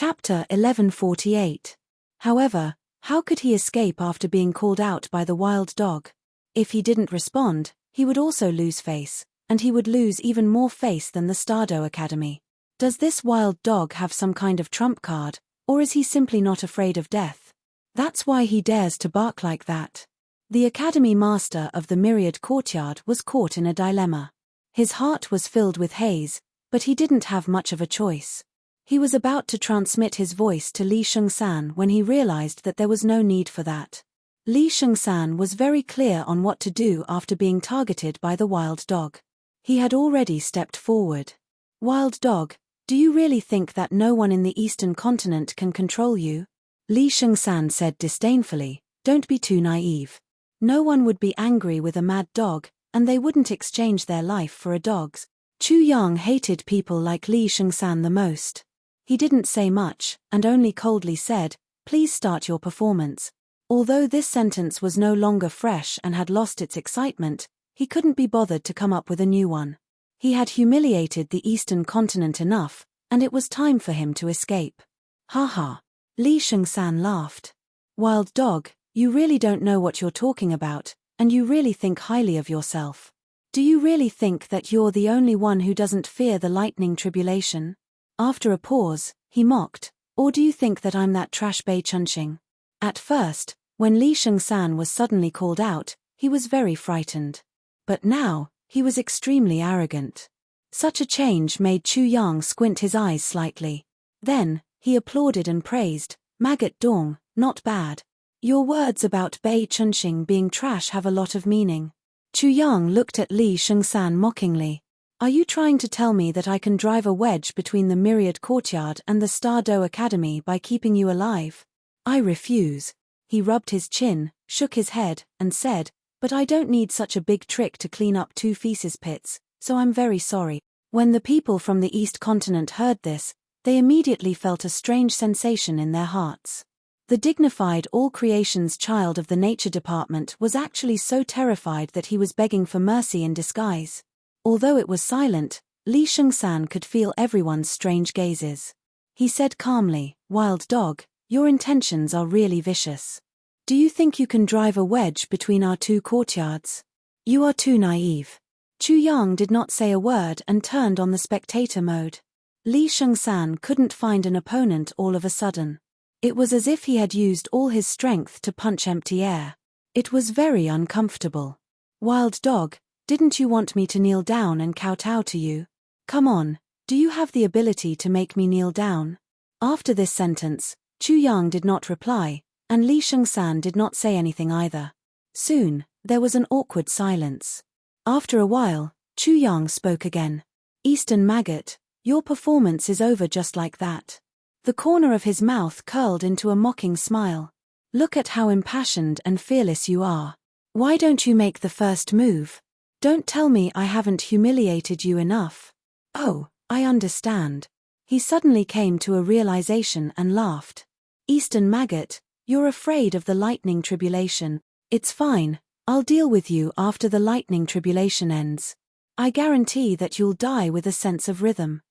Chapter 1148. However, how could he escape after being called out by the wild dog? If he didn't respond, he would also lose face, and he would lose even more face than the Stardew Academy. Does this wild dog have some kind of trump card, or is he simply not afraid of death? That's why he dares to bark like that. The Academy Master of the Myriad Courtyard was caught in a dilemma. His heart was filled with haze, but he didn't have much of a choice. He was about to transmit his voice to Li Shengsan when he realized that there was no need for that. Li Shengsan was very clear on what to do after being targeted by the wild dog. He had already stepped forward. Wild dog, do you really think that no one in the Eastern continent can control you? Li Shengsan said disdainfully, don't be too naive. No one would be angry with a mad dog, and they wouldn't exchange their life for a dog's. Chu Yang hated people like Li Shengsan the most. He didn't say much, and only coldly said, please start your performance. Although this sentence was no longer fresh and had lost its excitement, he couldn't be bothered to come up with a new one. He had humiliated the Eastern continent enough, and it was time for him to escape. Ha ha. Li Shengsan laughed. Wild dog, you really don't know what you're talking about, and you really think highly of yourself. Do you really think that you're the only one who doesn't fear the lightning tribulation? After a pause, he mocked, or do you think that I'm that trash Bei Chunxing? At first, when Li Shengsan was suddenly called out, he was very frightened. But now, he was extremely arrogant. Such a change made Chu Yang squint his eyes slightly. Then, he applauded and praised, Maggot Dong, not bad. Your words about Bei Chunxing being trash have a lot of meaning. Chu Yang looked at Li Shengsan mockingly. Are you trying to tell me that I can drive a wedge between the Myriad Courtyard and the Stardew Academy by keeping you alive? I refuse. He rubbed his chin, shook his head, and said, but I don't need such a big trick to clean up 2 feces pits, so I'm very sorry. When the people from the East Continent heard this, they immediately felt a strange sensation in their hearts. The dignified All Creations child of the Nature Department was actually so terrified that he was begging for mercy in disguise. Although it was silent, Li Shengsan could feel everyone's strange gazes. He said calmly, Wild dog, your intentions are really vicious. Do you think you can drive a wedge between our 2 courtyards? You are too naive. Chu Yang did not say a word and turned on the spectator mode. Li Shengsan couldn't find an opponent all of a sudden. It was as if he had used all his strength to punch empty air. It was very uncomfortable. Wild dog, didn't you want me to kneel down and kowtow to you? Come on, do you have the ability to make me kneel down? After this sentence, Chu Yang did not reply, and Li Shengsan did not say anything either. Soon, there was an awkward silence. After a while, Chu Yang spoke again. Eastern Maggot, your performance is over just like that. The corner of his mouth curled into a mocking smile. Look at how impassioned and fearless you are. Why don't you make the first move? Don't tell me I haven't humiliated you enough. Oh, I understand. He suddenly came to a realization and laughed. Eastern Maggot, you're afraid of the lightning tribulation. It's fine, I'll deal with you after the lightning tribulation ends. I guarantee that you'll die with a sense of rhythm.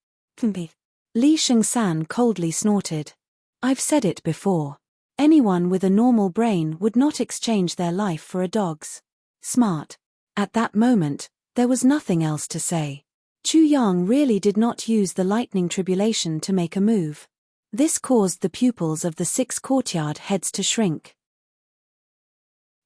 Li Shengsan coldly snorted. I've said it before. Anyone with a normal brain would not exchange their life for a dog's. Smart. At that moment, there was nothing else to say. Chu Yang really did not use the lightning tribulation to make a move. This caused the pupils of the 6 courtyard heads to shrink.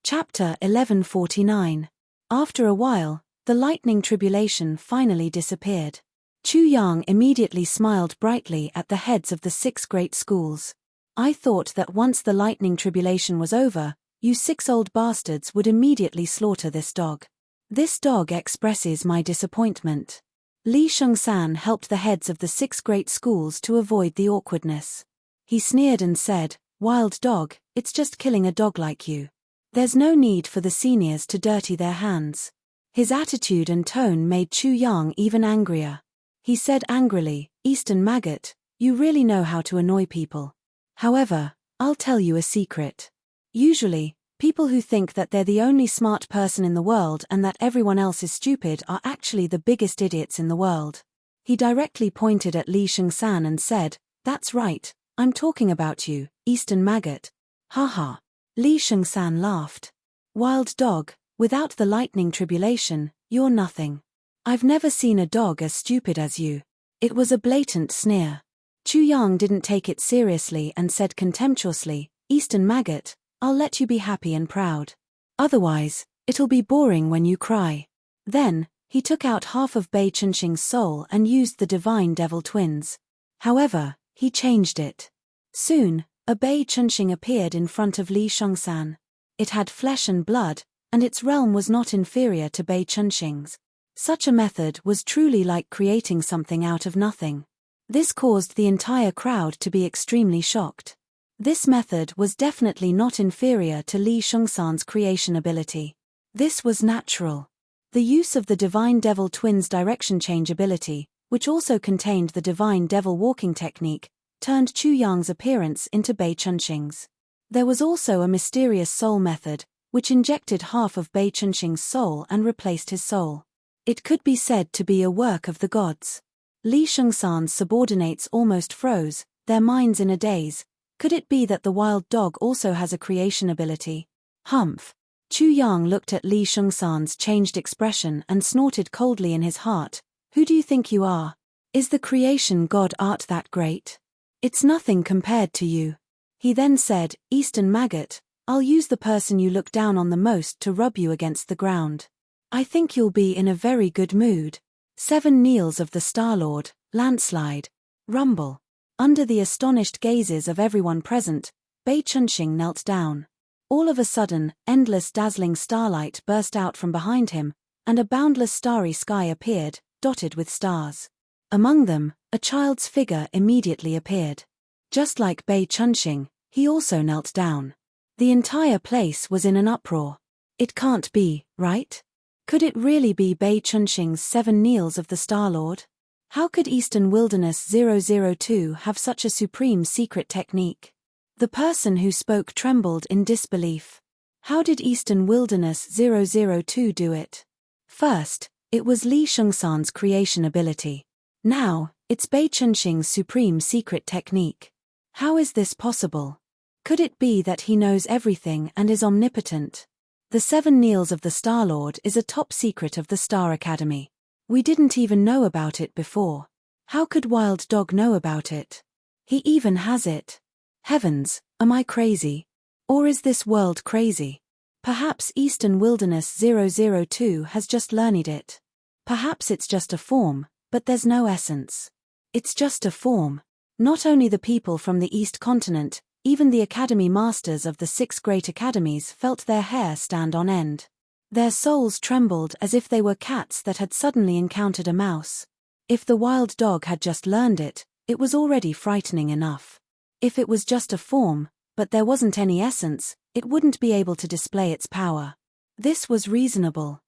Chapter 1149. After a while, the lightning tribulation finally disappeared. Chu Yang immediately smiled brightly at the heads of the 6 great schools. I thought that once the lightning tribulation was over, you 6 old bastards would immediately slaughter this dog. This dog expresses my disappointment. Li Shengsan helped the heads of the 6 great schools to avoid the awkwardness. He sneered and said, Wild dog, it's just killing a dog like you. There's no need for the seniors to dirty their hands. His attitude and tone made Chu Yang even angrier. He said angrily, Eastern Maggot, you really know how to annoy people. However, I'll tell you a secret. Usually, people who think that they're the only smart person in the world and that everyone else is stupid are actually the biggest idiots in the world. He directly pointed at Li Shengsan and said, That's right, I'm talking about you, Eastern maggot. Haha. Li Shengsan laughed. Wild dog, without the lightning tribulation, you're nothing. I've never seen a dog as stupid as you. It was a blatant sneer. Chu Yang didn't take it seriously and said contemptuously, Eastern maggot, I'll let you be happy and proud. Otherwise, it'll be boring when you cry. Then, he took out half of Bei Chunxing's soul and used the divine devil twins. However, he changed it. Soon, a Bei Chunxing appeared in front of Li Shengsan. It had flesh and blood, and its realm was not inferior to Bei Chunxing's. Such a method was truly like creating something out of nothing. This caused the entire crowd to be extremely shocked. This method was definitely not inferior to Li Shengsan's creation ability. This was natural. The use of the Divine Devil Twins' direction change ability, which also contained the Divine Devil walking technique, turned Chu Yang's appearance into Bei Chunxing's. There was also a mysterious soul method, which injected half of Bei Chunxing's soul and replaced his soul. It could be said to be a work of the gods. Li Shengsan's subordinates almost froze, their minds in a daze. Could it be that the wild dog also has a creation ability? Humph. Chu Yang looked at Li Shengsan's changed expression and snorted coldly in his heart. Who do you think you are? Is the creation god art that great? It's nothing compared to you. He then said, Eastern maggot, I'll use the person you look down on the most to rub you against the ground. I think you'll be in a very good mood. 7 kneels of the Star-Lord, landslide, rumble. Under the astonished gazes of everyone present, Bei Chunxing knelt down. All of a sudden, endless dazzling starlight burst out from behind him, and a boundless starry sky appeared, dotted with stars. Among them, a child's figure immediately appeared. Just like Bei Chunxing, he also knelt down. The entire place was in an uproar. It can't be, right? Could it really be Bei Chunxing's 7 kneels of the Star-Lord? How could Eastern Wilderness 002 have such a supreme secret technique? The person who spoke trembled in disbelief. How did Eastern Wilderness 002 do it? First, it was Li Shengsan's creation ability. Now, it's Bei Chunxing's supreme secret technique. How is this possible? Could it be that he knows everything and is omnipotent? The 7 kneels of the Star-Lord is a top secret of the Star Academy. We didn't even know about it before. How could Wild Dog know about it? He even has it. Heavens, am I crazy? Or is this world crazy? Perhaps Eastern Wilderness 002 has just learned it. Perhaps it's just a form, but there's no essence. It's just a form. Not only the people from the East Continent, even the Academy Masters of the 6 great academies felt their hair stand on end. Their souls trembled as if they were cats that had suddenly encountered a mouse. If the wild dog had just learned it, it was already frightening enough. If it was just a form, but there wasn't any essence, it wouldn't be able to display its power. This was reasonable.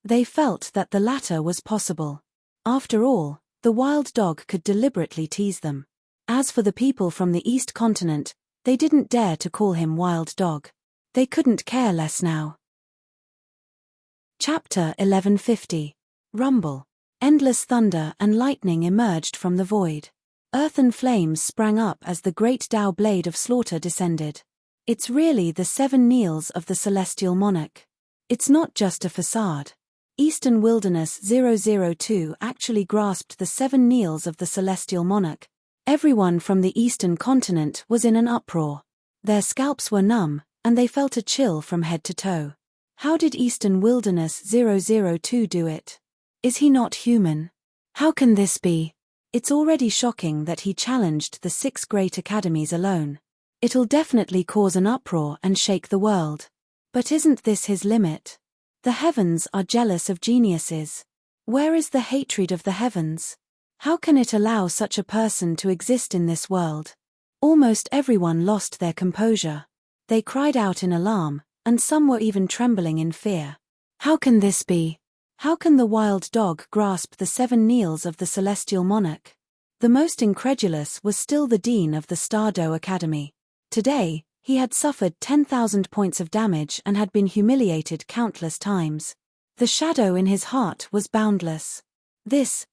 They felt that the latter was possible. After all, the wild dog could deliberately tease them. As for the people from the East Continent, they didn't dare to call him Wild Dog. They couldn't care less now. Chapter 1150. Rumble. Endless thunder and lightning emerged from the void. Earthen flames sprang up as the great Tao blade of slaughter descended. It's really the 7 kneels of the celestial monarch. It's not just a facade. Eastern Wilderness 002 actually grasped the 7 kneels of the celestial monarch. Everyone from the Eastern Continent was in an uproar. Their scalps were numb, and they felt a chill from head to toe. How did Eastern Wilderness 002 do it? Is he not human? How can this be? It's already shocking that he challenged the 6 great academies alone. It'll definitely cause an uproar and shake the world. But isn't this his limit? The heavens are jealous of geniuses. Where is the hatred of the heavens? How can it allow such a person to exist in this world? Almost everyone lost their composure. They cried out in alarm, and some were even trembling in fear. How can this be? How can the wild dog grasp the 7 kneels of the celestial monarch? The most incredulous was still the dean of the Stardo Academy. Today, he had suffered 10,000 points of damage and had been humiliated countless times. The shadow in his heart was boundless. This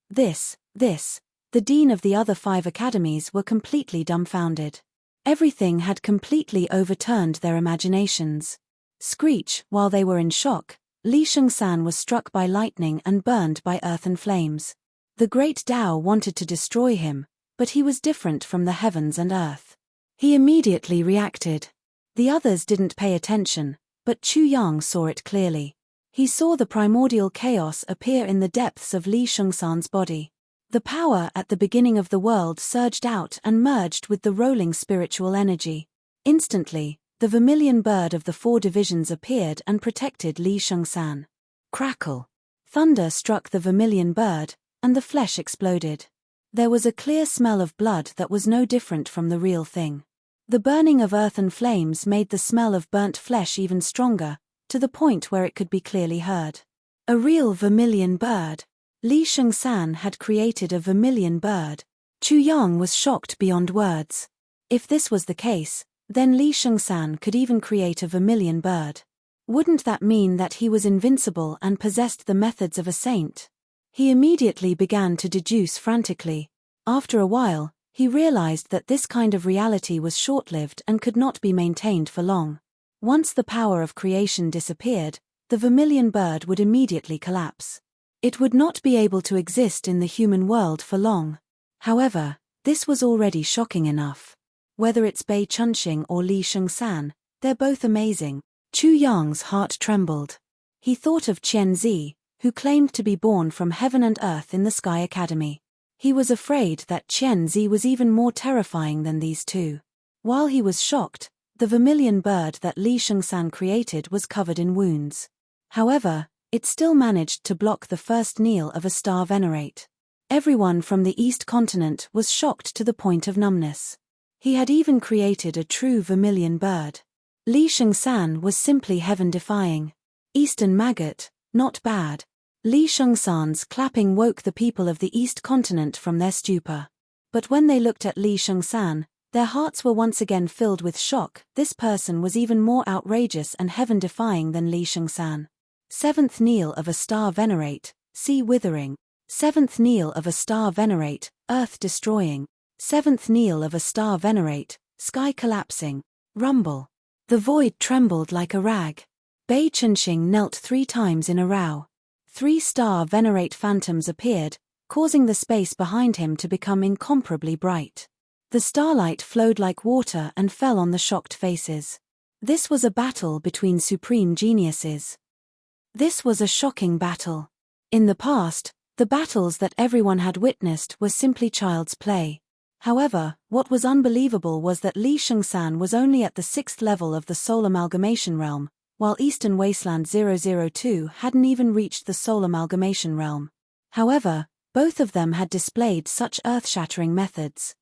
The dean of the other 5 academies were completely dumbfounded. Everything had completely overturned their imaginations. Screech, while they were in shock, Li Shengsan was struck by lightning and burned by earthen flames. The great Tao wanted to destroy him, but he was different from the heavens and earth. He immediately reacted. The others didn't pay attention, but Chu Yang saw it clearly. He saw the primordial chaos appear in the depths of Li Shengsan's body. The power at the beginning of the world surged out and merged with the rolling spiritual energy. Instantly, the vermilion bird of the 4 divisions appeared and protected Li Shengsan. Crackle! Thunder struck the vermilion bird, and the flesh exploded. There was a clear smell of blood that was no different from the real thing. The burning of earthen flames made the smell of burnt flesh even stronger, to the point where it could be clearly heard. A real vermilion bird. Li Shengsan had created a vermilion bird. Chu Yang was shocked beyond words. If this was the case, then Li Shengsan could even create a vermilion bird. Wouldn't that mean that he was invincible and possessed the methods of a saint? He immediately began to deduce frantically. After a while, he realized that this kind of reality was short-lived and could not be maintained for long. Once the power of creation disappeared, the vermilion bird would immediately collapse. It would not be able to exist in the human world for long. However, this was already shocking enough. Whether it's Bei Chunxing or Li Shengsan, they're both amazing. Chu Yang's heart trembled. He thought of Qian Zi, who claimed to be born from heaven and earth in the Sky Academy. He was afraid that Qian Zi was even more terrifying than these two. While he was shocked, the vermilion bird that Li Shengsan created was covered in wounds. However, it still managed to block the first kneel of a star venerate. Everyone from the East continent was shocked to the point of numbness. He had even created a true vermilion bird. Li Shengsan was simply heaven-defying. Eastern maggot, not bad. Li Shengsan's clapping woke the people of the East continent from their stupor. But when they looked at Li Shengsan, their hearts were once again filled with shock. This person was even more outrageous and heaven-defying than Li Shengsan. 7th kneel of a star venerate, sea withering. 7th kneel of a star venerate, earth destroying. 7th kneel of a star venerate, sky collapsing. Rumble. The void trembled like a rag. Bei Chunxing knelt 3 times in a row. 3 star venerate phantoms appeared, causing the space behind him to become incomparably bright. The starlight flowed like water and fell on the shocked faces. This was a battle between supreme geniuses. This was a shocking battle. In the past, the battles that everyone had witnessed were simply child's play. However, what was unbelievable was that Li Shengsan was only at the 6th level of the Soul Amalgamation Realm, while Eastern Wasteland 002 hadn't even reached the Soul Amalgamation Realm. However, both of them had displayed such earth-shattering methods.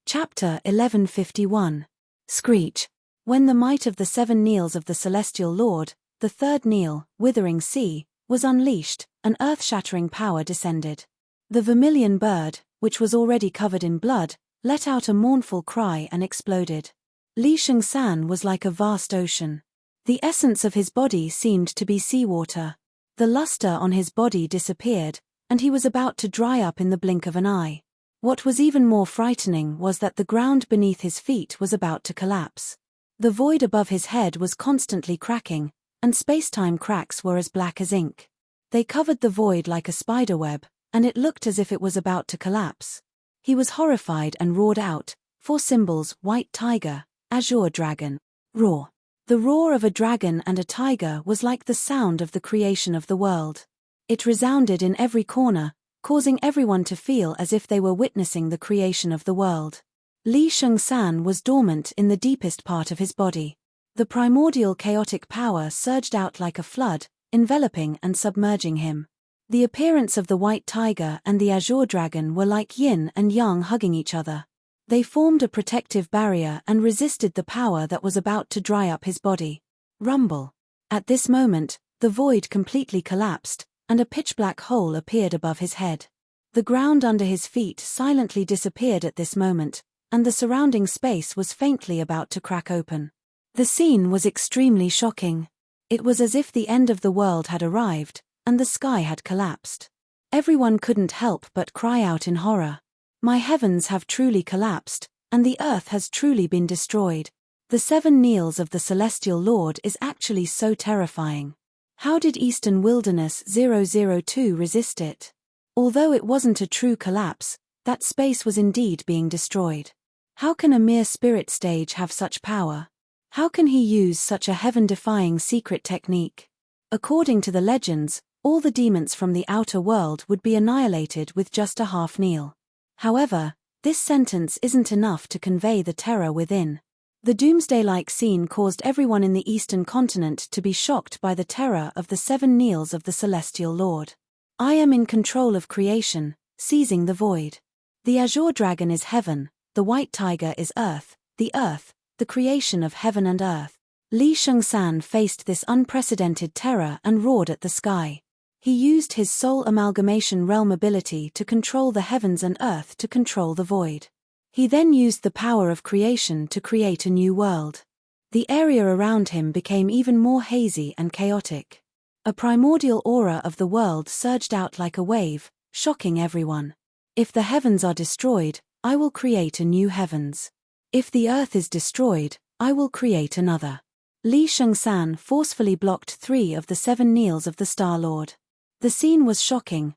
Chapter 1151. Screech. When the might of the 7 kneels of the Celestial Lord, the 3rd kneel, Withering Sea, was unleashed, an earth-shattering power descended. The vermilion bird, which was already covered in blood, let out a mournful cry and exploded. Li Shengsan was like a vast ocean. The essence of his body seemed to be seawater. The luster on his body disappeared, and he was about to dry up in the blink of an eye. What was even more frightening was that the ground beneath his feet was about to collapse. The void above his head was constantly cracking, and space-time cracks were as black as ink. They covered the void like a spiderweb, and it looked as if it was about to collapse. He was horrified and roared out, 4 symbols: white tiger, azure dragon, roar. The roar of a dragon and a tiger was like the sound of the creation of the world. It resounded in every corner, causing everyone to feel as if they were witnessing the creation of the world. Li Shengsan was dormant in the deepest part of his body. The primordial chaotic power surged out like a flood, enveloping and submerging him. The appearance of the white tiger and the azure dragon were like yin and yang hugging each other. They formed a protective barrier and resisted the power that was about to dry up his body. Rumble. At this moment, the void completely collapsed, and a pitch-black hole appeared above his head. The ground under his feet silently disappeared at this moment, and the surrounding space was faintly about to crack open. The scene was extremely shocking. It was as if the end of the world had arrived, and the sky had collapsed. Everyone couldn't help but cry out in horror. My heavens have truly collapsed, and the earth has truly been destroyed. The 7 kneels of the celestial Lord is actually so terrifying. How did Eastern Wilderness 002 resist it? Although it wasn't a true collapse, that space was indeed being destroyed. How can a mere spirit stage have such power? How can he use such a heaven-defying secret technique? According to the legends, all the demons from the outer world would be annihilated with just a half kneel. However, this sentence isn't enough to convey the terror within. The doomsday-like scene caused everyone in the eastern continent to be shocked by the terror of the 7 kneels of the celestial Lord. I am in control of creation, seizing the void. The azure dragon is heaven, the white tiger is earth, the creation of heaven and earth. Li Shengsan faced this unprecedented terror and roared at the sky. He used his soul amalgamation realm ability to control the heavens and earth to control the void. He then used the power of creation to create a new world. The area around him became even more hazy and chaotic. A primordial aura of the world surged out like a wave, shocking everyone. If the heavens are destroyed, I will create a new heavens. If the earth is destroyed, I will create another. Li Shengsan forcefully blocked 3 of the 7 kneels of the Star Lord. The scene was shocking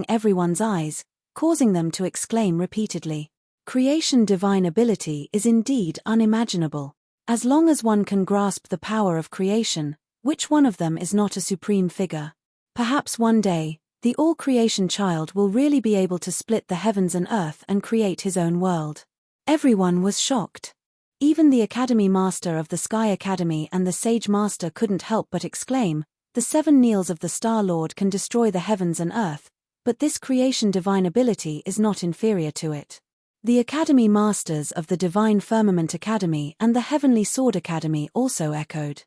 everyone's eyes, causing them to exclaim repeatedly. Creation divine ability is indeed unimaginable. As long as one can grasp the power of creation, which one of them is not a supreme figure? Perhaps one day, the all-creation child will really be able to split the heavens and earth and create his own world. Everyone was shocked. Even the Academy Master of the Sky Academy and the Sage Master couldn't help but exclaim, the 7 kneels of the Star Lord can destroy the heavens and earth, but this creation divine ability is not inferior to it. The Academy Masters of the Divine Firmament Academy and the Heavenly Sword Academy also echoed.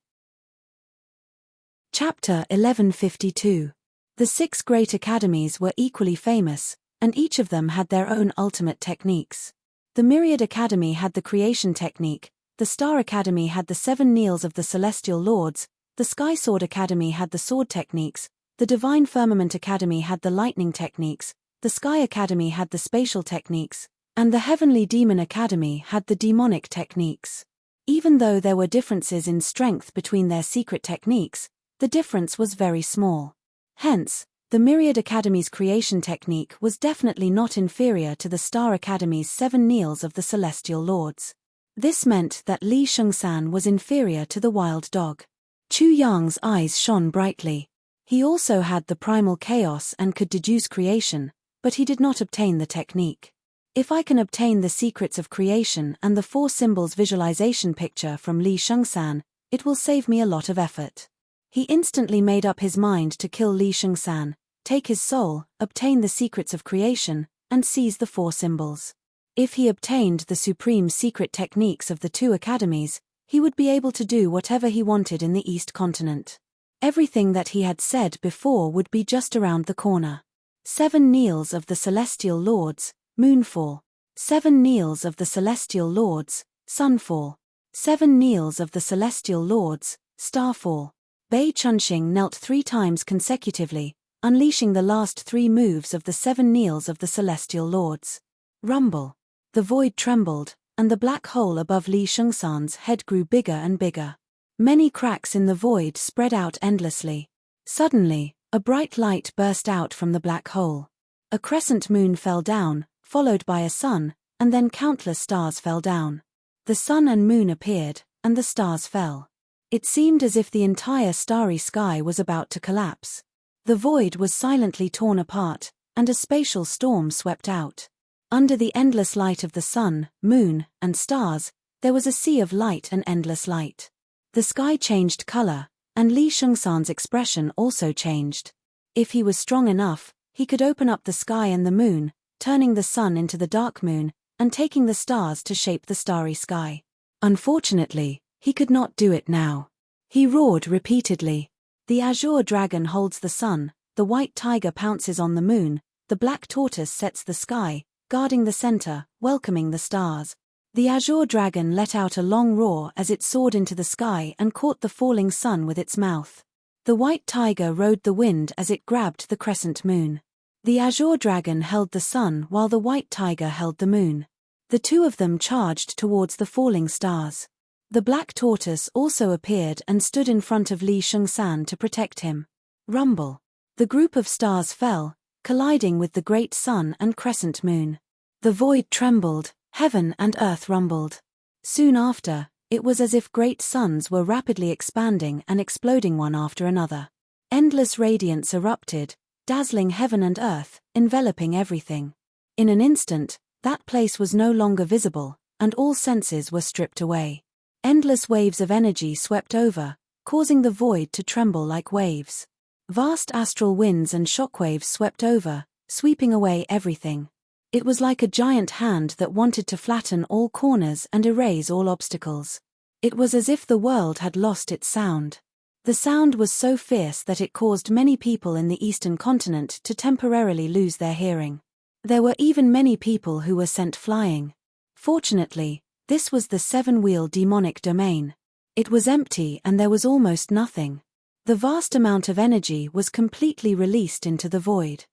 Chapter 1152. The 6 great academies were equally famous, and each of them had their own ultimate techniques. The Myriad Academy had the creation technique, the Star Academy had the 7 kneels of the Celestial Lords, the Sky Sword Academy had the sword techniques, the Divine Firmament Academy had the lightning techniques, the Sky Academy had the spatial techniques, and the Heavenly Demon Academy had the demonic techniques. Even though there were differences in strength between their secret techniques, the difference was very small. Hence, the Myriad Academy's creation technique was definitely not inferior to the Star Academy's 7 kneels of the Celestial Lords. This meant that Li Shengsan was inferior to the wild dog. Chu Yang's eyes shone brightly. He also had the primal chaos and could deduce creation, but he did not obtain the technique. If I can obtain the secrets of creation and the 4 symbols visualization picture from Li Shengsan, it will save me a lot of effort. He instantly made up his mind to kill Li Shengsan, take his soul, obtain the secrets of creation, and seize the 4 symbols. If he obtained the supreme secret techniques of the 2 academies, he would be able to do whatever he wanted in the East Continent. Everything that he had said before would be just around the corner. 7 kneels of the Celestial Lords, Moonfall. 7 kneels of the Celestial Lords, Sunfall. 7 kneels of the Celestial Lords, Starfall. Bei Chunxing knelt 3 times consecutively, unleashing the last 3 moves of the 7 kneels of the Celestial Lords. Rumble. The void trembled, and the black hole above Li Shengsan's head grew bigger and bigger. Many cracks in the void spread out endlessly. Suddenly, a bright light burst out from the black hole. A crescent moon fell down, followed by a sun, and then countless stars fell down. The sun and moon appeared, and the stars fell. It seemed as if the entire starry sky was about to collapse. The void was silently torn apart, and a spatial storm swept out. Under the endless light of the sun, moon, and stars, there was a sea of light and endless light. The sky changed color, and Li Shengsan's expression also changed. If he was strong enough, he could open up the sky and the moon, turning the sun into the dark moon, and taking the stars to shape the starry sky. Unfortunately, he could not do it now. He roared repeatedly. The azure dragon holds the sun, the white tiger pounces on the moon, the black tortoise sets the sky, guarding the center, welcoming the stars. The azure dragon let out a long roar as it soared into the sky and caught the falling sun with its mouth. The white tiger rode the wind as it grabbed the crescent moon. The azure dragon held the sun while the white tiger held the moon. The two of them charged towards the falling stars. The black tortoise also appeared and stood in front of Li Shengsan to protect him. Rumble. The group of stars fell, colliding with the great sun and crescent moon. The void trembled, heaven and earth rumbled. Soon after, it was as if great suns were rapidly expanding and exploding one after another. Endless radiance erupted, dazzling heaven and earth, enveloping everything. In an instant, that place was no longer visible, and all senses were stripped away. Endless waves of energy swept over, causing the void to tremble like waves. Vast astral winds and shockwaves swept over, sweeping away everything. It was like a giant hand that wanted to flatten all corners and erase all obstacles. It was as if the world had lost its sound. The sound was so fierce that it caused many people in the eastern continent to temporarily lose their hearing. There were even many people who were sent flying. Fortunately, this was the seven-wheel demonic domain. It was empty and there was almost nothing. The vast amount of energy was completely released into the void.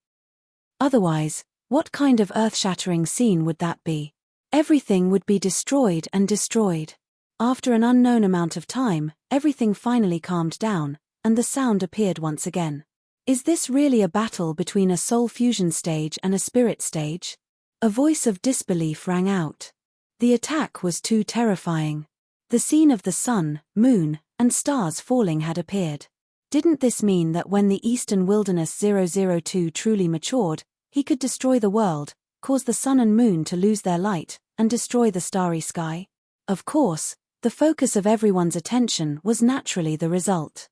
Otherwise, what kind of earth-shattering scene would that be? Everything would be destroyed and destroyed. After an unknown amount of time, everything finally calmed down, and the sound appeared once again. Is this really a battle between a soul fusion stage and a spirit stage? A voice of disbelief rang out. The attack was too terrifying. The scene of the sun, moon, and stars falling had appeared. Didn't this mean that when the Eastern Wilderness 002 truly matured, he could destroy the world, cause the sun and moon to lose their light, and destroy the starry sky? Of course, the focus of everyone's attention was naturally the result.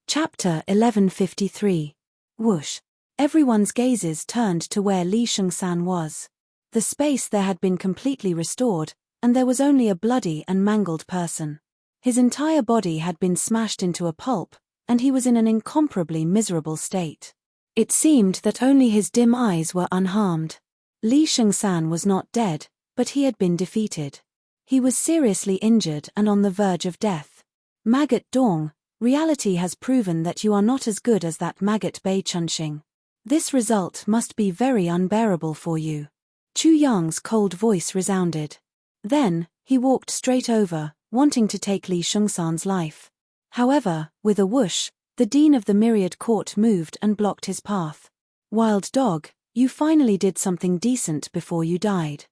Chapter 1153. Whoosh. Everyone's gazes turned to where Li Shengsan was. The space there had been completely restored, and there was only a bloody and mangled person. His entire body had been smashed into a pulp, and he was in an incomparably miserable state. It seemed that only his dim eyes were unharmed. Li Shengsan was not dead, but he had been defeated. He was seriously injured and on the verge of death. Maggot Dong, reality has proven that you are not as good as that maggot Bei Chunxing. This result must be very unbearable for you. Chu Yang's cold voice resounded. Then, he walked straight over, wanting to take Li Shengsan's life. However, with a whoosh, the Dean of the Myriad Court moved and blocked his path. Wild dog, you finally did something decent before you died.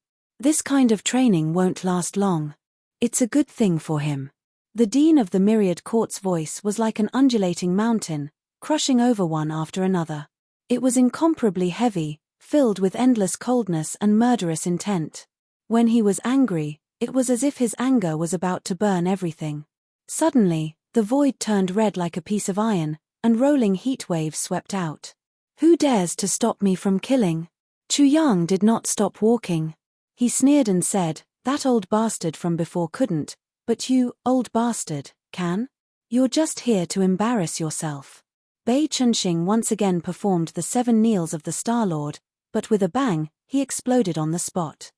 This kind of training won't last long. It's a good thing for him. The Dean of the Myriad Court's voice was like an undulating mountain, crushing over one after another. It was incomparably heavy, filled with endless coldness and murderous intent. When he was angry, it was as if his anger was about to burn everything. Suddenly, the void turned red like a piece of iron, and rolling heat waves swept out. Who dares to stop me from killing? Chu Yang did not stop walking. He sneered and said, that old bastard from before couldn't, but you, old bastard, can? You're just here to embarrass yourself. Bei Chunxing once again performed the 7 kneels of the Star Lord, but with a bang, he exploded on the spot.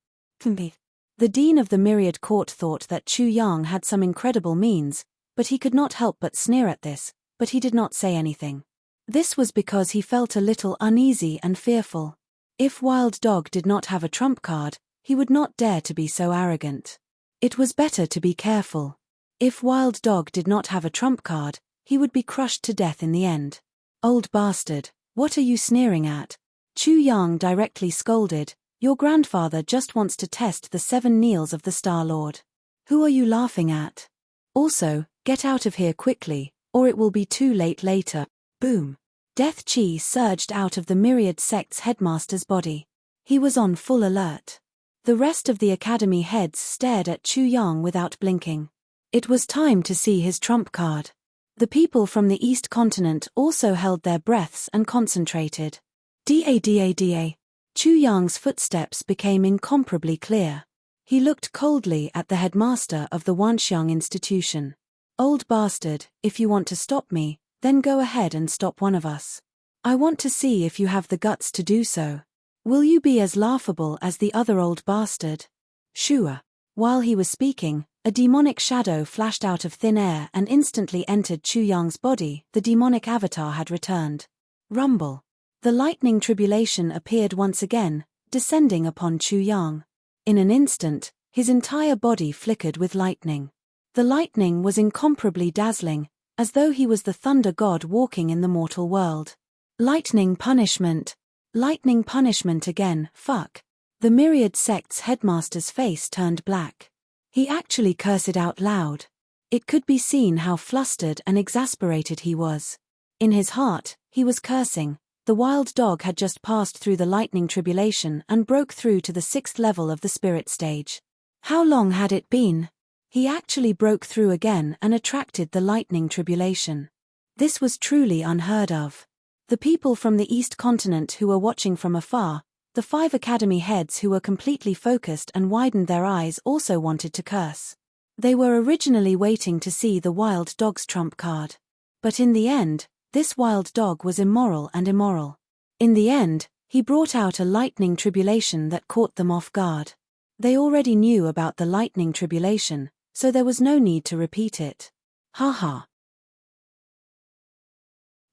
The Dean of the Myriad Court thought that Chu Yang had some incredible means, but he could not help but sneer at this, but he did not say anything. This was because he felt a little uneasy and fearful. If Wild Dog did not have a trump card, he would not dare to be so arrogant. It was better to be careful. If Wild Dog did not have a trump card, he would be crushed to death in the end. Old bastard, what are you sneering at? Chu Yang directly scolded, your grandfather just wants to test the 7 kneels of the Star Lord. Who are you laughing at? Also, get out of here quickly, or it will be too late later. Boom. Death Chi surged out of the Myriad Sect's headmaster's body. He was on full alert. The rest of the academy heads stared at Chu Yang without blinking. It was time to see his trump card. The people from the East Continent also held their breaths and concentrated. Da. Chu Yang's footsteps became incomparably clear. He looked coldly at the headmaster of the Wanxiang institution. Old bastard, if you want to stop me, then go ahead and stop one of us. I want to see if you have the guts to do so. Will you be as laughable as the other old bastard? Shua. While he was speaking, a demonic shadow flashed out of thin air and instantly entered Chu Yang's body. The demonic avatar had returned. Rumble. The lightning tribulation appeared once again, descending upon Chu Yang. In an instant, his entire body flickered with lightning. The lightning was incomparably dazzling, as though he was the thunder god walking in the mortal world. Lightning punishment. Lightning punishment again, fuck. The myriad sect's headmaster's face turned black. He actually cursed out loud. It could be seen how flustered and exasperated he was. In his heart, he was cursing. The wild dog had just passed through the lightning tribulation and broke through to the 6th level of the spirit stage. How long had it been? He actually broke through again and attracted the lightning tribulation. This was truly unheard of. The people from the East Continent who were watching from afar, the 5 academy heads who were completely focused and widened their eyes also wanted to curse. They were originally waiting to see the wild dog's trump card. But in the end, this wild dog was immoral and immoral. In the end, he brought out a lightning tribulation that caught them off guard. They already knew about the lightning tribulation, so there was no need to repeat it. Haha.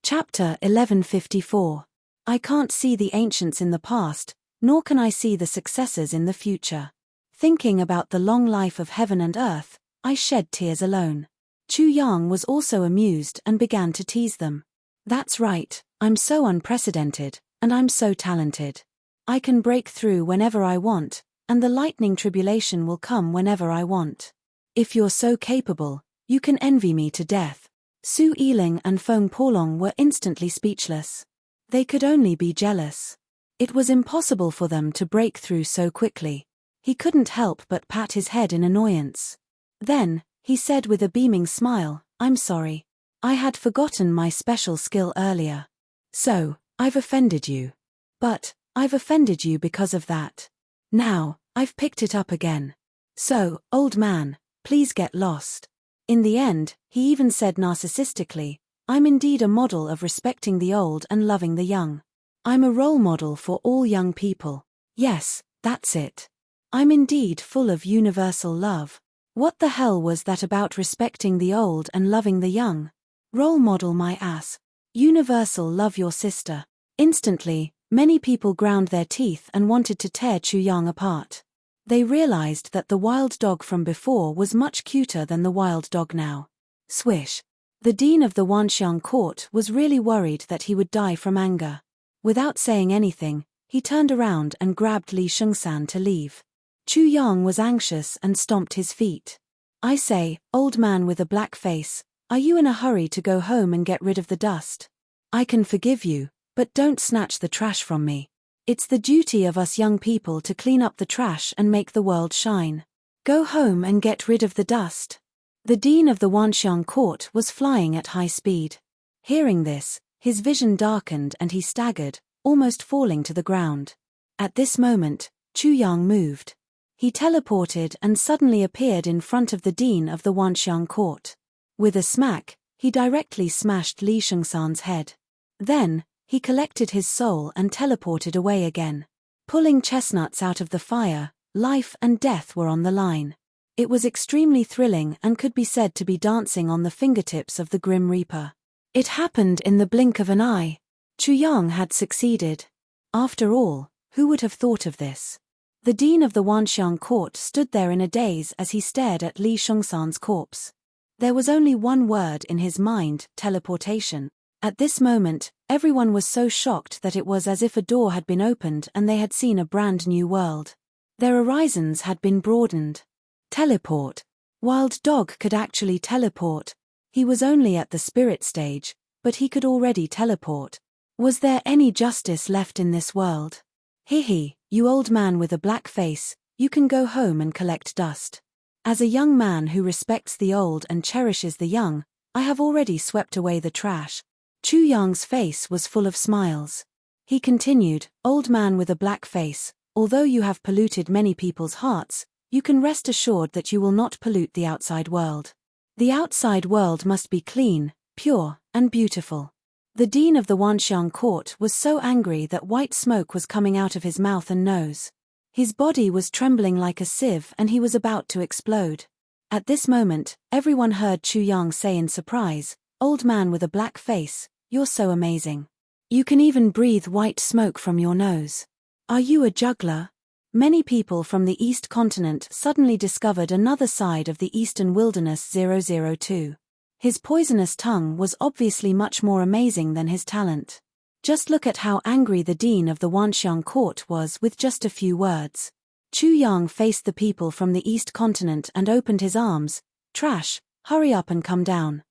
Chapter 1154. I can't see the ancients in the past, nor can I see the successors in the future. Thinking about the long life of heaven and earth, I shed tears alone. Chu Yang was also amused and began to tease them. That's right, I'm so unprecedented, and I'm so talented. I can break through whenever I want, and the lightning tribulation will come whenever I want. If you're so capable, you can envy me to death. Su Yiling and Feng Polong were instantly speechless. They could only be jealous. It was impossible for them to break through so quickly. He couldn't help but pat his head in annoyance. Then, he said with a beaming smile, I'm sorry. I had forgotten my special skill earlier. So, I've offended you. But, I've offended you because of that. Now, I've picked it up again. So, old man, please get lost. In the end, he even said narcissistically, I'm indeed a model of respecting the old and loving the young. I'm a role model for all young people. Yes, that's it. I'm indeed full of universal love. What the hell was that about respecting the old and loving the young? Role model my ass. Universal love your sister. Instantly, many people ground their teeth and wanted to tear Chu Yang apart. They realized that the wild dog from before was much cuter than the wild dog now. Swish. The dean of the Wanxiang court was really worried that he would die from anger. Without saying anything, he turned around and grabbed Li Shengsan to leave. Chu Yang was anxious and stomped his feet. I say, old man with a black face, are you in a hurry to go home and get rid of the dust? I can forgive you, but don't snatch the trash from me. It's the duty of us young people to clean up the trash and make the world shine. Go home and get rid of the dust. The dean of the Wanxiang court was flying at high speed. Hearing this, his vision darkened and he staggered, almost falling to the ground. At this moment, Chu Yang moved. He teleported and suddenly appeared in front of the dean of the Wanxiang court. With a smack, he directly smashed Li Shengsan's head. Then, he collected his soul and teleported away again. Pulling chestnuts out of the fire, life and death were on the line. It was extremely thrilling and could be said to be dancing on the fingertips of the Grim Reaper. It happened in the blink of an eye. Chu Yang had succeeded. After all, who would have thought of this? The dean of the Wanxiang court stood there in a daze as he stared at Li Shengsan's corpse. There was only one word in his mind, teleportation. At this moment, everyone was so shocked that it was as if a door had been opened and they had seen a brand new world. Their horizons had been broadened. Teleport. Wild Dog could actually teleport. He was only at the spirit stage, but he could already teleport. Was there any justice left in this world? Hee, you old man with a black face, you can go home and collect dust. As a young man who respects the old and cherishes the young, I have already swept away the trash. Chu Yang's face was full of smiles. He continued, old man with a black face, although you have polluted many people's hearts, you can rest assured that you will not pollute the outside world. The outside world must be clean, pure, and beautiful. The dean of the Wanxiang court was so angry that white smoke was coming out of his mouth and nose. His body was trembling like a sieve and he was about to explode. At this moment, everyone heard Chu Yang say in surprise, old man with a black face, you're so amazing. You can even breathe white smoke from your nose. Are you a juggler? Many people from the East Continent suddenly discovered another side of the Eastern Wilderness 002. His poisonous tongue was obviously much more amazing than his talent. Just look at how angry the dean of the Wanxiang court was with just a few words. Chu Yang faced the people from the East Continent and opened his arms. Trash, hurry up and come down.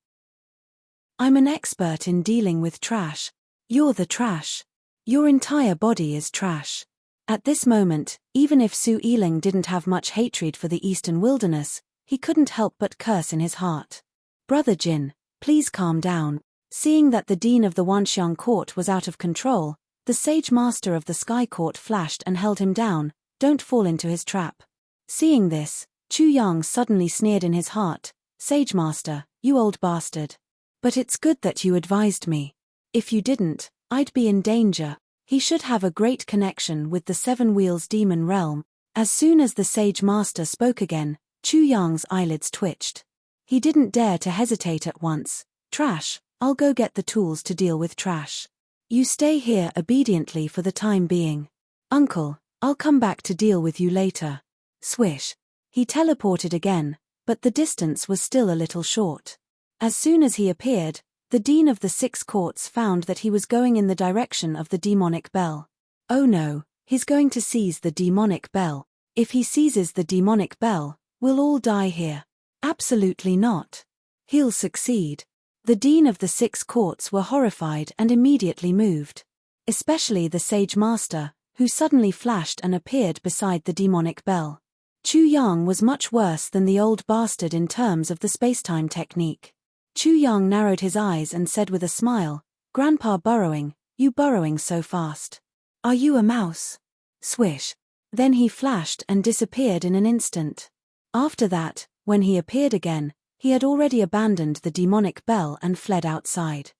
I'm an expert in dealing with trash. You're the trash. Your entire body is trash. At this moment, even if Su Yiling didn't have much hatred for the Eastern Wilderness, he couldn't help but curse in his heart. Brother Jin, please calm down. Seeing that the dean of the Wanxiang court was out of control, the sage master of the Sky Court flashed and held him down. Don't fall into his trap. Seeing this, Chu Yang suddenly sneered in his heart. Sage master, you old bastard. But it's good that you advised me. If you didn't, I'd be in danger. He should have a great connection with the Seven Wheels demon realm. As soon as the sage master spoke again, Chu Yang's eyelids twitched. He didn't dare to hesitate at once. Trash, I'll go get the tools to deal with trash. You stay here obediently for the time being. Uncle, I'll come back to deal with you later. Swish. He teleported again, but the distance was still a little short. As soon as he appeared, the dean of the Six Courts found that he was going in the direction of the demonic bell. Oh no, he's going to seize the demonic bell. If he seizes the demonic bell, we'll all die here. Absolutely not. He'll succeed. The dean of the Six Courts were horrified and immediately moved. Especially the sage master, who suddenly flashed and appeared beside the demonic bell. Chu Yang was much worse than the old bastard in terms of the spacetime technique. Chu Yang narrowed his eyes and said with a smile, Grandpa burrowing, you burrowing so fast. Are you a mouse? Swish. Then he flashed and disappeared in an instant. After that, when he appeared again, he had already abandoned the demonic bell and fled outside.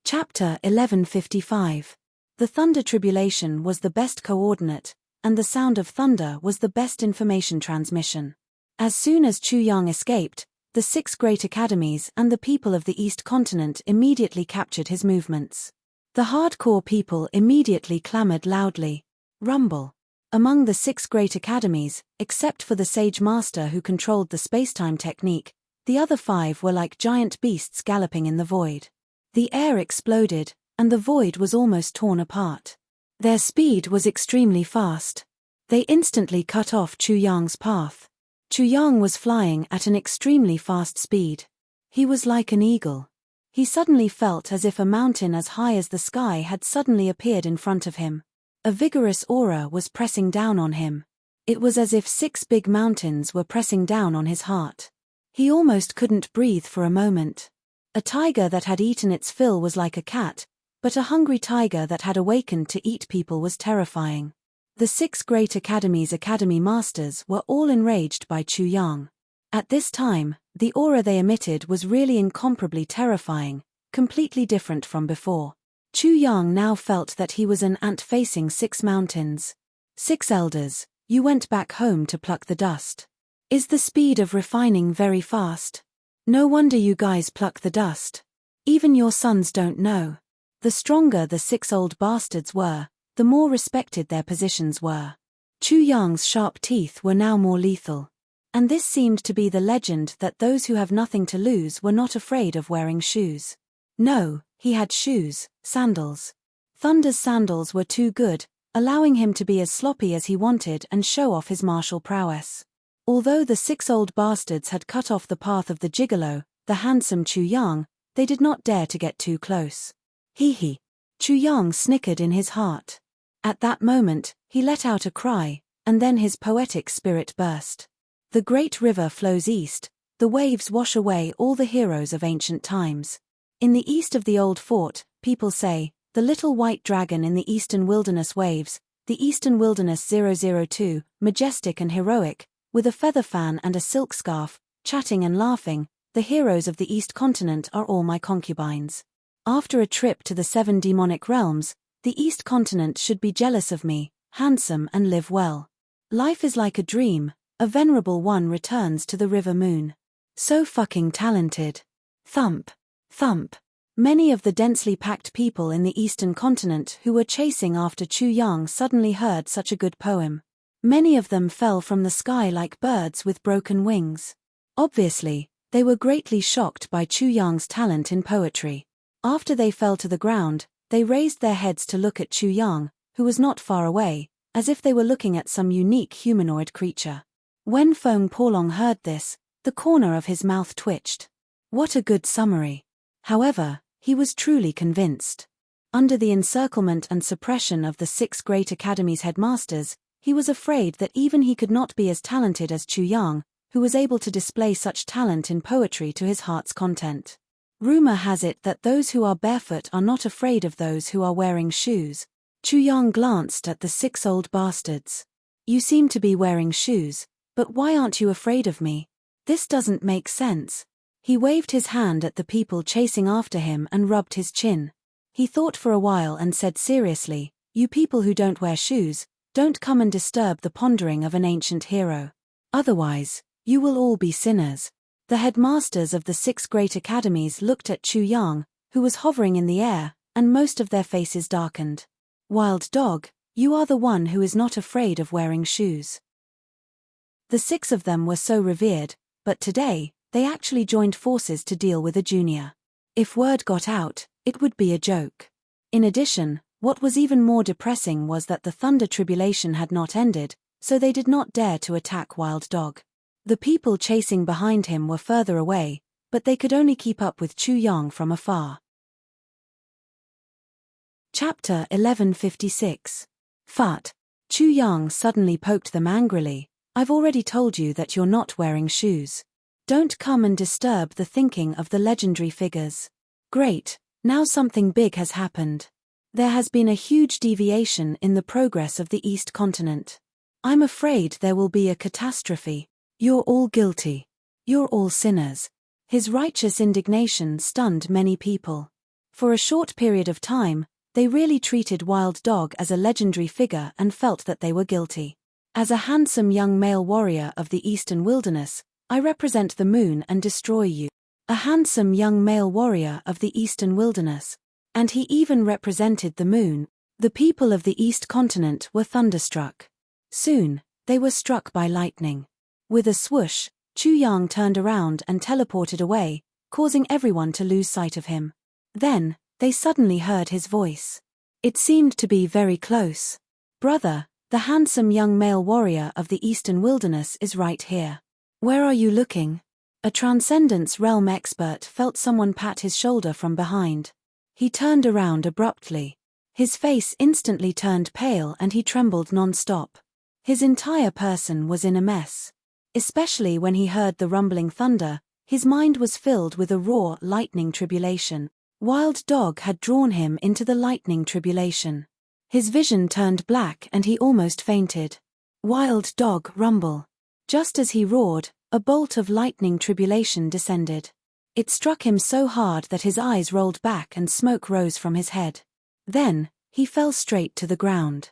Chapter 1155. The thunder tribulation was the best coordinate, and the sound of thunder was the best information transmission. As soon as Chu Yang escaped, the 6 great academies and the people of the East Continent immediately captured his movements. The hardcore people immediately clamored loudly. Rumble. Among the 6 great academies, except for the Sage Master who controlled the spacetime technique, the other 5 were like giant beasts galloping in the void. The air exploded, and the void was almost torn apart. Their speed was extremely fast. They instantly cut off Chu Yang's path. Chu Yang was flying at an extremely fast speed. He was like an eagle. He suddenly felt as if a mountain as high as the sky had suddenly appeared in front of him. A vigorous aura was pressing down on him. It was as if 6 big mountains were pressing down on his heart. He almost couldn't breathe for a moment. A tiger that had eaten its fill was like a cat, but a hungry tiger that had awakened to eat people was terrifying. The 6 great academies' academy masters were all enraged by Chu Yang. At this time, the aura they emitted was really incomparably terrifying, completely different from before. Chu Yang now felt that he was an ant facing 6 mountains. 6 elders, you went back home to pluck the dust. Is the speed of refining very fast? No wonder you guys pluck the dust. Even your sons don't know. The stronger the 6 old bastards were, the more respected their positions were. Chu Yang's sharp teeth were now more lethal. And this seemed to be the legend that those who have nothing to lose were not afraid of wearing shoes. No, he had shoes, sandals. Thunder's sandals were too good, allowing him to be as sloppy as he wanted and show off his martial prowess. Although the 6 old bastards had cut off the path of the gigolo, the handsome Chu Yang, they did not dare to get too close. Hee hee. Chu Yang snickered in his heart. At that moment, he let out a cry, and then his poetic spirit burst. The great river flows east, the waves wash away all the heroes of ancient times. In the east of the old fort, people say, the little white dragon in the eastern wilderness waves, the eastern wilderness 002, majestic and heroic, with a feather fan and a silk scarf, chatting and laughing, the heroes of the East Continent are all my concubines. After a trip to the 7 demonic realms, the East Continent should be jealous of me, handsome and live well. Life is like a dream, a venerable one returns to the river moon. So fucking talented. Thump. Thump. Many of the densely packed people in the eastern continent who were chasing after Chu Yang suddenly heard such a good poem. Many of them fell from the sky like birds with broken wings. Obviously, they were greatly shocked by Chu Yang's talent in poetry. After they fell to the ground, they raised their heads to look at Chu Yang, who was not far away, as if they were looking at some unique humanoid creature. When Feng Porlong heard this, the corner of his mouth twitched. What a good summary. However, he was truly convinced. Under the encirclement and suppression of the 6 great academies' headmasters, he was afraid that even he could not be as talented as Chu Yang, who was able to display such talent in poetry to his heart's content. Rumor has it that those who are barefoot are not afraid of those who are wearing shoes. Chu Yang glanced at the 6 old bastards. You seem to be wearing shoes, but why aren't you afraid of me? This doesn't make sense. He waved his hand at the people chasing after him and rubbed his chin. He thought for a while and said seriously, "You people who don't wear shoes, don't come and disturb the pondering of an ancient hero. Otherwise, you will all be sinners." The headmasters of the 6 great academies looked at Chu Yang, who was hovering in the air, and most of their faces darkened. "Wild dog, you are the one who is not afraid of wearing shoes." The 6 of them were so revered, but today, they actually joined forces to deal with a junior. If word got out, it would be a joke. In addition, what was even more depressing was that the Thunder Tribulation had not ended, so they did not dare to attack Wild Dog. The people chasing behind him were further away, but they could only keep up with Chu Yang from afar. Chapter 1156. Fat. Chu Yang suddenly poked them angrily. "I've already told you that you're not wearing shoes. Don't come and disturb the thinking of the legendary figures." Great, now something big has happened. There has been a huge deviation in the progress of the East Continent. I'm afraid there will be a catastrophe. You're all guilty. You're all sinners. His righteous indignation stunned many people. For a short period of time, they really treated Wild Dog as a legendary figure and felt that they were guilty. As a handsome young male warrior of the Eastern Wilderness, I represent the moon and destroy you. A handsome young male warrior of the Eastern Wilderness. And he even represented the moon. The people of the East Continent were thunderstruck. Soon, they were struck by lightning. With a swoosh, Chu Yang turned around and teleported away, causing everyone to lose sight of him. Then, they suddenly heard his voice. It seemed to be very close. "Brother, the handsome young male warrior of the Eastern Wilderness is right here. Where are you looking?" A Transcendence Realm expert felt someone pat his shoulder from behind. He turned around abruptly. His face instantly turned pale and he trembled non-stop. His entire person was in a mess. Especially when he heard the rumbling thunder, his mind was filled with a raw lightning tribulation. Wild Dog had drawn him into the lightning tribulation. His vision turned black and he almost fainted. Wild Dog rumble. Just as he roared, a bolt of lightning tribulation descended. It struck him so hard that his eyes rolled back and smoke rose from his head. Then, he fell straight to the ground.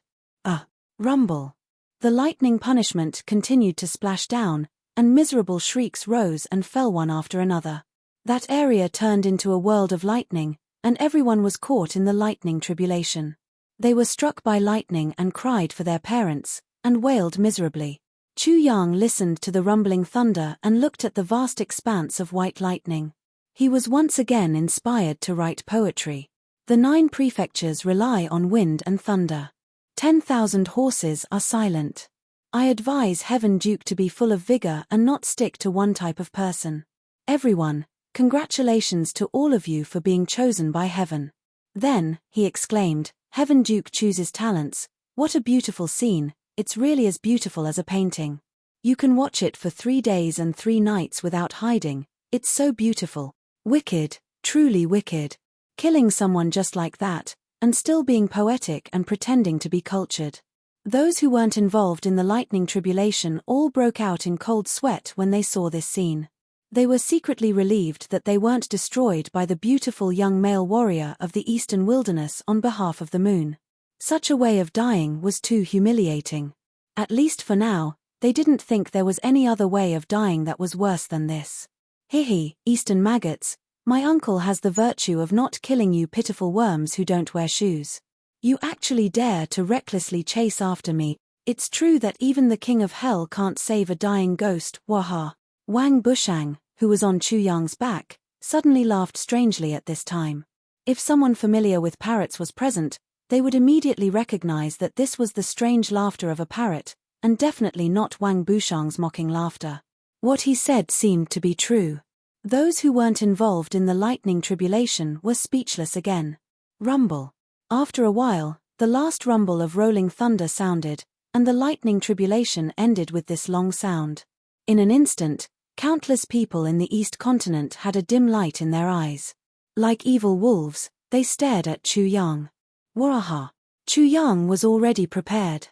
Rumble. The lightning punishment continued to splash down, and miserable shrieks rose and fell one after another. That area turned into a world of lightning, and everyone was caught in the lightning tribulation. They were struck by lightning and cried for their parents, and wailed miserably. Chu Yang listened to the rumbling thunder and looked at the vast expanse of white lightning. He was once again inspired to write poetry. The 9 prefectures rely on wind and thunder. 10,000 horses are silent. I advise Heaven Duke to be full of vigor and not stick to one type of person. Everyone, congratulations to all of you for being chosen by Heaven. Then, he exclaimed, Heaven Duke chooses talents. What a beautiful scene, it's really as beautiful as a painting. You can watch it for 3 days and 3 nights without hiding, it's so beautiful. Wicked, truly wicked. Killing someone just like that, and still being poetic and pretending to be cultured. Those who weren't involved in the lightning tribulation all broke out in cold sweat when they saw this scene. They were secretly relieved that they weren't destroyed by the beautiful young male warrior of the Eastern Wilderness on behalf of the moon. Such a way of dying was too humiliating. At least for now, they didn't think there was any other way of dying that was worse than this. Eastern maggots, My uncle has the virtue of not killing you pitiful worms who don't wear shoes. You actually dare to recklessly chase after me. It's true that even the king of hell can't save a dying ghost, waha. Wang Bushang, who was on Chu Yang's back, suddenly laughed strangely at this time. If someone familiar with parrots was present, they would immediately recognize that this was the strange laughter of a parrot, and definitely not Wang Bushang's mocking laughter. What he said seemed to be true. Those who weren't involved in the lightning tribulation were speechless again. Rumble. After a while, the last rumble of rolling thunder sounded, and the lightning tribulation ended with this long sound. In an instant, countless people in the East Continent had a dim light in their eyes. Like evil wolves, they stared at Chu Yang. Waha! Chu Yang was already prepared.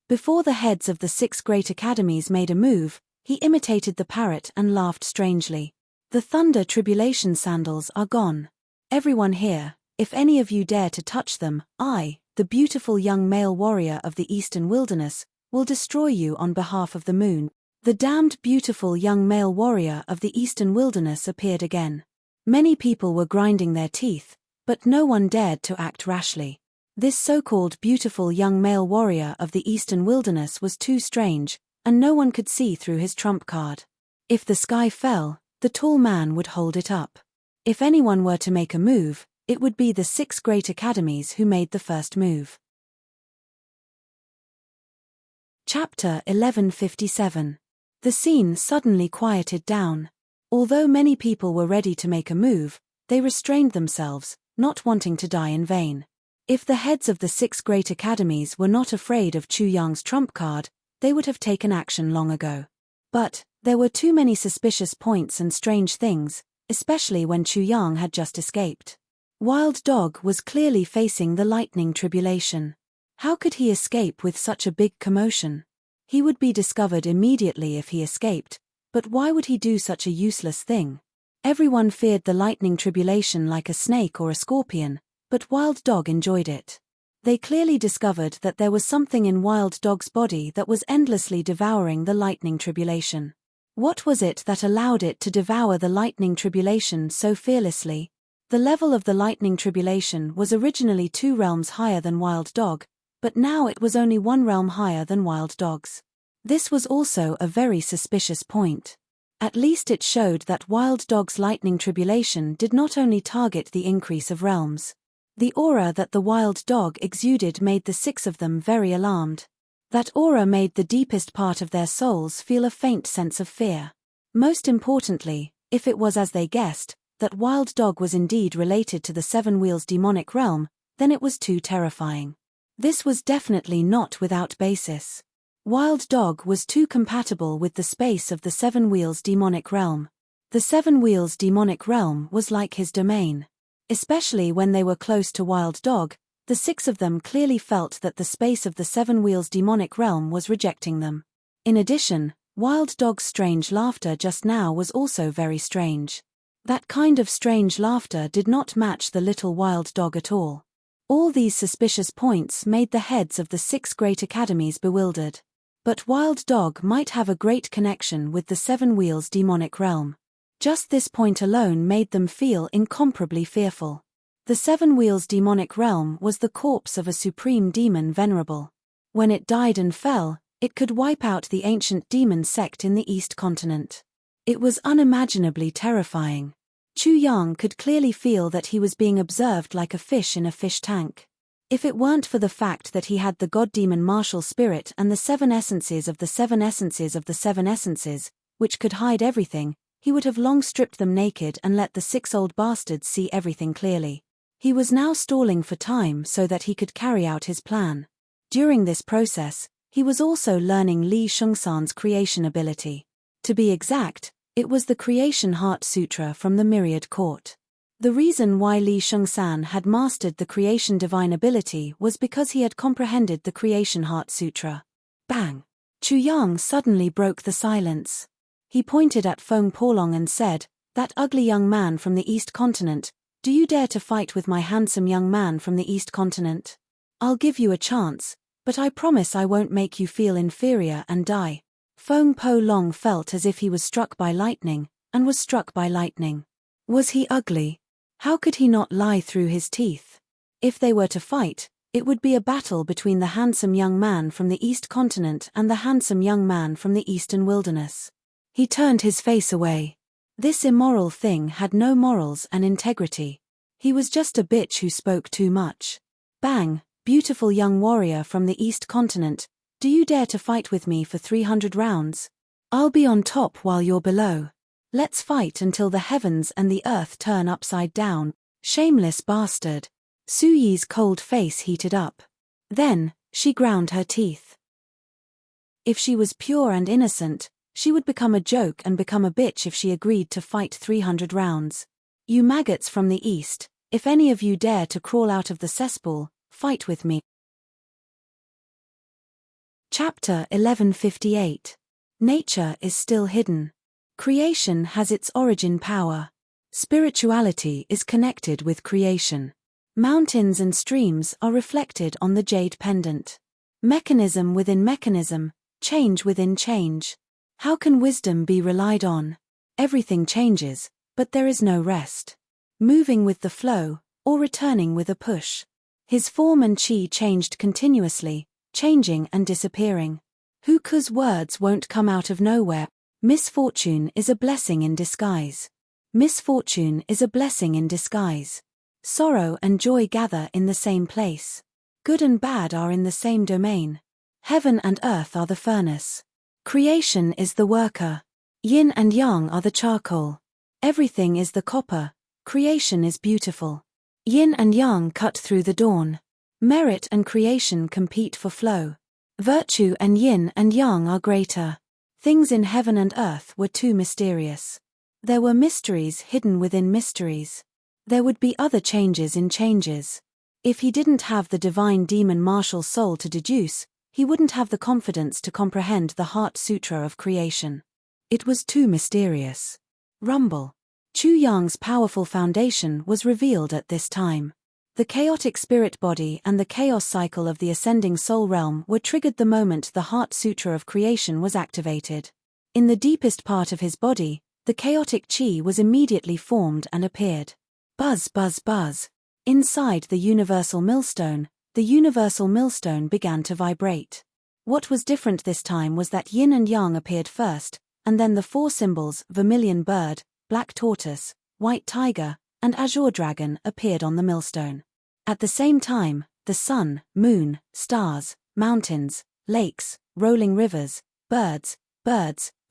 Before the heads of the 6 great academies made a move, he imitated the parrot and laughed strangely. The thunder tribulation sandals are gone. Everyone here, if any of you dare to touch them, I, the beautiful young male warrior of the eastern wilderness, will destroy you on behalf of the moon. The damned beautiful young male warrior of the eastern wilderness appeared again. Many people were grinding their teeth, but no one dared to act rashly. This so-called beautiful young male warrior of the eastern wilderness was too strange, and no one could see through his trump card. If the sky fell, the tall man would hold it up. If anyone were to make a move, it would be the 6 great academies who made the first move. Chapter 1157. The scene suddenly quieted down. Although many people were ready to make a move, they restrained themselves, not wanting to die in vain. If the heads of the 6 great academies were not afraid of Chu Yang's trump card, they would have taken action long ago. But there were too many suspicious points and strange things, especially when Chu Yang had just escaped. Wild Dog was clearly facing the lightning tribulation. How could he escape with such a big commotion? He would be discovered immediately if he escaped, but why would he do such a useless thing? Everyone feared the lightning tribulation like a snake or a scorpion, but Wild Dog enjoyed it. They clearly discovered that there was something in Wild Dog's body that was endlessly devouring the lightning tribulation. What was it that allowed it to devour the lightning tribulation so fearlessly? The level of the lightning tribulation was originally 2 realms higher than Wild Dog, but now it was only 1 realm higher than Wild Dog's. This was also a very suspicious point. At least it showed that Wild Dog's lightning tribulation did not only target the increase of realms. The aura that the Wild Dog exuded made the 6 of them very alarmed. That aura made the deepest part of their souls feel a faint sense of fear. Most importantly, if it was as they guessed, that Wild Dog was indeed related to the 7 Wheels demonic realm, then it was too terrifying. This was definitely not without basis. Wild Dog was too compatible with the space of the 7 Wheels demonic realm. The 7 Wheels demonic realm was like his domain. Especially when they were close to Wild Dog, the 6 of them clearly felt that the space of the 7 Wheels demonic realm was rejecting them. In addition, Wild Dog's strange laughter just now was also very strange. That kind of strange laughter did not match the little Wild Dog at all. All these suspicious points made the heads of the 6 great academies bewildered. But Wild Dog might have a great connection with the 7 Wheels demonic realm. Just this point alone made them feel incomparably fearful. The 7 Wheels demonic realm was the corpse of a supreme demon venerable. When it died and fell, it could wipe out the ancient demon sect in the East Continent. It was unimaginably terrifying. Chu Yang could clearly feel that he was being observed like a fish in a fish tank. If it weren't for the fact that he had the god-demon martial spirit and the 7 essences of the 7 essences of the 7 essences, which could hide everything, he would have long stripped them naked and let the 6 old bastards see everything clearly. He was now stalling for time so that he could carry out his plan. During this process, he was also learning Li Shengsan's creation ability. To be exact, it was the Creation Heart Sutra from the Myriad Court. The reason why Li Shengsan had mastered the Creation Divine ability was because he had comprehended the Creation Heart Sutra. Bang! Chu Yang suddenly broke the silence. He pointed at Feng Porlong and said, "That ugly young man from the East Continent, do you dare to fight with my handsome young man from the East Continent? I'll give you a chance, but I promise I won't make you feel inferior and die." Feng Po Long felt as if he was struck by lightning, and was struck by lightning. Was he ugly? How could he not lie through his teeth? If they were to fight, it would be a battle between the handsome young man from the East Continent and the handsome young man from the Eastern Wilderness. He turned his face away. This immoral thing had no morals and integrity. He was just a bitch who spoke too much. Bang, beautiful young warrior from the East Continent, do you dare to fight with me for 300 rounds? I'll be on top while you're below. Let's fight until the heavens and the earth turn upside down. Shameless bastard. Su Yi's cold face heated up. Then, she ground her teeth. If she was pure and innocent, she would become a joke and become a bitch if she agreed to fight 300 rounds. You maggots from the East, if any of you dare to crawl out of the cesspool, fight with me. Chapter 1158. Nature is still hidden. Creation has its origin power. Spirituality is connected with creation. Mountains and streams are reflected on the jade pendant. Mechanism within mechanism, change within change. How can wisdom be relied on? Everything changes, but there is no rest. Moving with the flow, or returning with a push. His form and chi changed continuously, changing and disappearing. Huku's words won't come out of nowhere. Misfortune is a blessing in disguise. Misfortune is a blessing in disguise. Sorrow and joy gather in the same place. Good and bad are in the same domain. Heaven and earth are the furnace. Creation is the worker. Yin and yang are the charcoal. Everything is the copper. Creation is beautiful. Yin and yang cut through the dawn. Merit and creation compete for flow. Virtue and yin and yang are greater. Things in heaven and earth were too mysterious. There were mysteries hidden within mysteries. There would be other changes in changes. If he didn't have the divine demon martial soul to deduce, he wouldn't have the confidence to comprehend the Heart Sutra of creation. It was too mysterious. Rumble. Chu Yang's powerful foundation was revealed at this time. The chaotic spirit body and the chaos cycle of the ascending soul realm were triggered the moment the Heart Sutra of creation was activated. In the deepest part of his body, the chaotic chi was immediately formed and appeared. Buzz, buzz, buzz. Inside the universal millstone began to vibrate. What was different this time was that yin and yang appeared first, and then the four symbols vermilion bird, black tortoise, white tiger, and azure dragon appeared on the millstone. At the same time, the sun, moon, stars, mountains, lakes, rolling rivers, birds,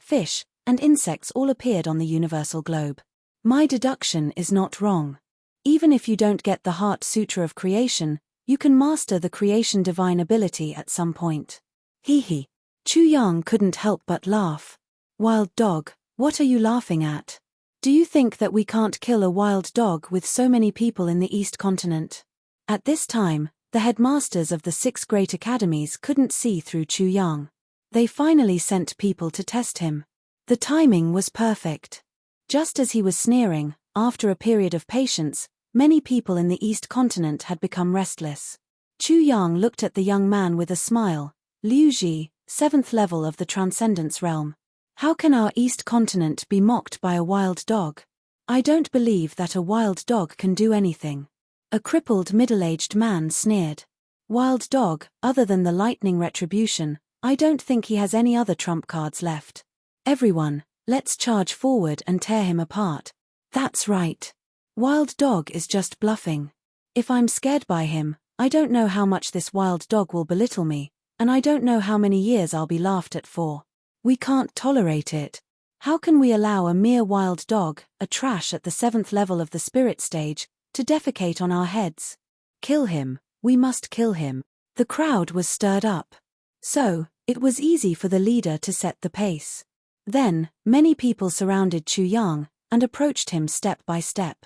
fish, and insects all appeared on the universal globe. My deduction is not wrong. Even if you don't get the Heart Sutra of creation, you can master the creation divine ability at some point. Hee hee. Chu Yang couldn't help but laugh. Wild dog, what are you laughing at? Do you think that we can't kill a wild dog with so many people in the East Continent? At this time, the headmasters of the 6 great academies couldn't see through Chu Yang. They finally sent people to test him. The timing was perfect. Just as he was sneering, after a period of patience, many people in the East Continent had become restless. Chu Yang looked at the young man with a smile. Liu Ji, 7th level of the Transcendence Realm. How can our East Continent be mocked by a wild dog? I don't believe that a wild dog can do anything. A crippled middle-aged man sneered. Wild dog, other than the lightning retribution, I don't think he has any other trump cards left. Everyone, let's charge forward and tear him apart. That's right. Wild dog is just bluffing. If I'm scared by him, I don't know how much this wild dog will belittle me, and I don't know how many years I'll be laughed at for. We can't tolerate it. How can we allow a mere wild dog, a trash at the 7th level of the spirit stage, to defecate on our heads? Kill him, we must kill him. The crowd was stirred up. So, it was easy for the leader to set the pace. Then, many people surrounded Chu Yang, and approached him step by step.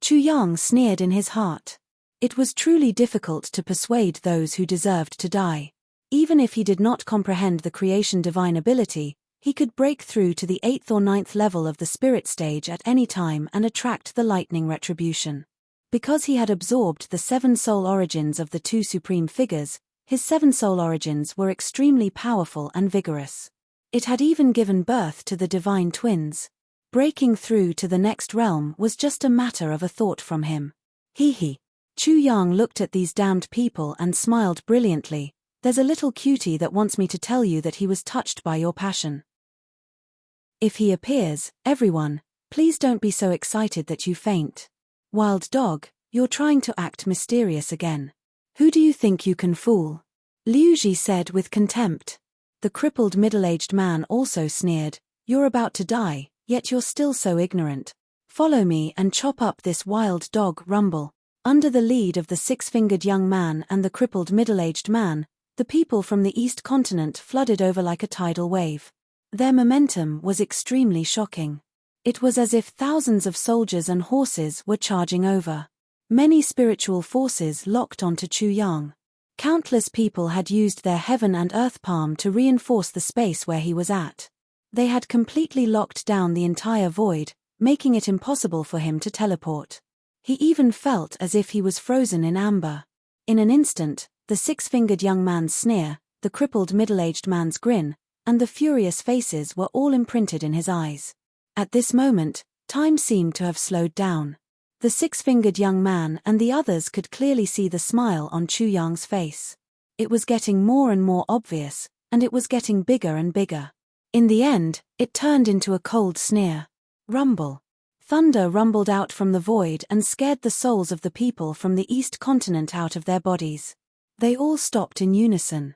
Chu Yang sneered in his heart. It was truly difficult to persuade those who deserved to die. Even if he did not comprehend the creation divine ability, he could break through to the 8th or 9th level of the spirit stage at any time and attract the lightning retribution. Because he had absorbed the 7 soul origins of the 2 supreme figures, his 7 soul origins were extremely powerful and vigorous. It had even given birth to the divine twins. Breaking through to the next realm was just a matter of a thought from him. Hee. Chu Yang looked at these damned people and smiled brilliantly. There's a little cutie that wants me to tell you that he was touched by your passion. If he appears, everyone, please don't be so excited that you faint. Wild dog, you're trying to act mysterious again. Who do you think you can fool? Liu Ji said with contempt. The crippled middle-aged man also sneered. You're about to die, yet you're still so ignorant. Follow me and chop up this wild dog. Rumble. Under the lead of the six-fingered young man and the crippled middle-aged man, the people from the East Continent flooded over like a tidal wave. Their momentum was extremely shocking. It was as if thousands of soldiers and horses were charging over. Many spiritual forces locked onto Chu Yang. Countless people had used their heaven and earth palm to reinforce the space where he was at. They had completely locked down the entire void, making it impossible for him to teleport. He even felt as if he was frozen in amber. In an instant, the six-fingered young man's sneer, the crippled middle-aged man's grin, and the furious faces were all imprinted in his eyes. At this moment, time seemed to have slowed down. The six-fingered young man and the others could clearly see the smile on Chu Yang's face. It was getting more and more obvious, and it was getting bigger and bigger. In the end, it turned into a cold sneer. Rumble. Thunder rumbled out from the void and scared the souls of the people from the East Continent out of their bodies. They all stopped in unison.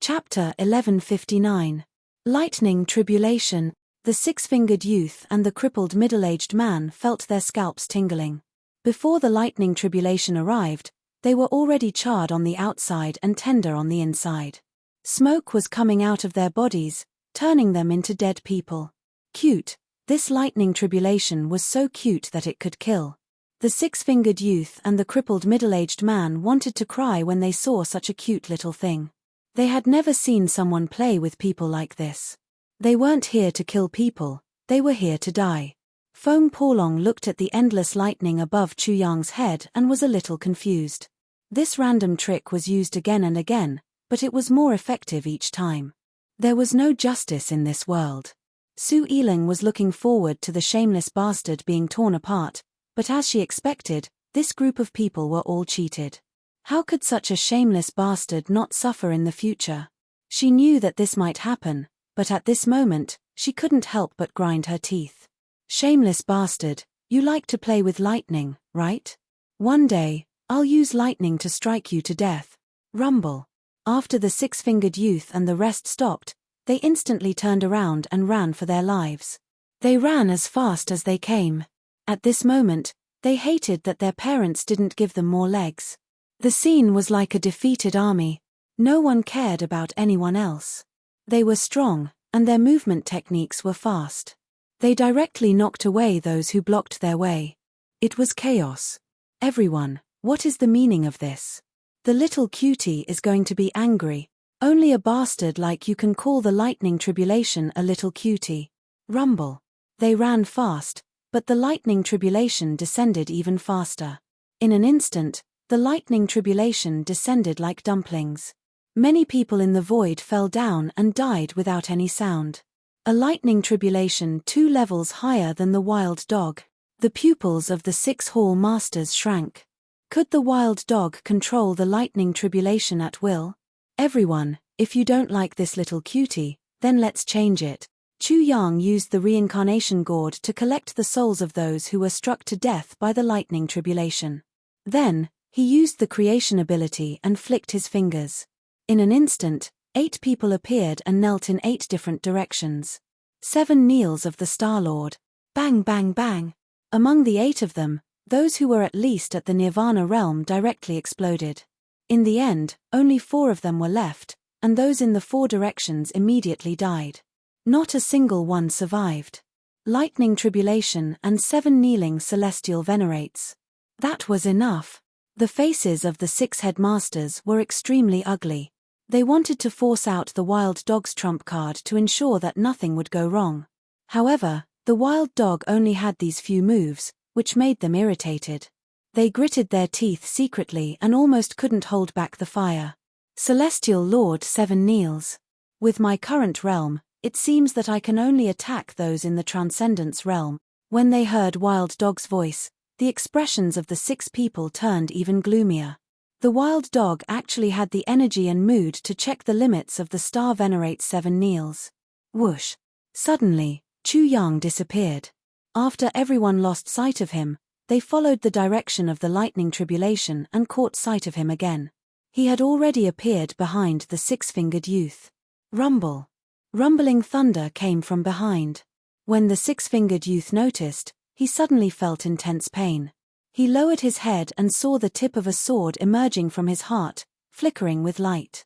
Chapter 1159. Lightning Tribulation. The six-fingered youth and the crippled middle-aged man felt their scalps tingling. Before the lightning tribulation arrived, they were already charred on the outside and tender on the inside. Smoke was coming out of their bodies, turning them into dead people. Cute. This lightning tribulation was so cute that it could kill. The six-fingered youth and the crippled middle-aged man wanted to cry when they saw such a cute little thing. They had never seen someone play with people like this. They weren't here to kill people, they were here to die. Feng Porlong looked at the endless lightning above Chu Yang's head and was a little confused. This random trick was used again and again, but it was more effective each time. There was no justice in this world. Su Yiling was looking forward to the shameless bastard being torn apart, but as she expected, this group of people were all cheated. How could such a shameless bastard not suffer in the future? She knew that this might happen, but at this moment, she couldn't help but grind her teeth. Shameless bastard, you like to play with lightning, right? One day, I'll use lightning to strike you to death. Rumble. After the six-fingered youth and the rest stopped, they instantly turned around and ran for their lives. They ran as fast as they came. At this moment, they hated that their parents didn't give them more legs. The scene was like a defeated army. No one cared about anyone else. They were strong, and their movement techniques were fast. They directly knocked away those who blocked their way. It was chaos. Everyone, what is the meaning of this? The little cutie is going to be angry. Only a bastard like you can call the lightning tribulation a little cutie. Rumble. They ran fast, but the lightning tribulation descended even faster. In an instant, the lightning tribulation descended like dumplings. Many people in the void fell down and died without any sound. A lightning tribulation 2 levels higher than the wild dog. The pupils of the 6 hall masters shrank. Could the wild dog control the lightning tribulation at will? Everyone, if you don't like this little cutie, then let's change it. Chu Yang used the reincarnation gourd to collect the souls of those who were struck to death by the lightning tribulation. Then, he used the creation ability and flicked his fingers. In an instant, 8 people appeared and knelt in 8 different directions. 7 kneels of the Star Lord. Bang bang bang. Among the 8 of them, those who were at least at the Nirvana realm directly exploded. In the end, only 4 of them were left, and those in the 4 directions immediately died. Not a single one survived. Lightning tribulation and 7 kneeling celestial venerates. That was enough. The faces of the 6 headmasters were extremely ugly. They wanted to force out the wild dog's trump card to ensure that nothing would go wrong. However, the wild dog only had these few moves, which made them irritated. They gritted their teeth secretly and almost couldn't hold back the fire. Celestial Lord 7 kneels. With my current realm, It seems that I can only attack those in the transcendence realm. When they heard Wild Dog's voice, the expressions of the 6 people turned even gloomier. The Wild Dog actually had the energy and mood to check the limits of the Star Venerate's 7 Kneels. Whoosh! Suddenly, Chu Yang disappeared. After everyone lost sight of him, they followed the direction of the lightning tribulation and caught sight of him again. He had already appeared behind the 6-fingered youth. Rumble! Rumbling thunder came from behind. When the 6-fingered youth noticed, he suddenly felt intense pain. He lowered his head and saw the tip of a sword emerging from his heart, flickering with light.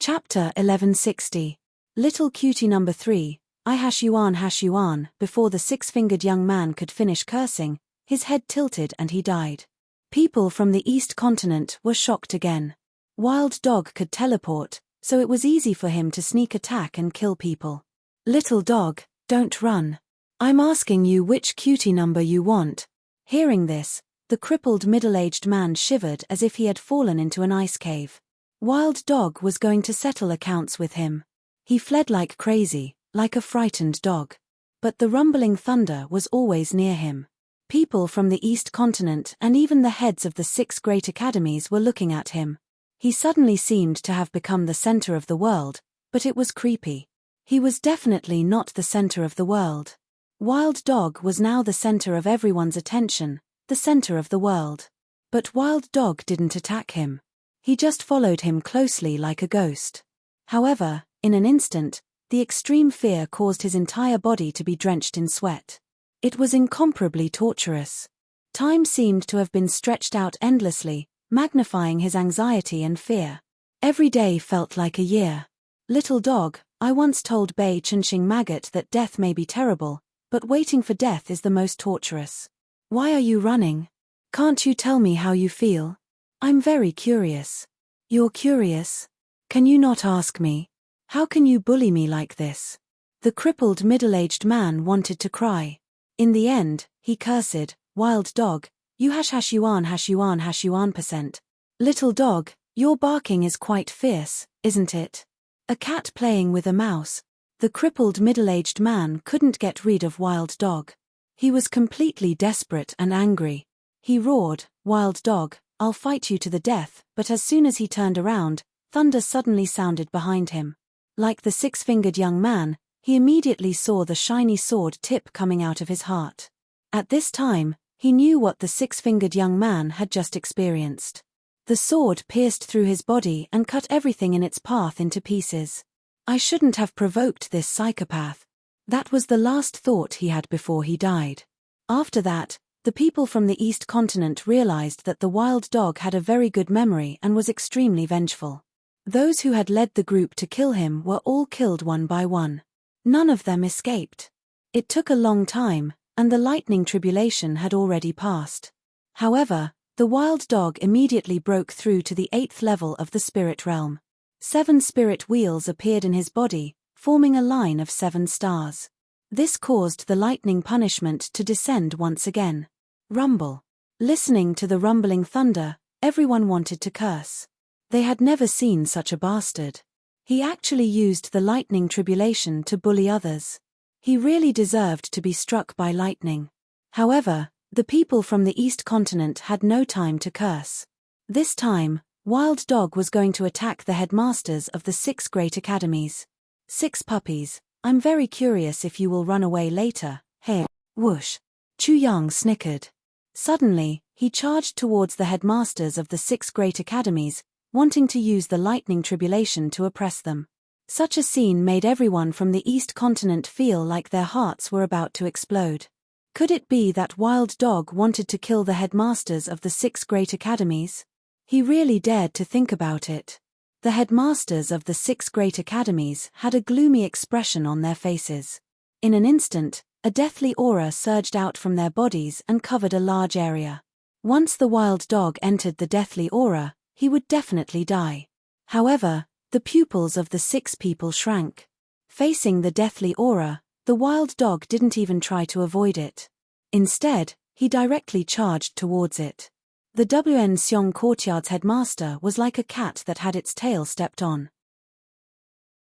Chapter 1160. Little Cutie Number 3, I-Yuan. Before the 6-fingered young man could finish cursing, his head tilted and he died. People from the East Continent were shocked again. Wild Dog could teleport, so it was easy for him to sneak attack and kill people. Little dog, don't run. I'm asking you which cutie number you want. Hearing this, the crippled middle-aged man shivered as if he had fallen into an ice cave. Wild Dog was going to settle accounts with him. He fled like crazy, like a frightened dog. But the rumbling thunder was always near him. People from the East Continent and even the heads of the 6 great academies were looking at him. He suddenly seemed to have become the center of the world, but it was creepy. He was definitely not the center of the world. Wild Dog was now the center of everyone's attention, the center of the world. But Wild Dog didn't attack him. He just followed him closely like a ghost. However, in an instant, the extreme fear caused his entire body to be drenched in sweat. It was incomparably torturous. Time seemed to have been stretched out endlessly, magnifying his anxiety and fear. Every day felt like a year. Little dog, I once told Bei Chunxing Maggot that death may be terrible, but waiting for death is the most torturous. Why are you running? Can't you tell me how you feel? I'm very curious. You're curious? Can you not ask me? How can you bully me like this? The crippled middle-aged man wanted to cry. In the end, he cursed, Wild Dog, you-Yuan%. Little dog, your barking is quite fierce, isn't it? A cat playing with a mouse. The crippled middle-aged man couldn't get rid of Wild Dog. He was completely desperate and angry. He roared, Wild Dog, I'll fight you to the death, but as soon as he turned around, thunder suddenly sounded behind him. Like the 6-fingered young man, he immediately saw the shiny sword tip coming out of his heart. At this time, he knew what the 6-fingered young man had just experienced. The sword pierced through his body and cut everything in its path into pieces. I shouldn't have provoked this psychopath. That was the last thought he had before he died. After that, the people from the East Continent realized that the Wild Dog had a very good memory and was extremely vengeful. Those who had led the group to kill him were all killed one by one. None of them escaped. It took a long time, and the lightning tribulation had already passed. However, the Wild Dog immediately broke through to the 8th level of the spirit realm. 7 spirit wheels appeared in his body, forming a line of 7 stars. This caused the lightning punishment to descend once again. Rumble. Listening to the rumbling thunder, everyone wanted to curse. They had never seen such a bastard. He actually used the lightning tribulation to bully others. He really deserved to be struck by lightning. However, the people from the East Continent had no time to curse. This time, Wild Dog was going to attack the headmasters of the 6 great academies. 6 puppies, I'm very curious if you will run away later. Hey, whoosh. Chu Yang snickered. Suddenly, he charged towards the headmasters of the 6 great academies, wanting to use the lightning tribulation to oppress them. Such a scene made everyone from the East Continent feel like their hearts were about to explode. Could it be that Wild Dog wanted to kill the headmasters of the 6 great academies? He really dared to think about it. The headmasters of the 6 great academies had a gloomy expression on their faces. In an instant, a deathly aura surged out from their bodies and covered a large area. Once the Wild Dog entered the deathly aura, he would definitely die. However, the pupils of the 6 people shrank. Facing the deathly aura, the Wild Dog didn't even try to avoid it. Instead, he directly charged towards it. The WN Xiong Courtyard's headmaster was like a cat that had its tail stepped on.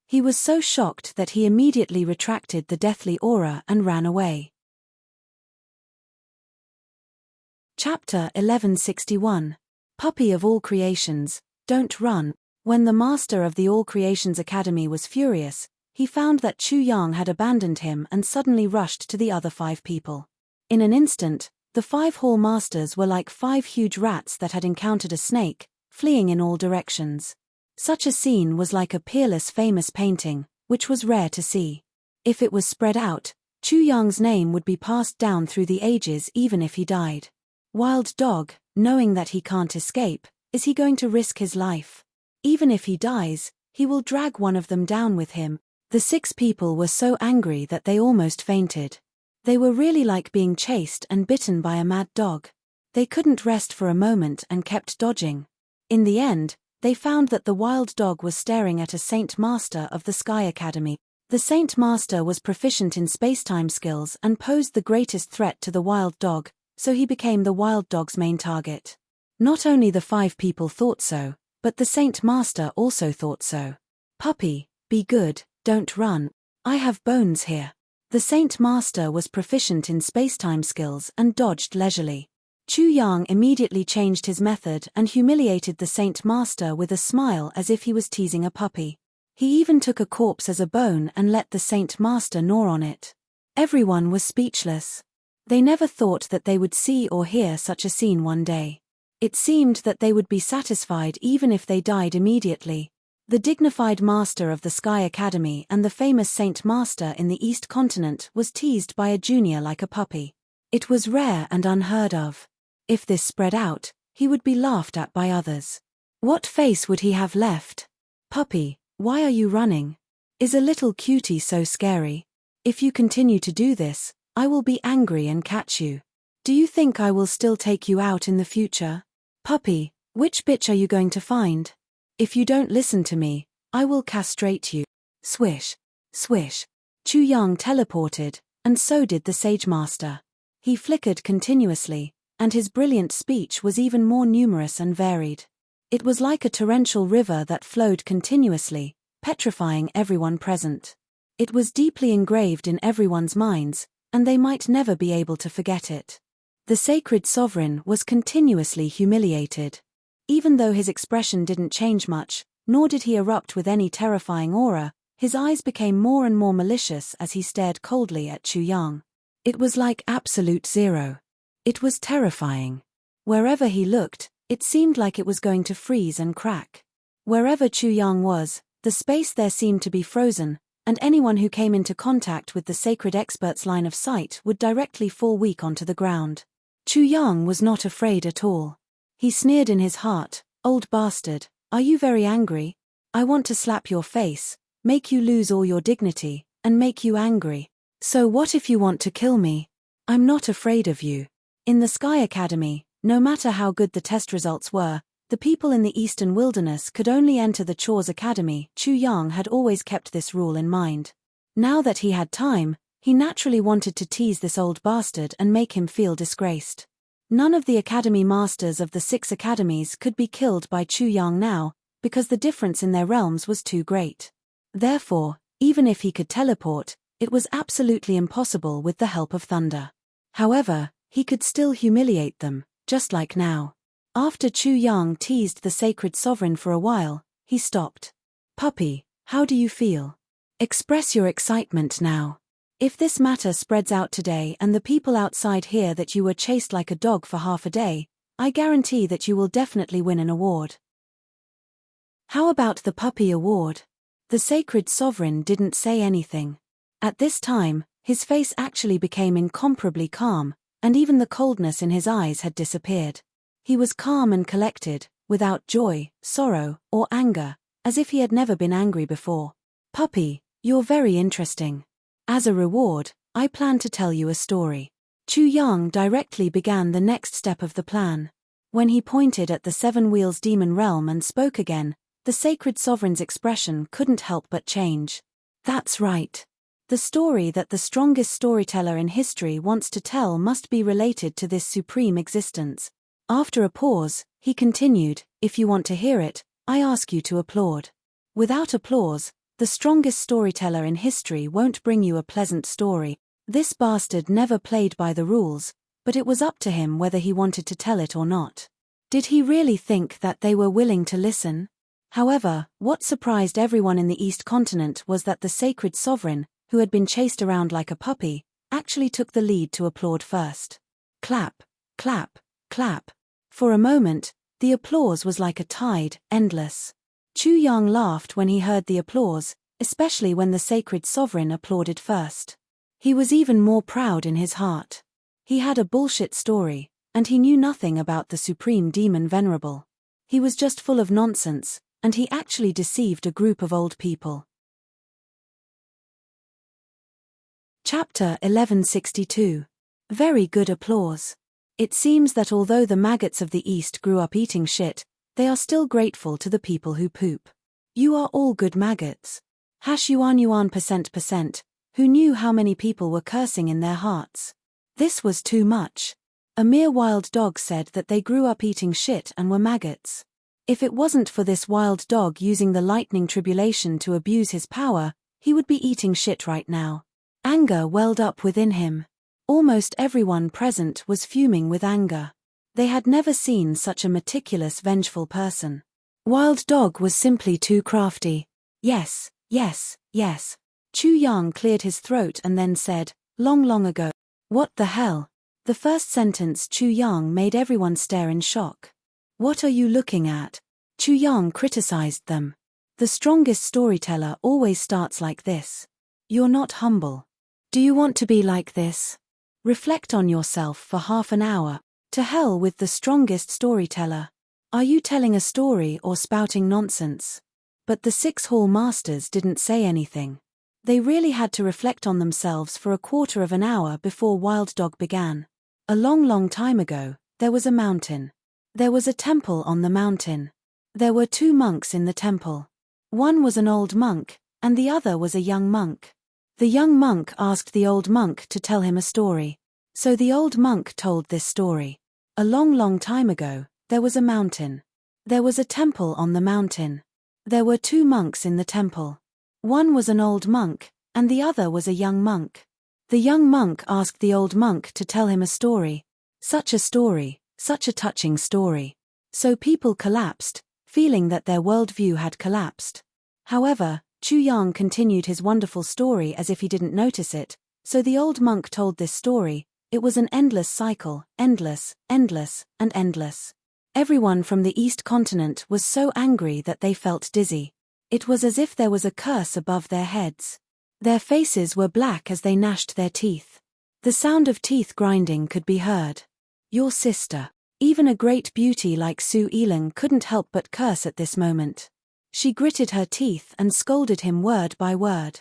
He was so shocked that he immediately retracted the deathly aura and ran away. Chapter 1161. Puppy of All Creations, Don't Run. When the master of the All Creations Academy was furious, he found that Chu Yang had abandoned him and suddenly rushed to the other 5 people. In an instant, the 5 hall masters were like 5 huge rats that had encountered a snake, fleeing in all directions. Such a scene was like a peerless famous painting, which was rare to see. If it was spread out, Chu Yang's name would be passed down through the ages even if he died. Wild dog, knowing that he can't escape, is he going to risk his life? Even if he dies, he will drag one of them down with him. The 6 people were so angry that they almost fainted. They were really like being chased and bitten by a mad dog. They couldn't rest for a moment and kept dodging. In the end, they found that the wild dog was staring at a Saint Master of the Sky Academy. The Saint Master was proficient in spacetime skills and posed the greatest threat to the wild dog, so he became the wild dog's main target. Not only the 5 people thought so, but the Saint Master also thought so. Puppy, be good, don't run. I have bones here. The Saint Master was proficient in spacetime skills and dodged leisurely. Chu Yang immediately changed his method and humiliated the Saint Master with a smile as if he was teasing a puppy. He even took a corpse as a bone and let the Saint Master gnaw on it. Everyone was speechless. They never thought that they would see or hear such a scene one day. It seemed that they would be satisfied even if they died immediately. The dignified master of the Sky Academy and the famous Saint Master in the East Continent was teased by a junior like a puppy. It was rare and unheard of. If this spread out, he would be laughed at by others. What face would he have left? Puppy, why are you running? Is a little cutie so scary? If you continue to do this, I will be angry and catch you. Do you think I will still take you out in the future? Puppy, which bitch are you going to find? If you don't listen to me, I will castrate you. Swish, swish. Chu Yang teleported, and so did the Sage Master. He flickered continuously, and his brilliant speech was even more numerous and varied. It was like a torrential river that flowed continuously, petrifying everyone present. It was deeply engraved in everyone's minds, and they might never be able to forget it. The sacred sovereign was continuously humiliated. Even though his expression didn't change much, nor did he erupt with any terrifying aura, his eyes became more and more malicious as he stared coldly at Chu Yang. It was like absolute zero. It was terrifying. Wherever he looked, it seemed like it was going to freeze and crack. Wherever Chu Yang was, the space there seemed to be frozen, and anyone who came into contact with the sacred expert's line of sight would directly fall weak onto the ground. Chu Yang was not afraid at all. He sneered in his heart, "Old bastard, are you very angry? I want to slap your face, make you lose all your dignity, and make you angry. So what if you want to kill me? I'm not afraid of you." In the Sky Academy, no matter how good the test results were, the people in the Eastern Wilderness could only enter the Chores Academy. Chu Yang had always kept this rule in mind. Now that he had time, he naturally wanted to tease this old bastard and make him feel disgraced. None of the Academy Masters of the 6 academies could be killed by Chu Yang now, because the difference in their realms was too great. Therefore, even if he could teleport, it was absolutely impossible with the help of thunder. However, he could still humiliate them, just like now. After Chu Yang teased the sacred sovereign for a while, he stopped. "Puppy, how do you feel? Express your excitement now. If this matter spreads out today and the people outside hear that you were chased like a dog for half a day, I guarantee that you will definitely win an award." How about the puppy award? The sacred sovereign didn't say anything. At this time, his face actually became incomparably calm, and even the coldness in his eyes had disappeared. He was calm and collected, without joy, sorrow, or anger, as if he had never been angry before. "Puppy, you're very interesting. As a reward, I plan to tell you a story." Chu Yang directly began the next step of the plan. When he pointed at the 7 Wheels demon realm and spoke again, the sacred sovereign's expression couldn't help but change. "That's right. The story that the strongest storyteller in history wants to tell must be related to this supreme existence." After a pause, he continued, "If you want to hear it, I ask you to applaud." Without applause, The strongest storyteller in history won't bring you a pleasant story. This bastard never played by the rules, but it was up to him whether he wanted to tell it or not. Did he really think that they were willing to listen? However, what surprised everyone in the East Continent was that the sacred sovereign, who had been chased around like a puppy, actually took the lead to applaud first. Clap, clap, clap. For a moment, the applause was like a tide, endless. Chu Yang laughed when he heard the applause, especially when the sacred sovereign applauded first. He was even more proud in his heart. He had a bullshit story, and he knew nothing about the supreme demon venerable. He was just full of nonsense, and he actually deceived a group of old people. Chapter 1162. Very good applause. It seems that although the maggots of the East grew up eating shit, they are still grateful to the people who poop. You are all good maggots. %. Who knew how many people were cursing in their hearts? This was too much. A mere wild dog said that they grew up eating shit and were maggots. If it wasn't for this wild dog using the lightning tribulation to abuse his power, he would be eating shit right now. Anger welled up within him. Almost everyone present was fuming with anger. They had never seen such a meticulous, vengeful person. Wild Dog was simply too crafty. Yes, yes, yes. Chu Yang cleared his throat and then said, long, long ago. What the hell? The first sentence Chu Yang made everyone stare in shock. What are you looking at? Chu Yang criticized them. The strongest storyteller always starts like this. You're not humble. Do you want to be like this? Reflect on yourself for half an hour. To hell with the strongest storyteller. Are you telling a story or spouting nonsense? But the 6 hall masters didn't say anything. They really had to reflect on themselves for a quarter of an hour before Wild Dog began. A long, long time ago, there was a mountain. There was a temple on the mountain. There were 2 monks in the temple. One was an old monk, and the other was a young monk. The young monk asked the old monk to tell him a story. So the old monk told this story. A long, long time ago, there was a mountain. There was a temple on the mountain. There were 2 monks in the temple. One was an old monk, and the other was a young monk. The young monk asked the old monk to tell him a story. Such a story, such a touching story. So people collapsed, feeling that their worldview had collapsed. However, Chu Yang continued his wonderful story as if he didn't notice it, so the old monk told this story. It was an endless cycle, endless, endless, and endless. Everyone from the East Continent was so angry that they felt dizzy. It was as if there was a curse above their heads. Their faces were black as they gnashed their teeth. The sound of teeth grinding could be heard. Your sister. Even a great beauty like Su Yiling couldn't help but curse at this moment. She gritted her teeth and scolded him word by word.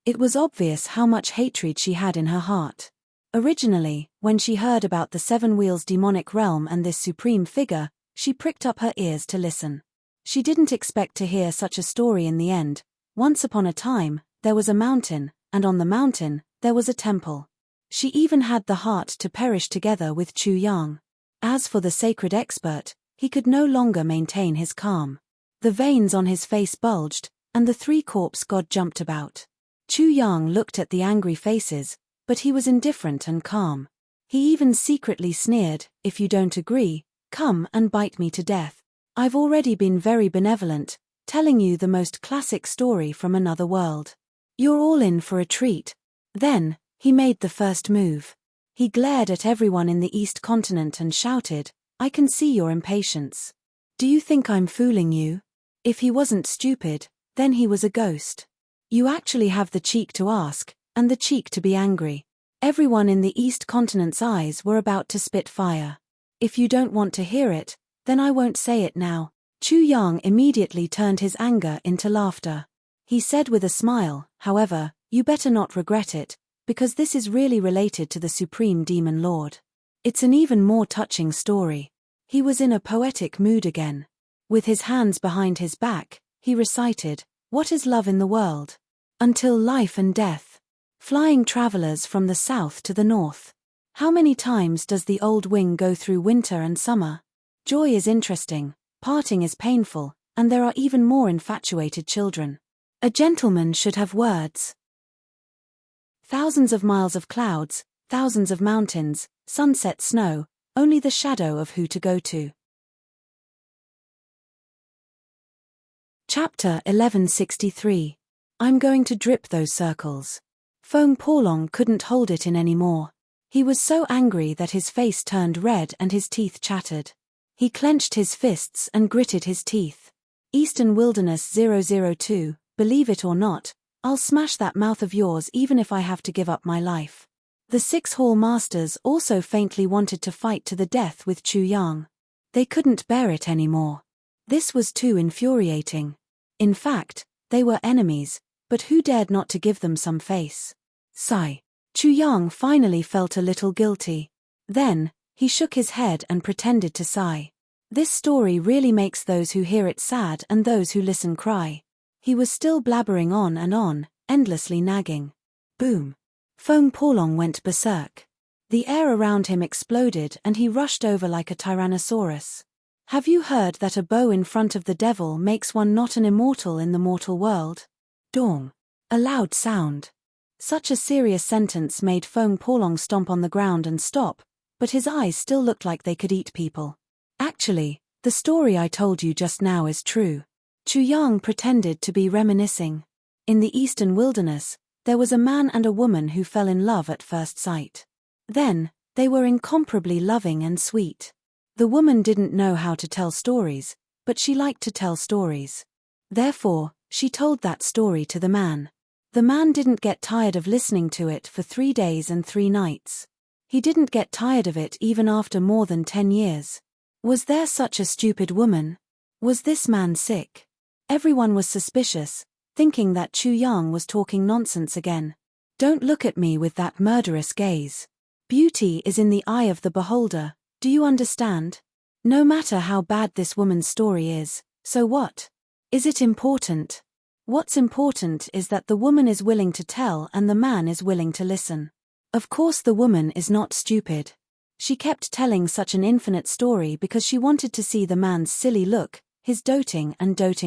It was obvious how much hatred she had in her heart. Originally, when she heard about the 7 Wheels demonic realm and this supreme figure, she pricked up her ears to listen. She didn't expect to hear such a story in the end. Once upon a time, there was a mountain, and on the mountain, there was a temple. She even had the heart to perish together with Chu Yang. As for the sacred expert, he could no longer maintain his calm. The veins on his face bulged, and the 3 corpse god jumped about. Chu Yang looked at the angry faces, but he was indifferent and calm. He even secretly sneered, if you don't agree, come and bite me to death. I've already been very benevolent, telling you the most classic story from another world. You're all in for a treat. Then, he made the first move. He glared at everyone in the East Continent and shouted, I can see your impatience. Do you think I'm fooling you? If he wasn't stupid, then he was a ghost. You actually have the cheek to ask, and the cheek to be angry. Everyone in the East Continent's eyes were about to spit fire. If you don't want to hear it, then I won't say it now. Chu Yang immediately turned his anger into laughter. He said with a smile, however, you better not regret it, because this is really related to the Supreme Demon Lord. It's an even more touching story. He was in a poetic mood again. With his hands behind his back, he recited, What is love in the world? Until life and death. Flying travelers from the south to the north. How many times does the old wing go through winter and summer? Joy is interesting, parting is painful, and there are even more infatuated children. A gentleman should have words. Thousands of miles of clouds, thousands of mountains, sunset snow, only the shadow of who to go to. Chapter 1163. I'm going to drip those circles. Fong Porlong couldn't hold it in any more. He was so angry that his face turned red and his teeth chattered. He clenched his fists and gritted his teeth. Eastern Wilderness 002, believe it or not, I'll smash that mouth of yours even if I have to give up my life. The 6 Hall Masters also faintly wanted to fight to the death with Chu Yang. They couldn't bear it anymore. This was too infuriating. In fact, they were enemies, but who dared not to give them some face? Sigh. Chu Yang finally felt a little guilty. Then, he shook his head and pretended to sigh. This story really makes those who hear it sad and those who listen cry. He was still blabbering on, endlessly nagging. Boom. Fong Porlong went berserk. The air around him exploded and he rushed over like a tyrannosaurus. Have you heard that a bow in front of the devil makes one not an immortal in the mortal world? Dong. A loud sound. Such a serious sentence made Fong Porlong stomp on the ground and stop, but his eyes still looked like they could eat people. Actually, the story I told you just now is true. Chu Yang pretended to be reminiscing. In the Eastern Wilderness, there was a man and a woman who fell in love at first sight. Then, they were incomparably loving and sweet. The woman didn't know how to tell stories, but she liked to tell stories. Therefore, she told that story to the man. The man didn't get tired of listening to it for 3 days and 3 nights. He didn't get tired of it even after more than 10 years. Was there such a stupid woman? Was this man sick? Everyone was suspicious, thinking that Chu Yang was talking nonsense again. Don't look at me with that murderous gaze. Beauty is in the eye of the beholder, do you understand? No matter how bad this woman's story is, so what? Is it important? What's important is that the woman is willing to tell and the man is willing to listen. Of course the woman is not stupid. She kept telling such an infinite story because she wanted to see the man's silly look, his doting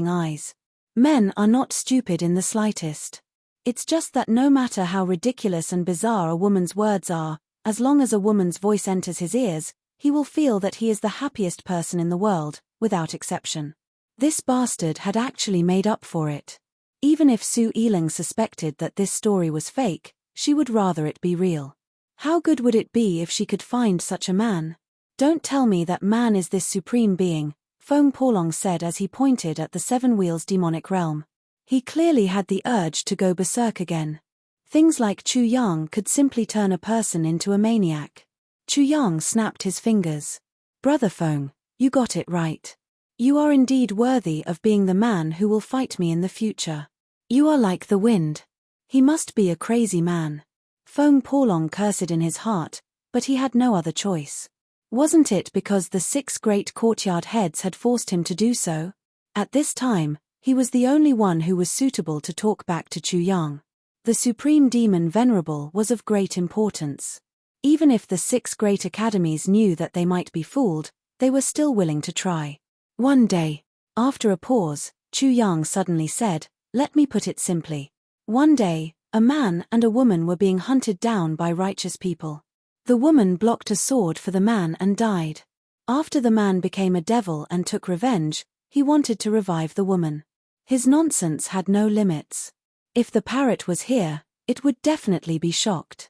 eyes. Men are not stupid in the slightest. It's just that no matter how ridiculous and bizarre a woman's words are, as long as a woman's voice enters his ears, he will feel that he is the happiest person in the world, without exception. This bastard had actually made up for it. Even if Su Yiling suspected that this story was fake, she would rather it be real. How good would it be if she could find such a man? Don't tell me that man is this supreme being, Fong Porlong said as he pointed at the 7 Wheels demonic realm. He clearly had the urge to go berserk again. Things like Chu Yang could simply turn a person into a maniac. Chu Yang snapped his fingers. Brother Fong, you got it right. You are indeed worthy of being the man who will fight me in the future. You are like the wind. He must be a crazy man. Fong Porlong cursed in his heart, but he had no other choice. Wasn't it because the 6 great courtyard heads had forced him to do so? At this time, he was the only one who was suitable to talk back to Chu Yang. The supreme demon Venerable was of great importance. Even if the 6 great academies knew that they might be fooled, they were still willing to try. One day, after a pause, Chu Yang suddenly said, "Let me put it simply. One day, a man and a woman were being hunted down by righteous people. The woman blocked a sword for the man and died. After the man became a devil and took revenge, he wanted to revive the woman. His nonsense had no limits. If the parrot was here, it would definitely be shocked."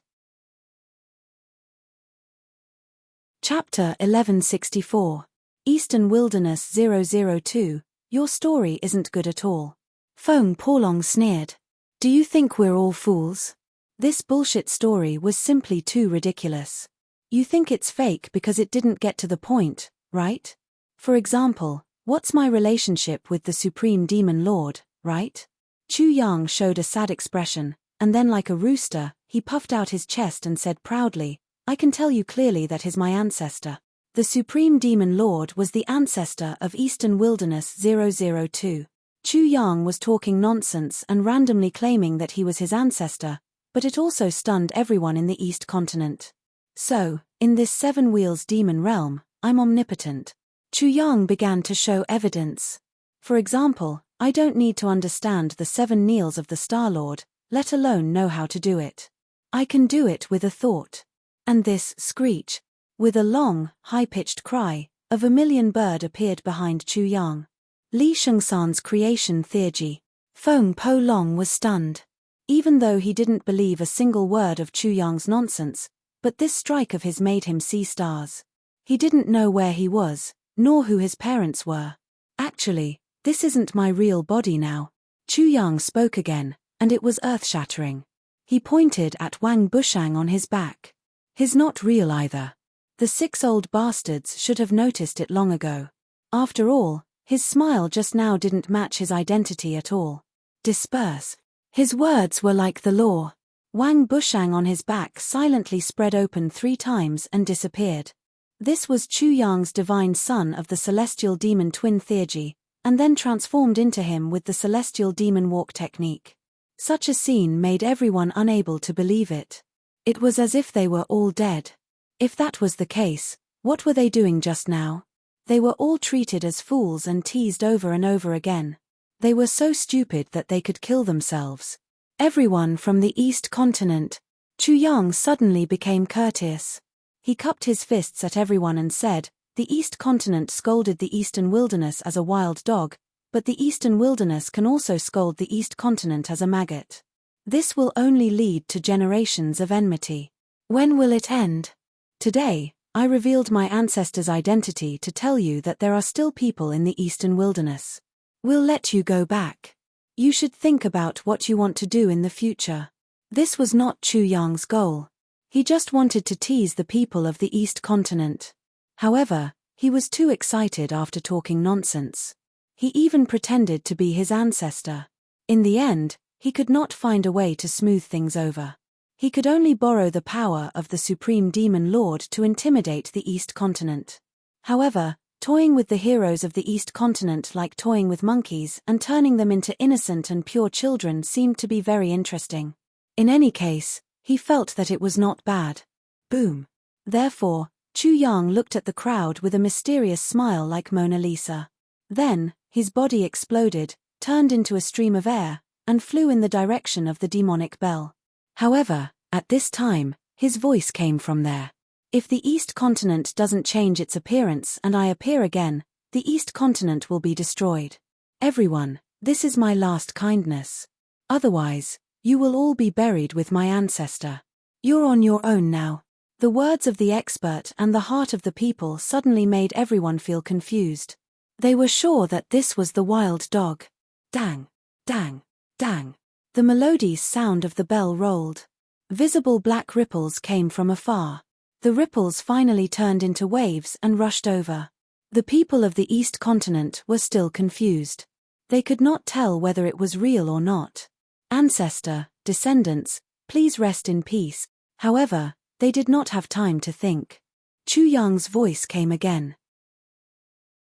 Chapter 1164. Eastern Wilderness 002, your story isn't good at all. Fong Porlong sneered. Do you think we're all fools? This bullshit story was simply too ridiculous. You think it's fake because it didn't get to the point, right? For example, what's my relationship with the Supreme Demon Lord, right? Chu Yang showed a sad expression, and then like a rooster, he puffed out his chest and said proudly, I can tell you clearly that he's my ancestor. The Supreme Demon Lord was the ancestor of Eastern Wilderness 002. Chu Yang was talking nonsense and randomly claiming that he was his ancestor, but it also stunned everyone in the East continent. So, in this 7 Wheels demon realm, I'm omnipotent. Chu Yang began to show evidence. For example, I don't need to understand the 7 Kneels of the Star-Lord, let alone know how to do it. I can do it with a thought. And this screech, with a long, high-pitched cry, a vermilion bird appeared behind Chu Yang. Li Shengsan's creation Theurgy. Feng Po Long was stunned. Even though he didn't believe a single word of Chu Yang's nonsense, but this strike of his made him see stars. He didn't know where he was, nor who his parents were. Actually, this isn't my real body now. Chu Yang spoke again, and it was earth-shattering. He pointed at Wang Bushang on his back. He's not real either. The 6 old bastards should have noticed it long ago. After all, his smile just now didn't match his identity at all. Disperse. His words were like the law. Wang Bushang on his back silently spread open 3 times and disappeared. This was Chu Yang's divine son of the celestial demon twin Theurgy, and then transformed into him with the celestial demon walk technique. Such a scene made everyone unable to believe it. It was as if they were all dead. If that was the case, what were they doing just now? They were all treated as fools and teased over and over again. They were so stupid that they could kill themselves. Everyone from the East Continent. Chu Yang suddenly became courteous. He cupped his fists at everyone and said, "The East Continent scolded the Eastern Wilderness as a wild dog, but the Eastern Wilderness can also scold the East Continent as a maggot. This will only lead to generations of enmity. When will it end? Today, I revealed my ancestors' identity to tell you that there are still people in the Eastern Wilderness. We'll let you go back. You should think about what you want to do in the future." This was not Chu Yang's goal. He just wanted to tease the people of the East Continent. However, he was too excited after talking nonsense. He even pretended to be his ancestor. In the end, he could not find a way to smooth things over. He could only borrow the power of the Supreme Demon Lord to intimidate the East Continent. However, toying with the heroes of the East Continent like toying with monkeys and turning them into innocent and pure children seemed to be very interesting. In any case, he felt that it was not bad. Boom. Therefore, Chu Yang looked at the crowd with a mysterious smile like Mona Lisa. Then, his body exploded, turned into a stream of air, and flew in the direction of the demonic bell. However, at this time, his voice came from there. "If the East Continent doesn't change its appearance and I appear again, the East Continent will be destroyed. Everyone, this is my last kindness. Otherwise, you will all be buried with my ancestor. You're on your own now." The words of the expert and the heart of the people suddenly made everyone feel confused. They were sure that this was the wild dog. Dang, dang, dang. The melodious sound of the bell rolled. Visible black ripples came from afar. The ripples finally turned into waves and rushed over. The people of the East Continent were still confused. They could not tell whether it was real or not. "Ancestor, descendants, please rest in peace." However, they did not have time to think. Chu Yang's voice came again.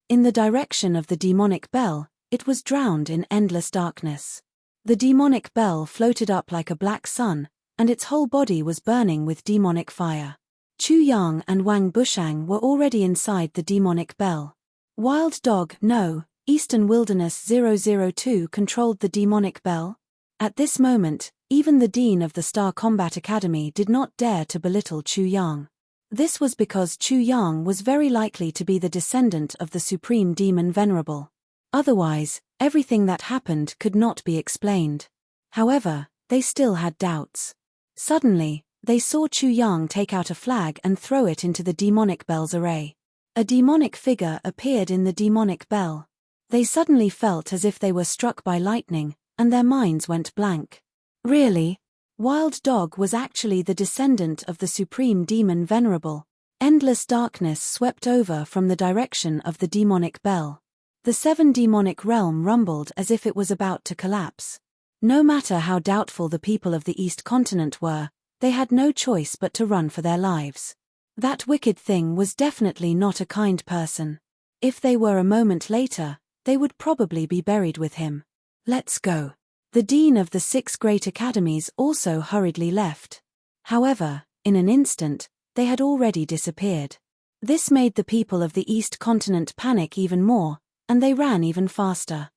In the direction of the demonic bell, it was drowned in endless darkness. The demonic bell floated up like a black sun, and its whole body was burning with demonic fire. Chu Yang and Wang Bushang were already inside the demonic bell. Wild Dog, no, Eastern Wilderness 002 controlled the demonic bell. At this moment, even the Dean of the Star Combat Academy did not dare to belittle Chu Yang. This was because Chu Yang was very likely to be the descendant of the Supreme Demon Venerable. Otherwise, everything that happened could not be explained. However, they still had doubts. Suddenly, they saw Chu Yang take out a flag and throw it into the demonic bell's array. A demonic figure appeared in the demonic bell. They suddenly felt as if they were struck by lightning, and their minds went blank. Really? Wild Dog was actually the descendant of the Supreme Demon Venerable. Endless darkness swept over from the direction of the demonic bell. The 7 demonic realm rumbled as if it was about to collapse. No matter how doubtful the people of the East Continent were, they had no choice but to run for their lives. That wicked thing was definitely not a kind person. If they were a moment later, they would probably be buried with him. "Let's go." The Dean of the 6 Great Academies also hurriedly left. However, in an instant, they had already disappeared. This made the people of the East Continent panic even more, and they ran even faster.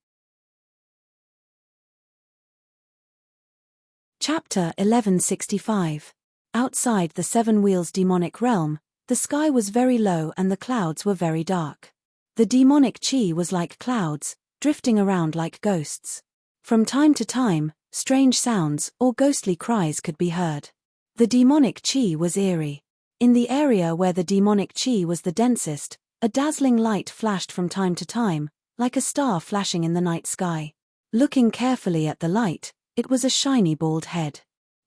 Chapter 1165. Outside the Seven Wheels demonic realm, the sky was very low and the clouds were very dark. The demonic chi was like clouds, drifting around like ghosts. From time to time, strange sounds or ghostly cries could be heard. The demonic chi was eerie. In the area where the demonic chi was the densest, a dazzling light flashed from time to time, like a star flashing in the night sky. Looking carefully at the light, it was a shiny bald head.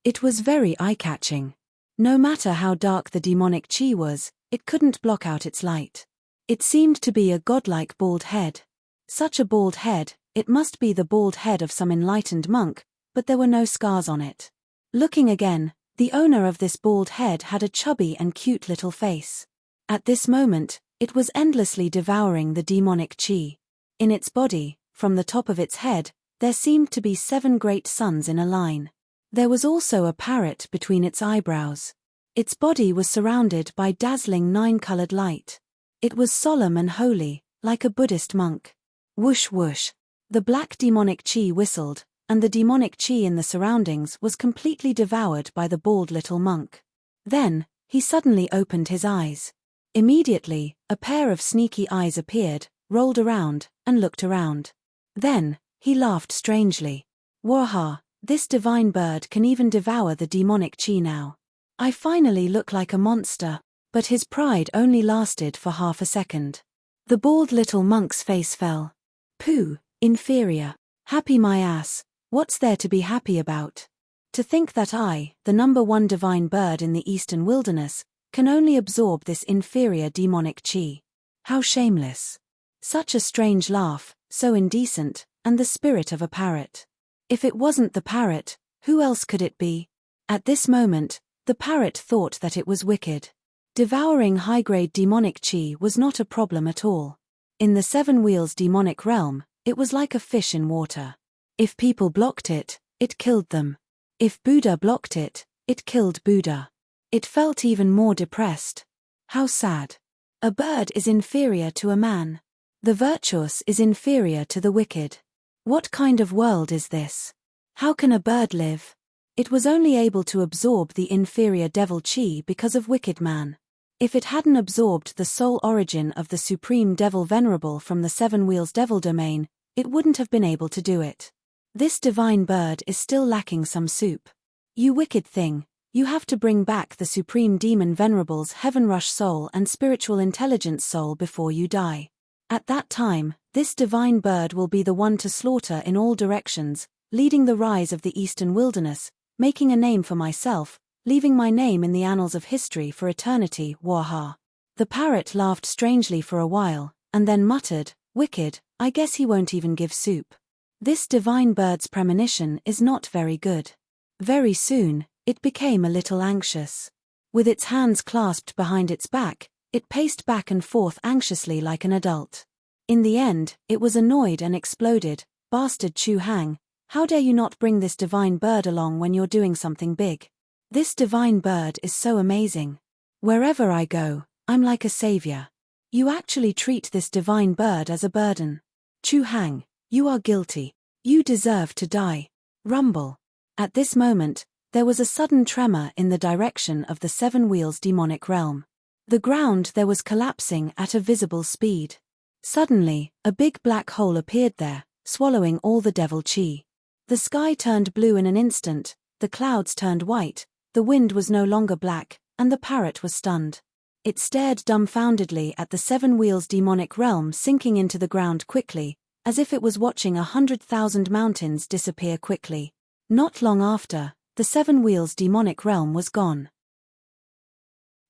It was very eye-catching. No matter how dark the demonic chi was, it couldn't block out its light. It seemed to be a godlike bald head. Such a bald head, it must be the bald head of some enlightened monk, but there were no scars on it. Looking again, the owner of this bald head had a chubby and cute little face. At this moment, it was endlessly devouring the demonic chi. In its body, from the top of its head, there seemed to be 7 great suns in a line. There was also a parrot between its eyebrows. Its body was surrounded by dazzling 9-colored light. It was solemn and holy, like a Buddhist monk. Whoosh whoosh. The black demonic chi whistled, and the demonic chi in the surroundings was completely devoured by the bald little monk. Then, he suddenly opened his eyes. Immediately, a pair of sneaky eyes appeared, rolled around, and looked around. Then, he laughed strangely. Waha, this divine bird can even devour the demonic chi now. I finally look like a monster. But his pride only lasted for half a second. The bald little monk's face fell. Pooh, inferior. Happy my ass, what's there to be happy about? To think that I, the #1 divine bird in the eastern wilderness, can only absorb this inferior demonic chi. How shameless. Such a strange laugh, so indecent, and the spirit of a parrot. If it wasn't the parrot, who else could it be? At this moment, the parrot thought that it was wicked. Devouring high-grade demonic chi was not a problem at all. In the Seven Wheels demonic realm, it was like a fish in water. If people blocked it, it killed them. If Buddha blocked it, it killed Buddha. It felt even more depressed. How sad. A bird is inferior to a man. The virtuous is inferior to the wicked. What kind of world is this? How can a bird live? It was only able to absorb the inferior devil chi because of wicked man. If it hadn't absorbed the soul origin of the supreme devil venerable from the Seven Wheels devil domain, it wouldn't have been able to do it. This divine bird is still lacking some soup. You wicked thing, you have to bring back the supreme demon venerable's heaven rush soul and spiritual intelligence soul before you die. At that time, this divine bird will be the one to slaughter in all directions, leading the rise of the eastern wilderness, making a name for myself, leaving my name in the annals of history for eternity, waha. The parrot laughed strangely for a while, and then muttered, wicked, I guess he won't even give soup. This divine bird's premonition is not very good. Very soon, it became a little anxious. With its hands clasped behind its back, it paced back and forth anxiously like an adult. In the end, it was annoyed and exploded, bastard Chu Hang, how dare you not bring this divine bird along when you're doing something big? This divine bird is so amazing. Wherever I go, I'm like a savior. You actually treat this divine bird as a burden. Chu Hang, you are guilty. You deserve to die. Rumble. At this moment, there was a sudden tremor in the direction of the Seven Wheels demonic realm. The ground there was collapsing at a visible speed. Suddenly, a big black hole appeared there, swallowing all the devil chi. The sky turned blue in an instant, the clouds turned white, the wind was no longer black, and the parrot was stunned. It stared dumbfoundedly at the Seven Wheels demonic realm sinking into the ground quickly, as if it was watching 100,000 mountains disappear quickly. Not long after, the Seven Wheels demonic realm was gone.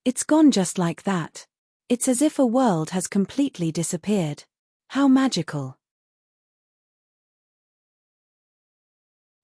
It's gone just like that. It's as if a world has completely disappeared. How magical.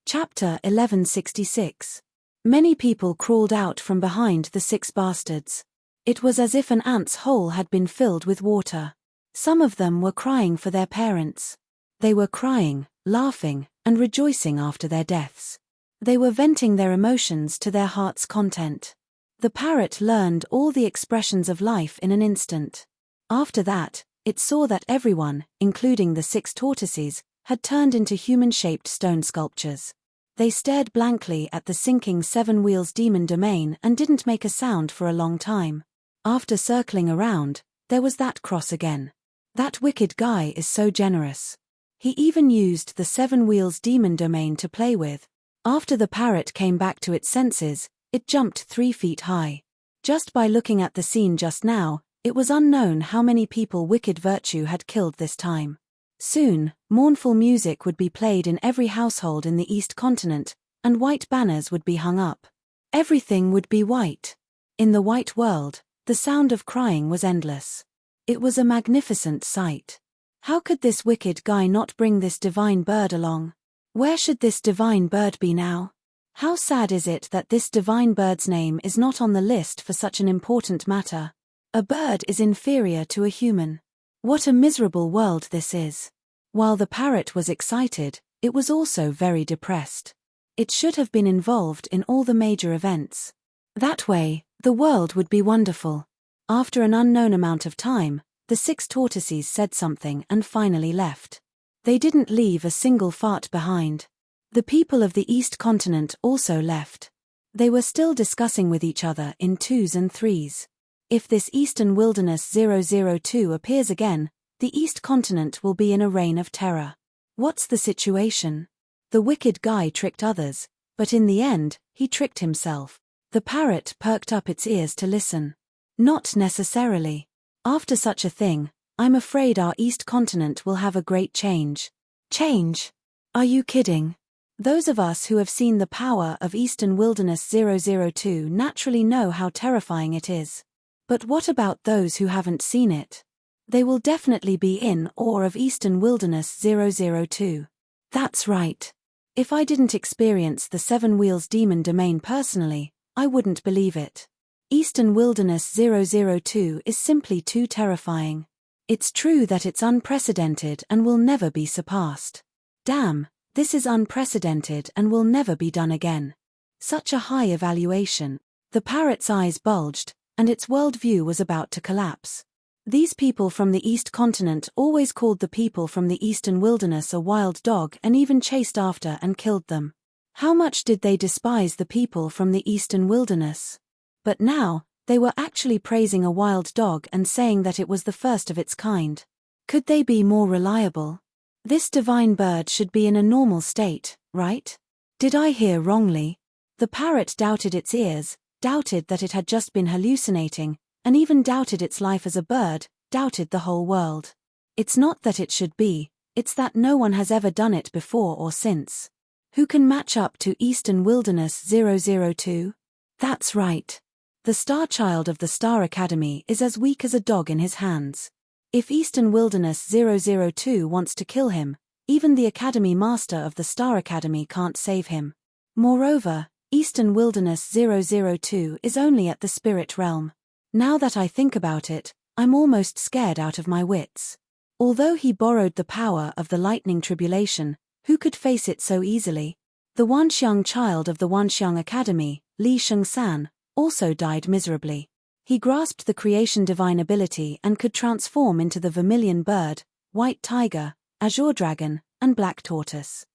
Chapter 1166. Many people crawled out from behind the 6 bastards. It was as if an ant's hole had been filled with water. Some of them were crying for their parents. They were crying, laughing, and rejoicing after their deaths. They were venting their emotions to their heart's content. The parrot learned all the expressions of life in an instant. After that, it saw that everyone, including the 6 tortoises, had turned into human-shaped stone sculptures. They stared blankly at the sinking Seven Wheels demon domain and didn't make a sound for a long time. After circling around, there was that cross again. That wicked guy is so generous. He even used the Seven Wheels demon domain to play with. After the parrot came back to its senses, it jumped 3 feet high. Just by looking at the scene just now, it was unknown how many people wicked virtue had killed this time. Soon, mournful music would be played in every household in the East Continent, and white banners would be hung up. Everything would be white. In the white world, the sound of crying was endless. It was a magnificent sight. How could this wicked guy not bring this divine bird along? Where should this divine bird be now? How sad is it that this divine bird's name is not on the list for such an important matter? A bird is inferior to a human. What a miserable world this is. While the parrot was excited, it was also very depressed. It should have been involved in all the major events. That way, the world would be wonderful. After an unknown amount of time, the 6 tortoises said something and finally left. They didn't leave a single fart behind. The people of the East Continent also left. They were still discussing with each other in 2s and 3s. If this Eastern Wilderness 002 appears again, the East Continent will be in a reign of terror. What's the situation? The wicked guy tricked others, but in the end, he tricked himself. The parrot perked up its ears to listen. Not necessarily. After such a thing, I'm afraid our East Continent will have a great change. Change? Are you kidding? Those of us who have seen the power of Eastern Wilderness 002 naturally know how terrifying it is. But what about those who haven't seen it? They will definitely be in awe of Eastern Wilderness 002. That's right. If I didn't experience the Seven Wheels demon domain personally, I wouldn't believe it. Eastern Wilderness 002 is simply too terrifying. It's true that it's unprecedented and will never be surpassed. Damn, this is unprecedented and will never be done again. Such a high evaluation. The parrot's eyes bulged, and its worldview was about to collapse. These people from the East Continent always called the people from the Eastern Wilderness a wild dog and even chased after and killed them. How much did they despise the people from the Eastern Wilderness? But now, they were actually praising a wild dog and saying that it was the first of its kind. Could they be more reliable? This divine bird should be in a normal state, right? Did I hear wrongly? The parrot doubted its ears, doubted that it had just been hallucinating, and even doubted its life as a bird, doubted the whole world. It's not that it should be, it's that no one has ever done it before or since. Who can match up to Eastern Wilderness 002? That's right. The Star Child of the Star Academy is as weak as a dog in his hands. If Eastern Wilderness 002 wants to kill him, even the Academy Master of the Star Academy can't save him. Moreover, Eastern Wilderness 002 is only at the spirit realm. Now that I think about it, I'm almost scared out of my wits. Although he borrowed the power of the lightning tribulation, who could face it so easily? The Wanxiang child of the Wanxiang Academy, Li Shengsan, also died miserably. He grasped the creation divine ability and could transform into the vermilion bird, white tiger, azure dragon, and black tortoise.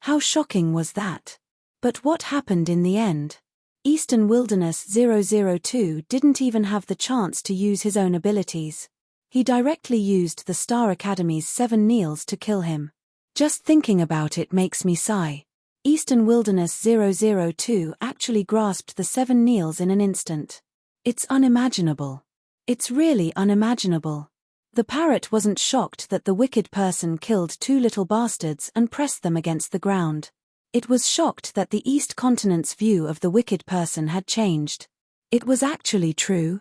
How shocking was that? But what happened in the end? Eastern Wilderness 002 didn't even have the chance to use his own abilities. He directly used the Star Academy's 7 Kneels to kill him. Just thinking about it makes me sigh. Eastern Wilderness 002 actually grasped the 7 Kneels in an instant. It's unimaginable. It's really unimaginable. The parrot wasn't shocked that the wicked person killed 2 little bastards and pressed them against the ground. It was shocked that the East Continent's view of the wicked person had changed. It was actually true.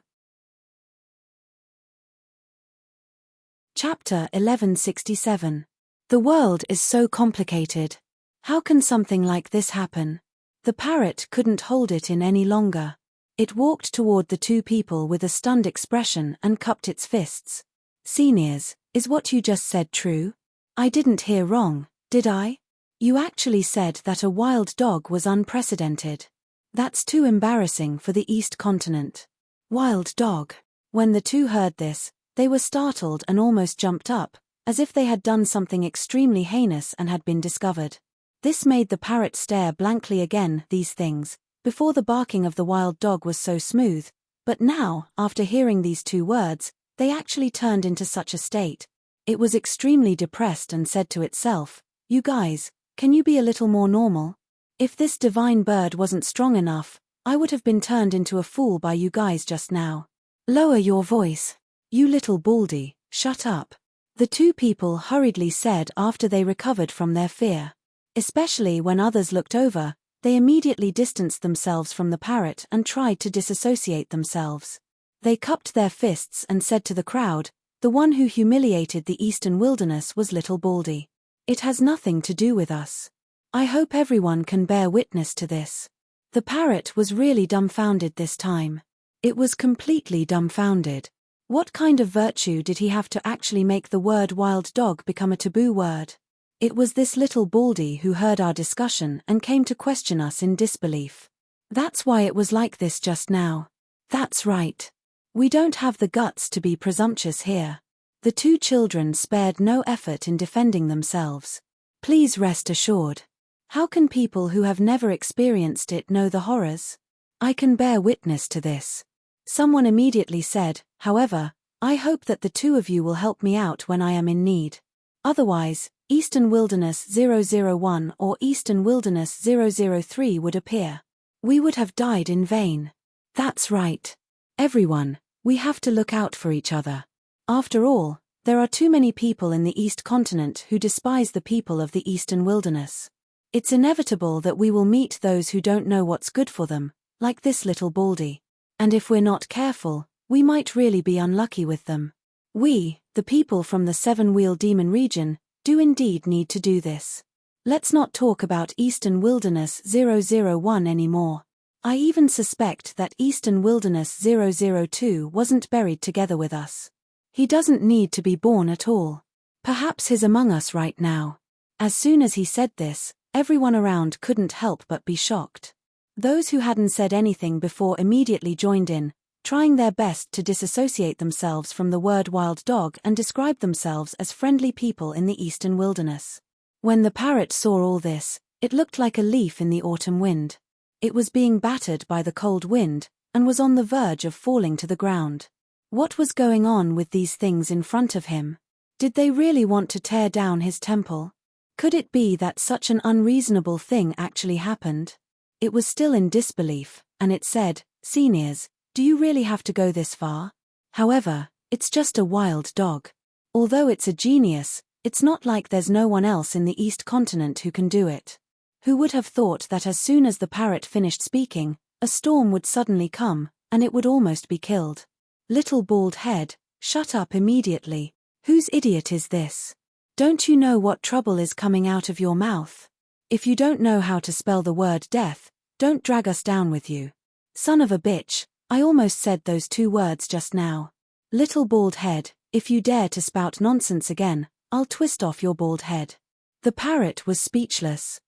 Chapter 1167. The world is so complicated. How can something like this happen? The parrot couldn't hold it in any longer. It walked toward the 2 people with a stunned expression and cupped its fists. Seniors, is what you just said true? I didn't hear wrong, did I? You actually said that a wild dog was unprecedented. That's too embarrassing for the East Continent. Wild dog. When the 2 heard this, they were startled and almost jumped up, as if they had done something extremely heinous and had been discovered. This made the parrot stare blankly again. These things, before the barking of the wild dog was so smooth, but now, after hearing these two words, they actually turned into such a state. It was extremely depressed and said to itself, "You guys, can you be a little more normal? If this divine bird wasn't strong enough, I would have been turned into a fool by you guys just now. Lower your voice. You little baldy, shut up," the two people hurriedly said after they recovered from their fear. Especially when others looked over, they immediately distanced themselves from the parrot and tried to disassociate themselves. They cupped their fists and said to the crowd, "The one who humiliated the eastern wilderness was Little Baldy. It has nothing to do with us. I hope everyone can bear witness to this." The parrot was really dumbfounded this time. It was completely dumbfounded. What kind of virtue did he have to actually make the word wild dog become a taboo word? It was this Little Baldy who heard our discussion and came to question us in disbelief. That's why it was like this just now. That's right. We don't have the guts to be presumptuous here. The two children spared no effort in defending themselves. Please rest assured. How can people who have never experienced it know the horrors? I can bear witness to this. Someone immediately said, "However, I hope that the two of you will help me out when I am in need. Otherwise, Eastern Wilderness 001 or Eastern Wilderness 003 would appear. We would have died in vain." That's right. Everyone, we have to look out for each other. After all, there are too many people in the East Continent who despise the people of the Eastern Wilderness. It's inevitable that we will meet those who don't know what's good for them, like this Little Baldy. And if we're not careful, we might really be unlucky with them. We, the people from the Seven-Wheel Demon region, do indeed need to do this. Let's not talk about Eastern Wilderness 001 anymore. I even suspect that Eastern Wilderness 002 wasn't buried together with us. He doesn't need to be born at all. Perhaps he's among us right now. As soon as he said this, everyone around couldn't help but be shocked. Those who hadn't said anything before immediately joined in, trying their best to disassociate themselves from the word wild dog and describe themselves as friendly people in the Eastern Wilderness. When the parrot saw all this, it looked like a leaf in the autumn wind. It was being battered by the cold wind, and was on the verge of falling to the ground. What was going on with these things in front of him? Did they really want to tear down his temple? Could it be that such an unreasonable thing actually happened? It was still in disbelief, and it said, "Seniors, do you really have to go this far? However, it's just a wild dog. Although it's a genius, it's not like there's no one else in the East Continent who can do it." Who would have thought that as soon as the parrot finished speaking, a storm would suddenly come, and it would almost be killed? Little bald head, shut up immediately. Whose idiot is this? Don't you know what trouble is coming out of your mouth? If you don't know how to spell the word death, don't drag us down with you. Son of a bitch, I almost said those two words just now. Little bald head, if you dare to spout nonsense again, I'll twist off your bald head. The parrot was speechless.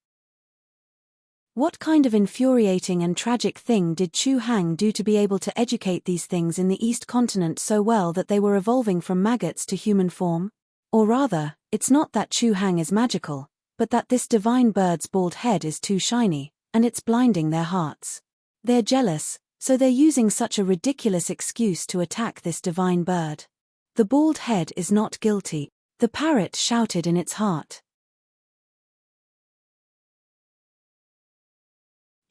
What kind of infuriating and tragic thing did Chu Hang do to be able to educate these things in the East Continent so well that they were evolving from maggots to human form? Or rather, it's not that Chu Hang is magical, but that this divine bird's bald head is too shiny, and it's blinding their hearts. They're jealous, so they're using such a ridiculous excuse to attack this divine bird. The bald head is not guilty, the parrot shouted in its heart.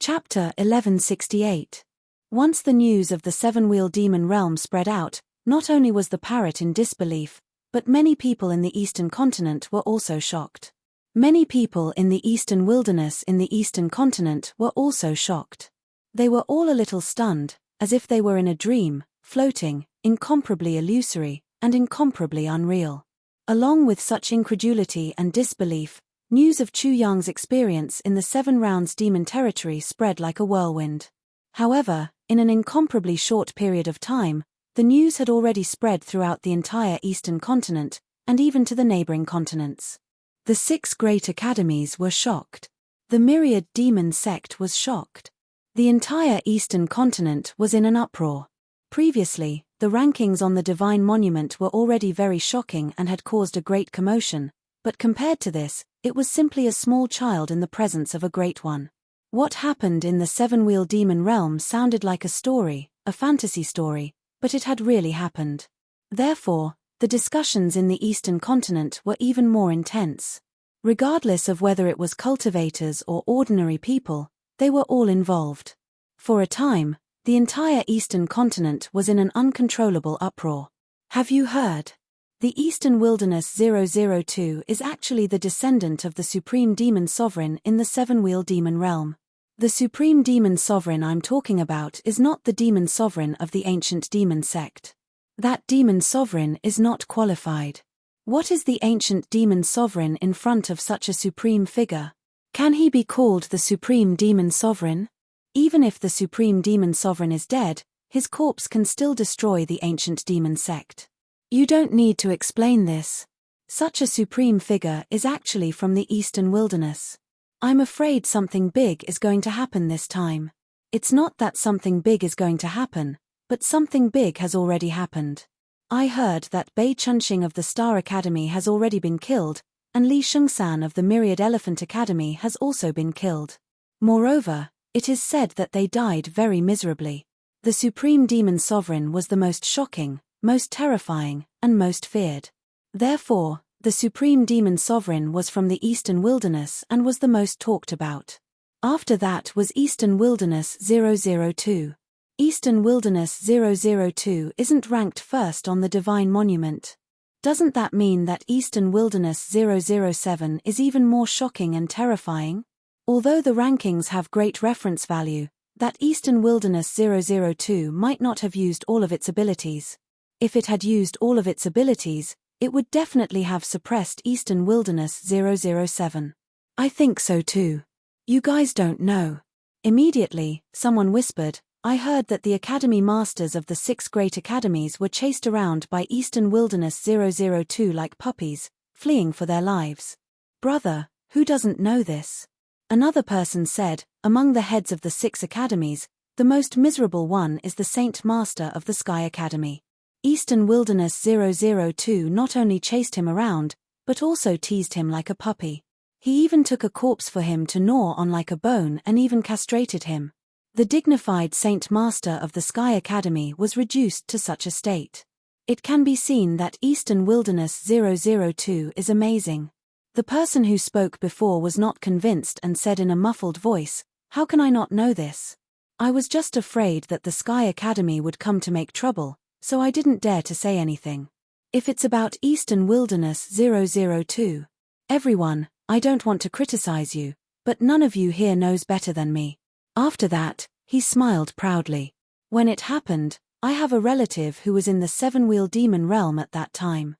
Chapter 1168. Once the news of the Seven-Wheel Demon realm spread out, not only was the parrot in disbelief, but many people in the Eastern Continent were also shocked. Many people in the Eastern Wilderness in the Eastern Continent were also shocked. They were all a little stunned, as if they were in a dream, floating, incomparably illusory, and incomparably unreal. Along with such incredulity and disbelief, news of Chu Yang's experience in the 7 Rounds demon territory spread like a whirlwind. However, in an incomparably short period of time, the news had already spread throughout the entire Eastern Continent, and even to the neighboring continents. The 6 great academies were shocked. The myriad demon sect was shocked. The entire Eastern Continent was in an uproar. Previously, the rankings on the Divine Monument were already very shocking and had caused a great commotion, But compared to this, it was simply a small child in the presence of a great one. What happened in the seven-wheel demon realm sounded like a story, a fantasy story, but it had really happened. Therefore, the discussions in the Eastern continent were even more intense. Regardless of whether it was cultivators or ordinary people, they were all involved. For a time, the entire Eastern continent was in an uncontrollable uproar. Have you heard? The Eastern Wilderness 002 is actually the descendant of the Supreme Demon Sovereign in the seven-wheel demon realm. The Supreme Demon Sovereign I'm talking about is not the Demon Sovereign of the ancient demon sect. That Demon Sovereign is not qualified. What is the ancient Demon Sovereign in front of such a supreme figure? Can he be called the Supreme Demon Sovereign? Even if the Supreme Demon Sovereign is dead, his corpse can still destroy the ancient demon sect. You don't need to explain this. Such a supreme figure is actually from the Eastern Wilderness. I'm afraid something big is going to happen this time. It's not that something big is going to happen, but something big has already happened. I heard that Bei Chunxing of the Star Academy has already been killed, and Li Shengsan of the Myriad Elephant Academy has also been killed. Moreover, it is said that they died very miserably. The Supreme Demon Sovereign was the most shocking, most terrifying, and most feared. Therefore, the Supreme Demon Sovereign was from the Eastern Wilderness and was the most talked about. After that was Eastern Wilderness 002. Eastern Wilderness 002 isn't ranked first on the Divine Monument. Doesn't that mean that Eastern Wilderness 007 is even more shocking and terrifying? Although the rankings have great reference value, that Eastern Wilderness 002 might not have used all of its abilities. If it had used all of its abilities, it would definitely have suppressed Eastern Wilderness 007. I think so too. You guys don't know. Immediately, someone whispered, I heard that the Academy Masters of the 6 Great Academies were chased around by Eastern Wilderness 002 like puppies, fleeing for their lives. Brother, who doesn't know this? Another person said, among the heads of the 6 academies, the most miserable one is the Saint Master of the Sky Academy. Eastern Wilderness 002 not only chased him around, but also teased him like a puppy. He even took a corpse for him to gnaw on like a bone and even castrated him. The dignified Saint Master of the Sky Academy was reduced to such a state. It can be seen that Eastern Wilderness 002 is amazing. The person who spoke before was not convinced and said in a muffled voice, how can I not know this? I was just afraid that the Sky Academy would come to make trouble, so I didn't dare to say anything. If it's about Eastern Wilderness 002, everyone, I don't want to criticize you, but none of you here knows better than me. After that, he smiled proudly. When it happened, I have a relative who was in the seven-wheel demon realm at that time.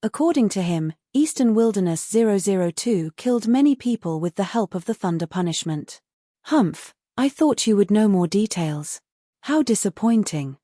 According to him, Eastern Wilderness 002 killed many people with the help of the thunder punishment. Humph, I thought you would know more details. How disappointing.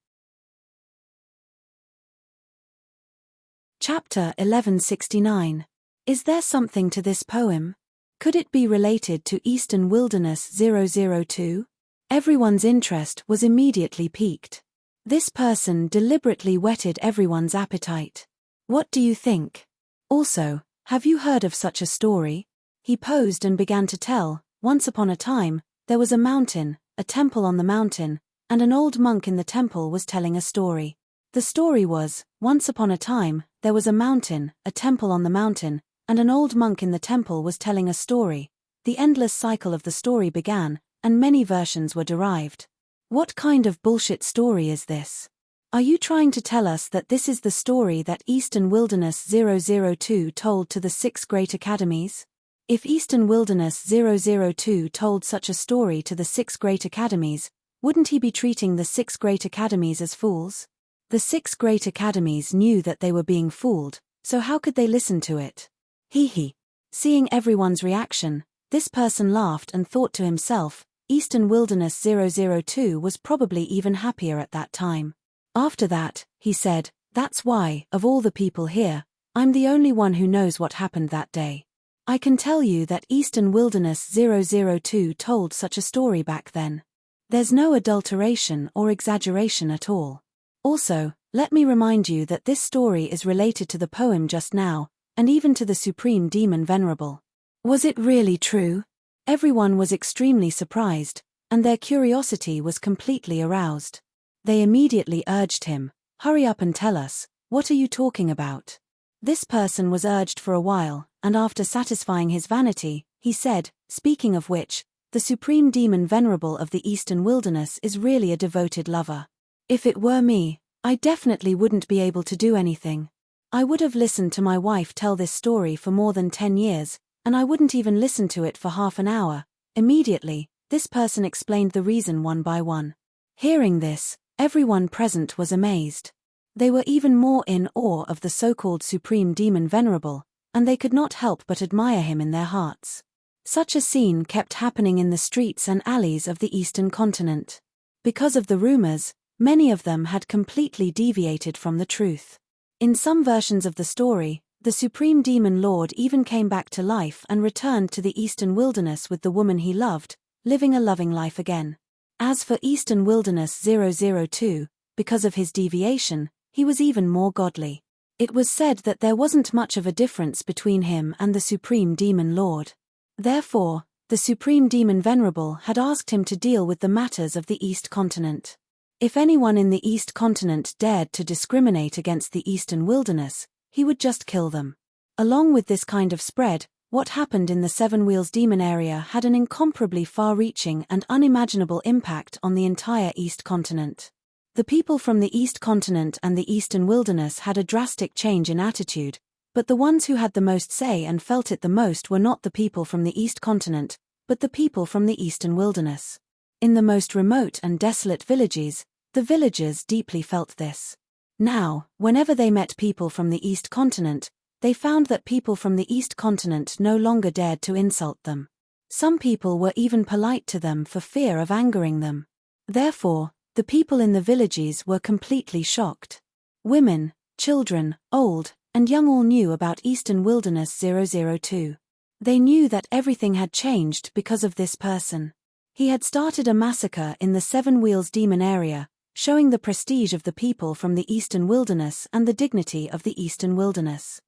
Chapter 1169. Is there something to this poem? Could it be related to Eastern Wilderness 002? Everyone's interest was immediately piqued. This person deliberately whetted everyone's appetite. What do you think? Also, have you heard of such a story? He posed and began to tell, once upon a time, there was a mountain, a temple on the mountain, and an old monk in the temple was telling a story. The story was, once upon a time, there was a mountain, a temple on the mountain, and an old monk in the temple was telling a story. The endless cycle of the story began, and many versions were derived. What kind of bullshit story is this? Are you trying to tell us that this is the story that Eastern Wilderness 002 told to the 6 Great Academies? If Eastern Wilderness 002 told such a story to the 6 Great Academies, wouldn't he be treating the 6 Great Academies as fools? The 6 Great Academies knew that they were being fooled, so how could they listen to it? Hee. Seeing everyone's reaction, this person laughed and thought to himself, Eastern Wilderness 002 was probably even happier at that time. After that, he said, that's why, of all the people here, I'm the only one who knows what happened that day. I can tell you that Eastern Wilderness 002 told such a story back then. There's no adulteration or exaggeration at all. Also, let me remind you that this story is related to the poem just now, and even to the supreme demon venerable. Was it really true? Everyone was extremely surprised, and their curiosity was completely aroused. They immediately urged him, "Hurry up and tell us, what are you talking about?" This person was urged for a while, and after satisfying his vanity, he said, "Speaking of which, the supreme demon venerable of the eastern wilderness is really a devoted lover. If it were me, I definitely wouldn't be able to do anything. I would have listened to my wife tell this story for more than 10 years, and I wouldn't even listen to it for half an hour." Immediately, this person explained the reason one by one. Hearing this, everyone present was amazed. They were even more in awe of the so-called supreme demon venerable, and they could not help but admire him in their hearts. Such a scene kept happening in the streets and alleys of the eastern continent. Because of the rumors, many of them had completely deviated from the truth. In some versions of the story, the supreme demon lord even came back to life and returned to the eastern wilderness with the woman he loved, living a loving life again. As for Eastern Wilderness 002, because of his deviation, he was even more godly. It was said that there wasn't much of a difference between him and the supreme demon lord. Therefore, the supreme demon venerable had asked him to deal with the matters of the East continent. If anyone in the East continent dared to discriminate against the Eastern wilderness, he would just kill them. Along with this kind of spread, what happened in the Seven Wheels demon area had an incomparably far-reaching and unimaginable impact on the entire East continent. The people from the East continent and the Eastern wilderness had a drastic change in attitude, but the ones who had the most say and felt it the most were not the people from the East continent, but the people from the Eastern wilderness. In the most remote and desolate villages, the villagers deeply felt this. Now, whenever they met people from the East continent, they found that people from the East continent no longer dared to insult them. Some people were even polite to them for fear of angering them. Therefore, the people in the villages were completely shocked. Women, children, old, and young all knew about Eastern Wilderness 002. They knew that everything had changed because of this person. He had started a massacre in the Seven Wheels demon area, showing the prestige of the people from the Eastern Wilderness and the dignity of the Eastern Wilderness.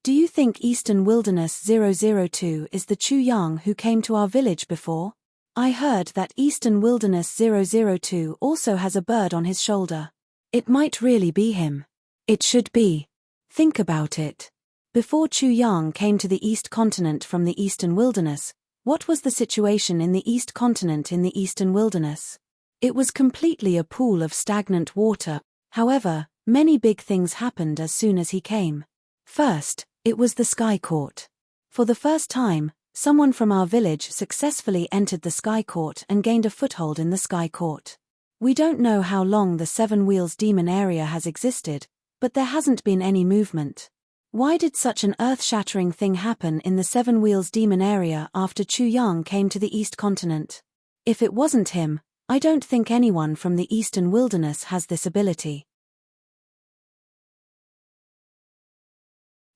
Do you think Eastern Wilderness 002 is the Chu Yang who came to our village before? I heard that Eastern Wilderness 002 also has a bird on his shoulder. It might really be him. It should be. Think about it. Before Chu Yang came to the East continent from the Eastern Wilderness, what was the situation in the East continent in the Eastern Wilderness? It was completely a pool of stagnant water. However, many big things happened as soon as he came. First, it was the Sky Court. For the first time, someone from our village successfully entered the Sky Court and gained a foothold in the Sky Court. We don't know how long the Seven Wheels demon area has existed, but there hasn't been any movement. Why did such an earth-shattering thing happen in the Seven Wheels demon area after Chu Yang came to the East continent? If it wasn't him, I don't think anyone from the Eastern Wilderness has this ability.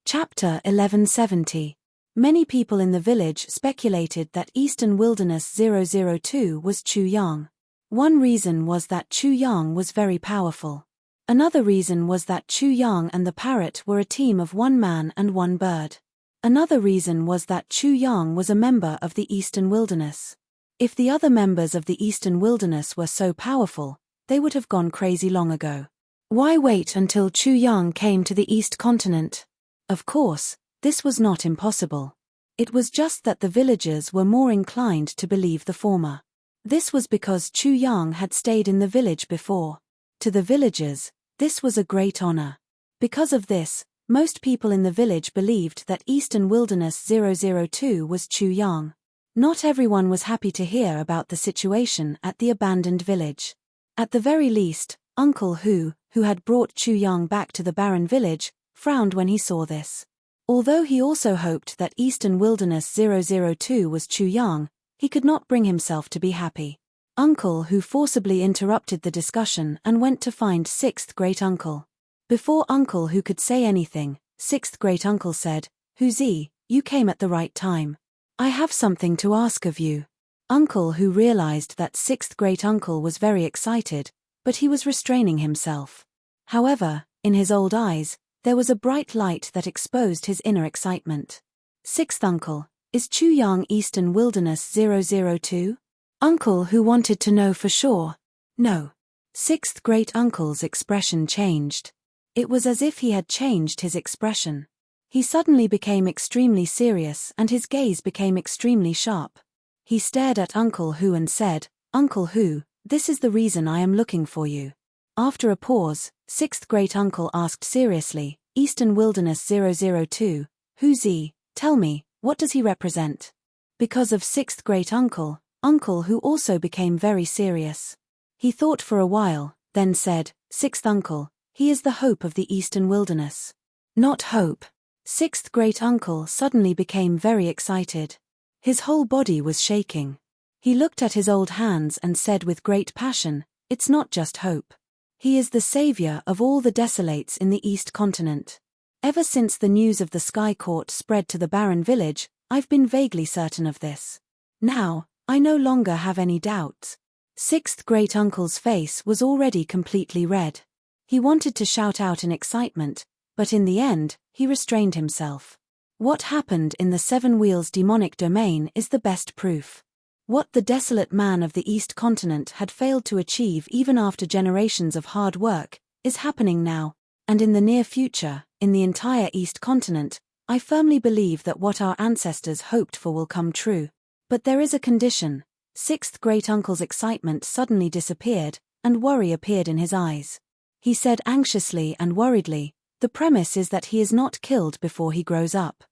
Chapter 1170. Many people in the village speculated that Eastern Wilderness 002 was Chu Yang. One reason was that Chu Yang was very powerful. Another reason was that Chu Yang and the parrot were a team of one man and one bird. Another reason was that Chu Yang was a member of the Eastern Wilderness. If the other members of the Eastern Wilderness were so powerful, they would have gone crazy long ago. Why wait until Chu Yang came to the East continent? Of course, this was not impossible. It was just that the villagers were more inclined to believe the former. This was because Chu Yang had stayed in the village before. To the villagers, this was a great honor. Because of this, most people in the village believed that Eastern Wilderness 002 was Chu Yang. Not everyone was happy to hear about the situation at the abandoned village. At the very least, Uncle who had brought Chu Yang back to the barren village, frowned when he saw this. Although he also hoped that Eastern Wilderness 002 was Chu Yang, he could not bring himself to be happy. Uncle who forcibly interrupted the discussion and went to find Sixth Great Uncle. Before Uncle who could say anything, Sixth Great Uncle said, "Huzi, you came at the right time. I have something to ask of you." Uncle who realized that Sixth Great Uncle was very excited, but he was restraining himself. However, in his old eyes, There was a bright light that exposed his inner excitement. Sixth uncle, is Chuyang Eastern Wilderness 002? Uncle who wanted to know for sure. No. Sixth great uncle's expression changed. It was as if he had changed his expression. He suddenly became extremely serious and his gaze became extremely sharp. He stared at Uncle Hu and said, Uncle Hu, this is the reason I am looking for you. After a pause, sixth great uncle asked seriously, Eastern Wilderness 002, Who's he? Tell me, what does he represent? Because of sixth great uncle, Uncle Hu also became very serious. He thought for a while, then said, Sixth uncle, he is the hope of the Eastern Wilderness. Not hope. Sixth great uncle suddenly became very excited. His whole body was shaking. He looked at his old hands and said with great passion, It's not just hope. He is the savior of all the desolates in the East continent. Ever since the news of the Sky Court spread to the barren village, I've been vaguely certain of this. Now, I no longer have any doubts. Sixth great uncle's face was already completely red. He wanted to shout out in excitement, but in the end, he restrained himself. What happened in the Seven Wheels demonic domain is the best proof. What the desolate man of the East continent had failed to achieve even after generations of hard work, is happening now, and in the near future, in the entire East continent, I firmly believe that what our ancestors hoped for will come true. But there is a condition. Sixth great uncle's excitement suddenly disappeared, and worry appeared in his eyes. He said anxiously and worriedly, The premise is that he is not killed before he grows up.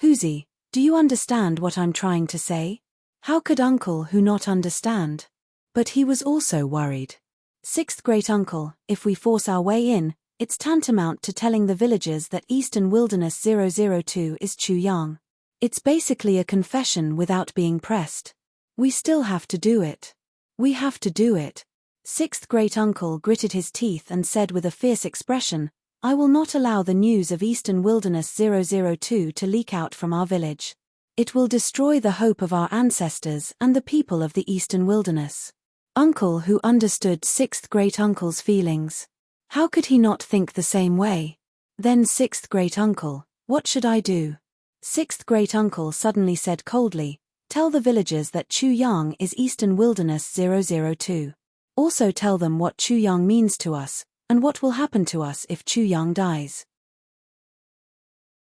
Huzi, do you understand what I'm trying to say? How could Uncle Hu not understand? But he was also worried. Sixth great uncle, if we force our way in, it's tantamount to telling the villagers that Eastern Wilderness 002 is Chuyang. It's basically a confession without being pressed. We still have to do it. We have to do it. Sixth great uncle gritted his teeth and said with a fierce expression, I will not allow the news of Eastern Wilderness 002 to leak out from our village. It will destroy the hope of our ancestors and the people of the Eastern Wilderness. Uncle Hu understood sixth great uncle's feelings. How could he not think the same way? Then sixth great uncle, what should I do? Sixth great uncle suddenly said coldly, Tell the villagers that Chuyang is Eastern Wilderness 002. Also tell them what Chuyang means to us, and what will happen to us if Chuyang dies.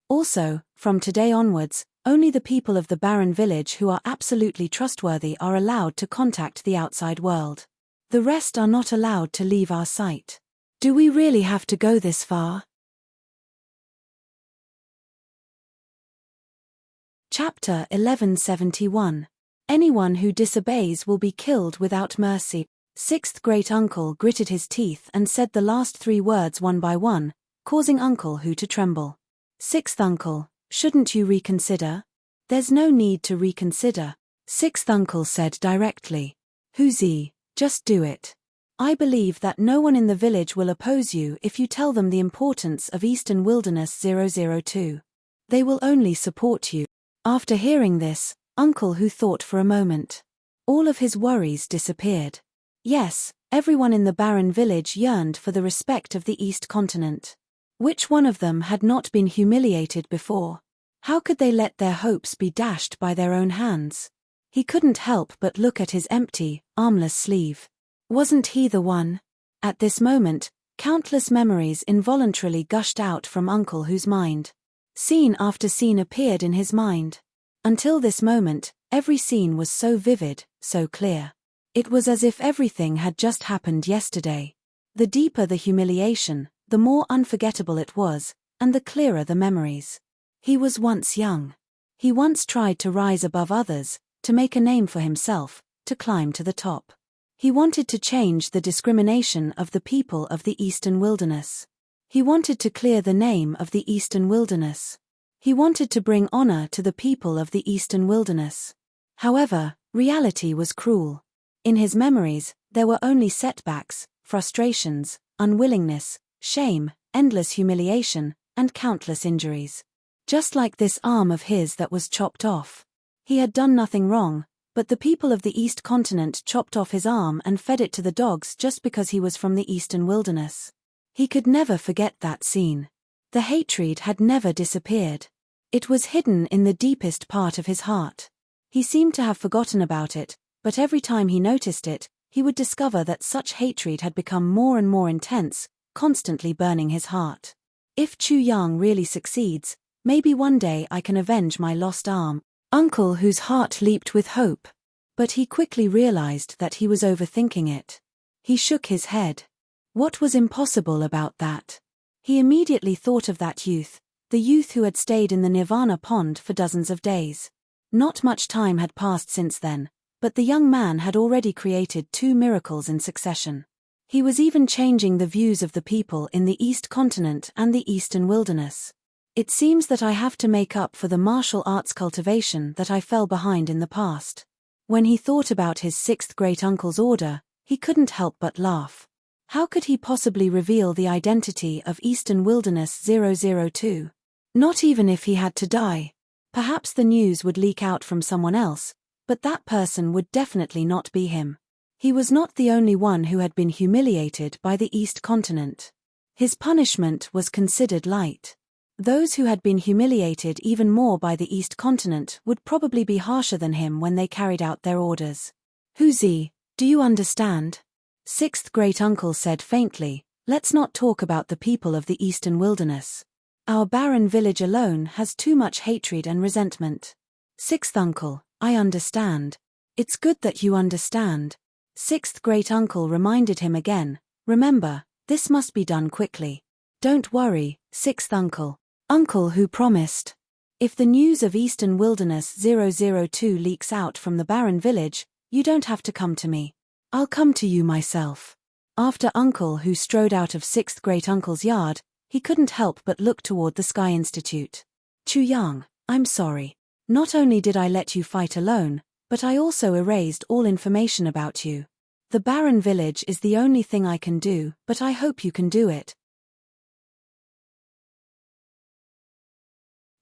Also, from today onwards, only the people of the barren village who are absolutely trustworthy are allowed to contact the outside world. The rest are not allowed to leave our sight. Do we really have to go this far? Chapter 1171. Anyone who disobeys will be killed without mercy. Sixth great uncle gritted his teeth and said the last three words one by one, causing Uncle Hu to tremble. Sixth uncle, shouldn't you reconsider? There's no need to reconsider. Sixth uncle said directly. Huzi, just do it. I believe that no one in the village will oppose you if you tell them the importance of Eastern Wilderness 002. They will only support you. After hearing this, Uncle Hu thought for a moment. All of his worries disappeared. Yes, everyone in the barren village yearned for the respect of the East continent. Which one of them had not been humiliated before? How could they let their hopes be dashed by their own hands? He couldn't help but look at his empty, armless sleeve. Wasn't he the one? At this moment, countless memories involuntarily gushed out from Uncle Hu's mind. Scene after scene appeared in his mind. Until this moment, every scene was so vivid, so clear. It was as if everything had just happened yesterday. The deeper the humiliation, the more unforgettable it was, and the clearer the memories. He was once young. He once tried to rise above others, to make a name for himself, to climb to the top. He wanted to change the discrimination of the people of the Eastern Wilderness. He wanted to clear the name of the Eastern Wilderness. He wanted to bring honor to the people of the Eastern Wilderness. However, reality was cruel. In his memories, there were only setbacks, frustrations, unwillingness, shame, endless humiliation, and countless injuries. Just like this arm of his that was chopped off. He had done nothing wrong, but the people of the East continent chopped off his arm and fed it to the dogs just because he was from the Eastern Wilderness. He could never forget that scene. The hatred had never disappeared. It was hidden in the deepest part of his heart. He seemed to have forgotten about it, but every time he noticed it, he would discover that such hatred had become more and more intense, constantly burning his heart. If Chu Yang really succeeds, maybe one day I can avenge my lost arm. Uncle whose heart leaped with hope. But he quickly realized that he was overthinking it. He shook his head. What was impossible about that? He immediately thought of that youth, the youth who had stayed in the Nirvana pond for dozens of days. Not much time had passed since then, but the young man had already created 2 miracles in succession. He was even changing the views of the people in the East Continent and the Eastern Wilderness. It seems that I have to make up for the martial arts cultivation that I fell behind in the past. When he thought about his 6th great-uncle's order, he couldn't help but laugh. How could he possibly reveal the identity of Eastern Wilderness 002? Not even if he had to die. Perhaps the news would leak out from someone else, but that person would definitely not be him. He was not the only one who had been humiliated by the East Continent. His punishment was considered light. Those who had been humiliated even more by the East Continent would probably be harsher than him when they carried out their orders. Huzi, do you understand? 6th great-uncle said faintly, let's not talk about the people of the Eastern Wilderness. Our barren village alone has too much hatred and resentment. 6th uncle, I understand. It's good that you understand. 6th great-uncle reminded him again, remember, this must be done quickly. Don't worry, 6th uncle. Uncle who promised. If the news of Eastern Wilderness 002 leaks out from the barren village, you don't have to come to me. I'll come to you myself. After Uncle who strode out of 6th great-uncle's yard, he couldn't help but look toward the Sky Institute. Chu Yang, I'm sorry. Not only did I let you fight alone, but I also erased all information about you. The barren village is the only thing I can do, but I hope you can do it.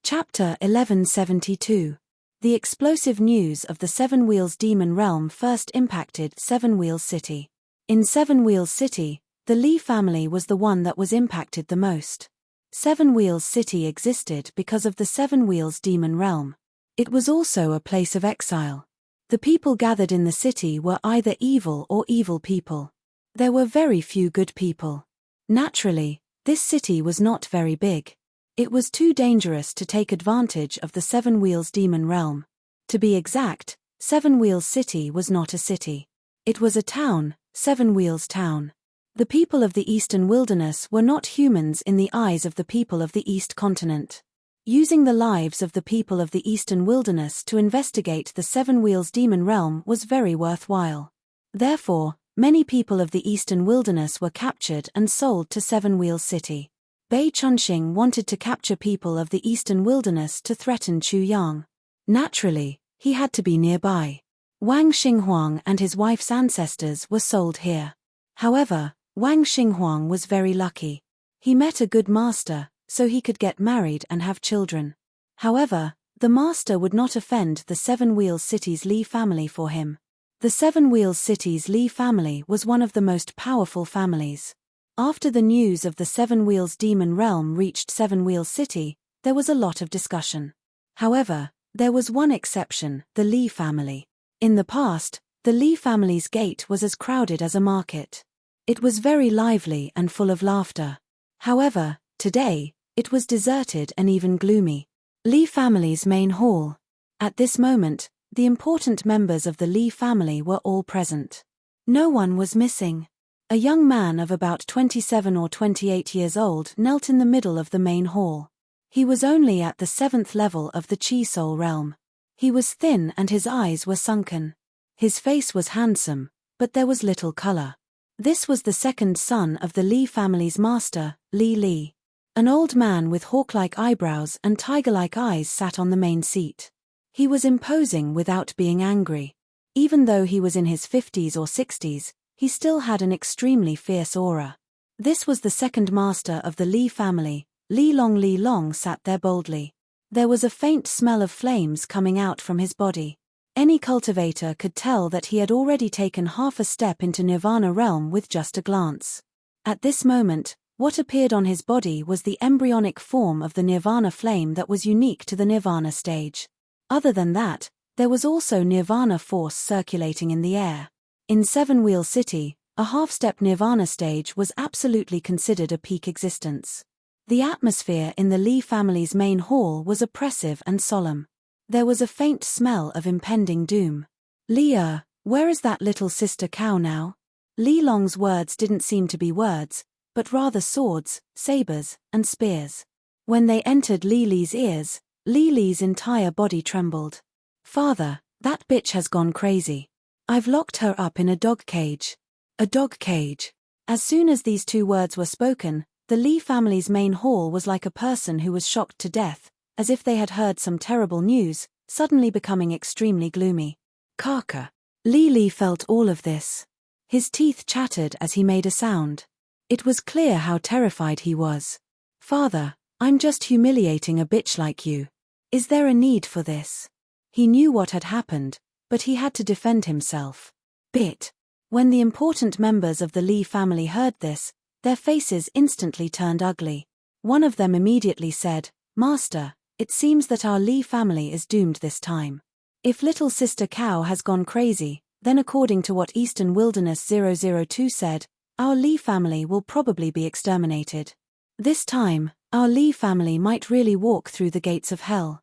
Chapter 1172. The explosive news of the Seven Wheels Demon Realm first impacted Seven Wheels City. In Seven Wheels City, the Li family was the one that was impacted the most. Seven Wheels City existed because of the Seven Wheels Demon Realm. It was also a place of exile. The people gathered in the city were either evil or evil people. There were very few good people. Naturally, this city was not very big. It was too dangerous to take advantage of the Seven Wheels Demon Realm. To be exact, Seven Wheels City was not a city. It was a town, Seven Wheels Town. The people of the Eastern Wilderness were not humans in the eyes of the people of the East Continent. Using the lives of the people of the Eastern Wilderness to investigate the Seven Wheels Demon Realm was very worthwhile. Therefore, many people of the Eastern Wilderness were captured and sold to Seven Wheels City. Bei Chunxing wanted to capture people of the Eastern Wilderness to threaten Chu Yang. Naturally, he had to be nearby. Wang Xinghuang and his wife's ancestors were sold here. However, Wang Xinghuang was very lucky. He met a good master, so he could get married and have children. However, the master would not offend the Seven Wheels City's Li family for him. The Seven Wheels City's Li family was one of the most powerful families. After the news of the Seven Wheels Demon Realm reached Seven Wheels City, there was a lot of discussion. However, there was one exception, the Li family. In the past, the Li family's gate was as crowded as a market. It was very lively and full of laughter. However, today, it was deserted and even gloomy. Li family's main hall. At this moment, the important members of the Li family were all present. No one was missing. A young man of about 27 or 28 years old knelt in the middle of the main hall. He was only at the 7th level of the Chi Soul realm. He was thin and his eyes were sunken. His face was handsome, but there was little color. This was the second son of the Li family's master, Li Li. An old man with hawk-like eyebrows and tiger-like eyes sat on the main seat. He was imposing without being angry. Even though he was in his 50s or 60s, he still had an extremely fierce aura. This was the second master of the Li family. Li Long sat there boldly. There was a faint smell of flames coming out from his body. Any cultivator could tell that he had already taken half a step into Nirvana realm with just a glance. At this moment, What appeared on his body was the embryonic form of the Nirvana flame that was unique to the Nirvana stage. Other than that, there was also Nirvana force circulating in the air. In Seven Wheel City, a half-step Nirvana stage was absolutely considered a peak existence. The atmosphere in the Lee family's main hall was oppressive and solemn. There was a faint smell of impending doom. "Lee, where is that little sister cow now?" Li Long's words didn't seem to be words, but rather swords, sabers, and spears. When they entered Li Li's ears, Li Li's entire body trembled. "Father, that bitch has gone crazy. I've locked her up in a dog cage." A dog cage. As soon as these two words were spoken, the Lee family's main hall was like a person who was shocked to death, as if they had heard some terrible news, suddenly becoming extremely gloomy. "Kaka." Li Li felt all of this. His teeth chattered as he made a sound. It was clear how terrified he was. "Father, I'm just humiliating a bitch like you. Is there a need for this?" He knew what had happened, but he had to defend himself. "Bit." When the important members of the Lee family heard this, their faces instantly turned ugly. One of them immediately said, "Master, it seems that our Lee family is doomed this time. If little sister cow has gone crazy, then according to what Eastern Wilderness 002 said, our Lee family will probably be exterminated. This time, our Lee family might really walk through the gates of hell."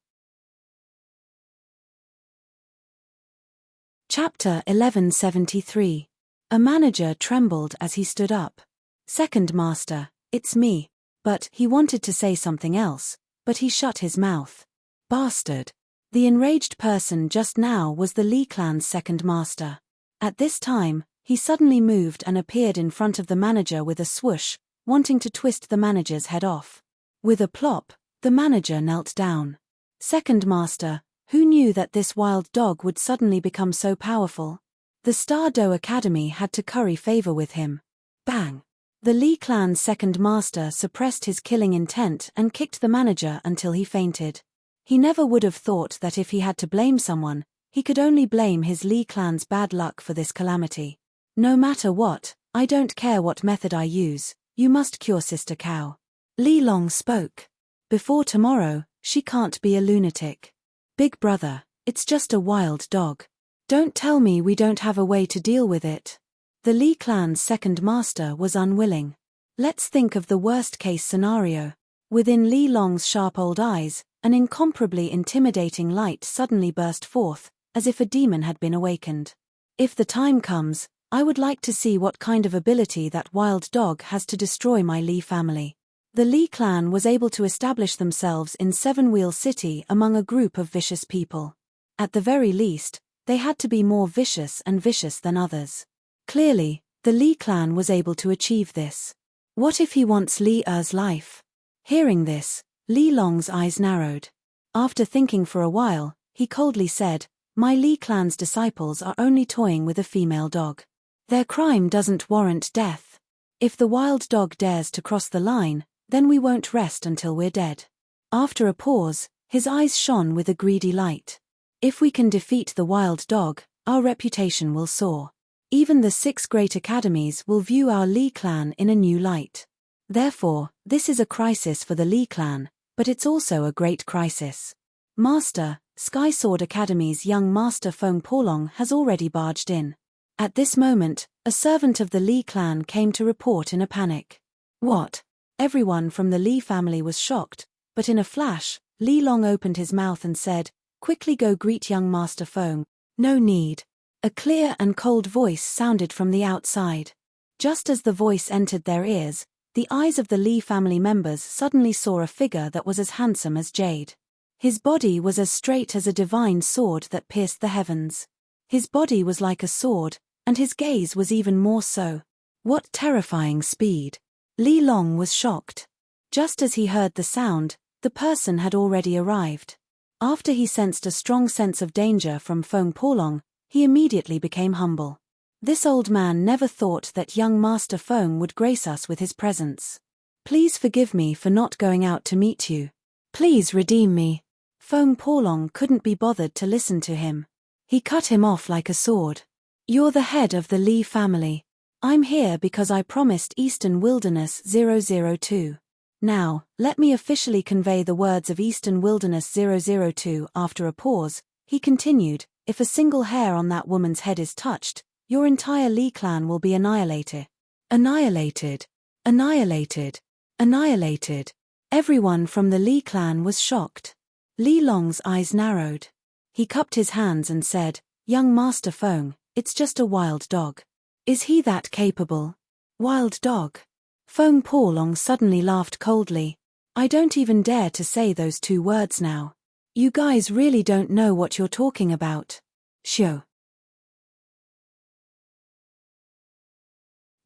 Chapter 1173. A manager trembled as he stood up. "Second master, it's me." But he wanted to say something else, but he shut his mouth. "Bastard." The enraged person just now was the Lee clan's second master. At this time, he suddenly moved and appeared in front of the manager with a swoosh, wanting to twist the manager's head off. With a plop, the manager knelt down. "Second master, who knew that this wild dog would suddenly become so powerful?" The Stardoe Academy had to curry favor with him. Bang! The Lee clan's second master suppressed his killing intent and kicked the manager until he fainted. He never would have thought that if he had to blame someone, he could only blame his Lee clan's bad luck for this calamity. "No matter what, I don't care what method I use, you must cure Sister Cow." Li Long spoke. "Before tomorrow, she can't be a lunatic. Big brother, it's just a wild dog. Don't tell me we don't have a way to deal with it." The Lee clan's second master was unwilling. Let's think of the worst-case scenario. Within Li Long's sharp old eyes, an incomparably intimidating light suddenly burst forth, as if a demon had been awakened. "If the time comes, I would like to see what kind of ability that wild dog has to destroy my Lee family." The Lee clan was able to establish themselves in Seven Wheel City among a group of vicious people. At the very least, they had to be more vicious than others. Clearly, the Lee clan was able to achieve this. What if he wants Li Er's life? Hearing this, Li Long's eyes narrowed. After thinking for a while, he coldly said, "My Lee clan's disciples are only toying with a female dog. Their crime doesn't warrant death. If the wild dog dares to cross the line, then we won't rest until we're dead." After a pause, his eyes shone with a greedy light. "If we can defeat the wild dog, our reputation will soar. Even the 6 great academies will view our Lee clan in a new light. Therefore, this is a crisis for the Lee clan, but it's also a great crisis. Master, Sky Sword Academy's young master Feng Porlong has already barged in." At this moment, a servant of the Lee clan came to report in a panic. "What?" Everyone from the Lee family was shocked, but in a flash, Li Long opened his mouth and said, "Quickly go greet young Master Feng." "No need." A clear and cold voice sounded from the outside. Just as the voice entered their ears, the eyes of the Lee family members suddenly saw a figure that was as handsome as jade. His body was as straight as a divine sword that pierced the heavens. His body was like a sword, and his gaze was even more so. What terrifying speed! Li Long was shocked. Just as he heard the sound, the person had already arrived. After he sensed a strong sense of danger from Feng Porlong, he immediately became humble. This old man never thought that young Master Feng would grace us with his presence. "Please forgive me for not going out to meet you. Please redeem me." Feng Porlong couldn't be bothered to listen to him. He cut him off like a sword. "You're the head of the Lee family. I'm here because I promised Eastern Wilderness 002. Now, let me officially convey the words of Eastern Wilderness 002. After a pause, he continued, if a single hair on that woman's head is touched, your entire Li clan will be annihilated. Annihilated. Annihilated. Annihilated. Everyone from the Li clan was shocked. Li Long's eyes narrowed. He cupped his hands and said, Young Master Feng, it's just a wild dog. Is he that capable? Wild dog? Feng Porlong suddenly laughed coldly. I don't even dare to say those two words now. You guys really don't know what you're talking about. Shio.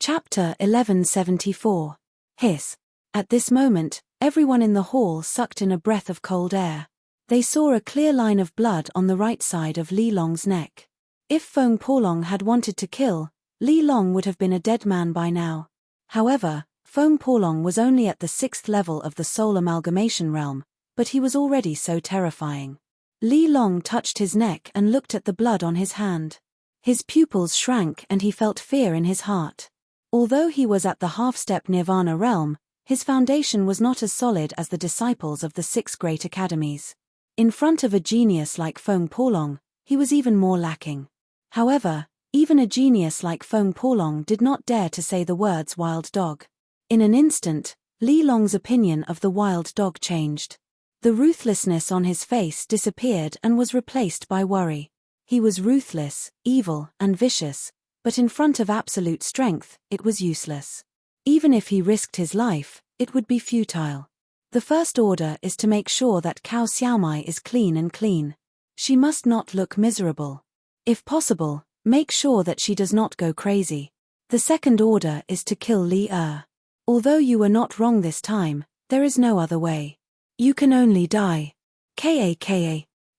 Chapter 1174. Hiss. At this moment, everyone in the hall sucked in a breath of cold air. They saw a clear line of blood on the right side of Li Long's neck. If Feng Porlong had wanted to kill, Li Long would have been a dead man by now. However, Feng Porlong was only at the 6th level of the Soul Amalgamation realm, but he was already so terrifying. Li Long touched his neck and looked at the blood on his hand. His pupils shrank and he felt fear in his heart. Although he was at the half-step Nirvana realm, his foundation was not as solid as the disciples of the 6 great academies. In front of a genius like Feng Porlong, he was even more lacking. However, even a genius like Feng Porlong did not dare to say the words wild dog. In an instant, Li Long's opinion of the wild dog changed. The ruthlessness on his face disappeared and was replaced by worry. He was ruthless, evil, and vicious, but in front of absolute strength, it was useless. Even if he risked his life, it would be futile. The first order is to make sure that Cao Xiaomai is clean and clean. She must not look miserable. If possible, make sure that she does not go crazy. The second order is to kill Li Er. Although you were not wrong this time, there is no other way. You can only die. Ka.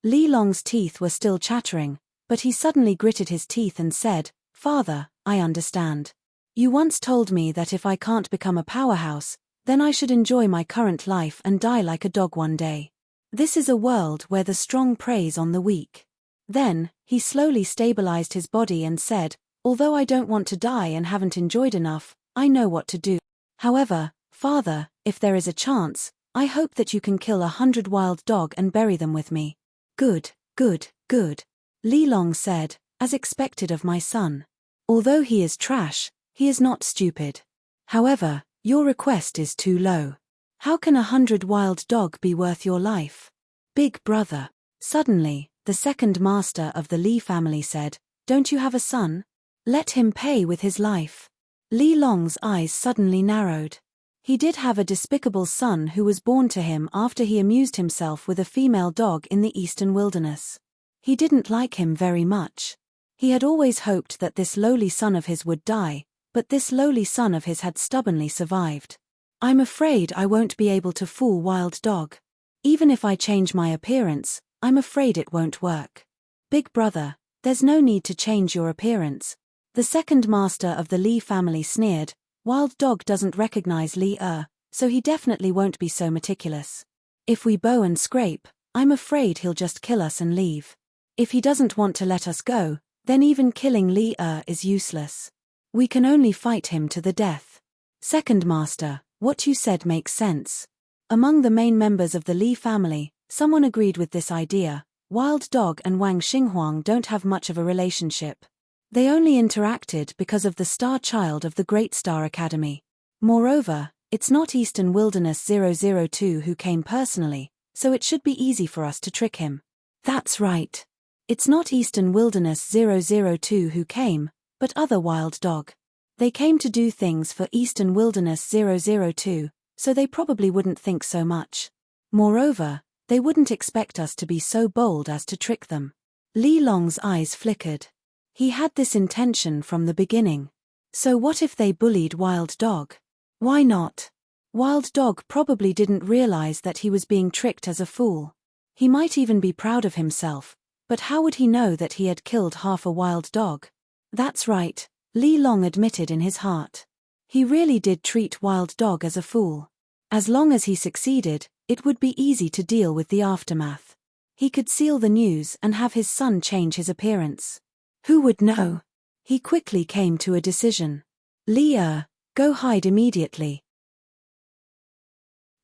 Li Long's teeth were still chattering, but he suddenly gritted his teeth and said, Father, I understand. You once told me that if I can't become a powerhouse, then I should enjoy my current life and die like a dog one day. This is a world where the strong preys on the weak. Then, he slowly stabilized his body and said, although I don't want to die and haven't enjoyed enough, I know what to do. However, Father, if there is a chance, I hope that you can kill 100 wild dog and bury them with me. Good, good, good. Li Long said, as expected of my son. Although he is trash, he is not stupid. However, your request is too low. How can 100 wild dog be worth your life? Big brother. Suddenly, the second master of the Li family said, don't you have a son? Let him pay with his life. Li Long's eyes suddenly narrowed. He did have a despicable son who was born to him after he amused himself with a female dog in the eastern wilderness. He didn't like him very much. He had always hoped that this lowly son of his would die, but this lowly son of his had stubbornly survived. I'm afraid I won't be able to fool wild dog. Even if I change my appearance, I'm afraid it won't work. Big brother, there's no need to change your appearance. The second master of the Li family sneered, wild dog doesn't recognize Li Er, so he definitely won't be so meticulous. If we bow and scrape, I'm afraid he'll just kill us and leave. If he doesn't want to let us go, then even killing Li Er is useless. We can only fight him to the death. Second master, what you said makes sense. Among the main members of the Li family, someone agreed with this idea. Wild dog and Wang Xinghuang don't have much of a relationship. They only interacted because of the star child of the Great Star Academy. Moreover, it's not Eastern Wilderness 002 who came personally, so it should be easy for us to trick him. That's right. It's not Eastern Wilderness 002 who came, but other wild dog. They came to do things for Eastern Wilderness 002, so they probably wouldn't think so much. Moreover, they wouldn't expect us to be so bold as to trick them. Li Long's eyes flickered. He had this intention from the beginning. So what if they bullied wild dog? Why not? Wild dog probably didn't realize that he was being tricked as a fool. He might even be proud of himself, but how would he know that he had killed half a wild dog? That's right, Li Long admitted in his heart. He really did treat wild dog as a fool. As long as he succeeded, it would be easy to deal with the aftermath. He could seal the news and have his son change his appearance. Who would know? He quickly came to a decision. Lee, go hide immediately.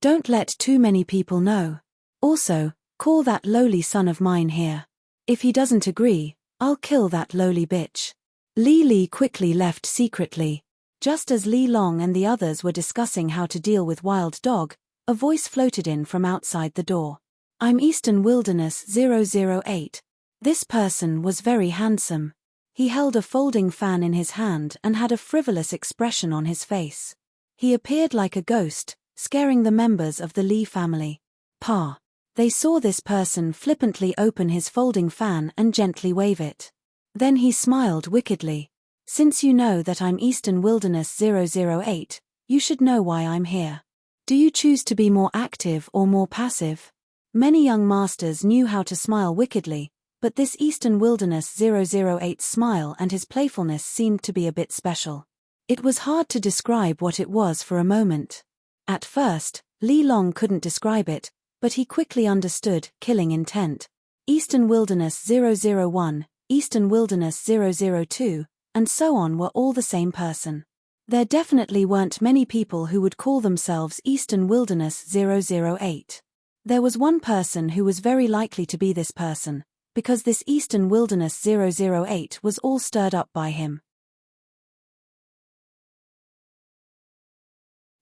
Don't let too many people know. Also, call that lowly son of mine here. If he doesn't agree, I'll kill that lowly bitch. Li quickly left secretly. Just as Li Long and the others were discussing how to deal with Wild Dog, a voice floated in from outside the door. I'm Eastern Wilderness 008. This person was very handsome. He held a folding fan in his hand and had a frivolous expression on his face. He appeared like a ghost, scaring the members of the Li family. They saw this person flippantly open his folding fan and gently wave it. Then he smiled wickedly. Since you know that I'm Eastern Wilderness 008, you should know why I'm here. Do you choose to be more active or more passive? Many young masters knew how to smile wickedly, but this Eastern Wilderness 008's smile and his playfulness seemed to be a bit special. It was hard to describe what it was for a moment. At first, Li Long couldn't describe it, but he quickly understood killing intent. Eastern Wilderness 001, Eastern Wilderness 002, and so on were all the same person. There definitely weren't many people who would call themselves Eastern Wilderness 008. There was one person who was very likely to be this person, because this Eastern Wilderness 008 was all stirred up by him.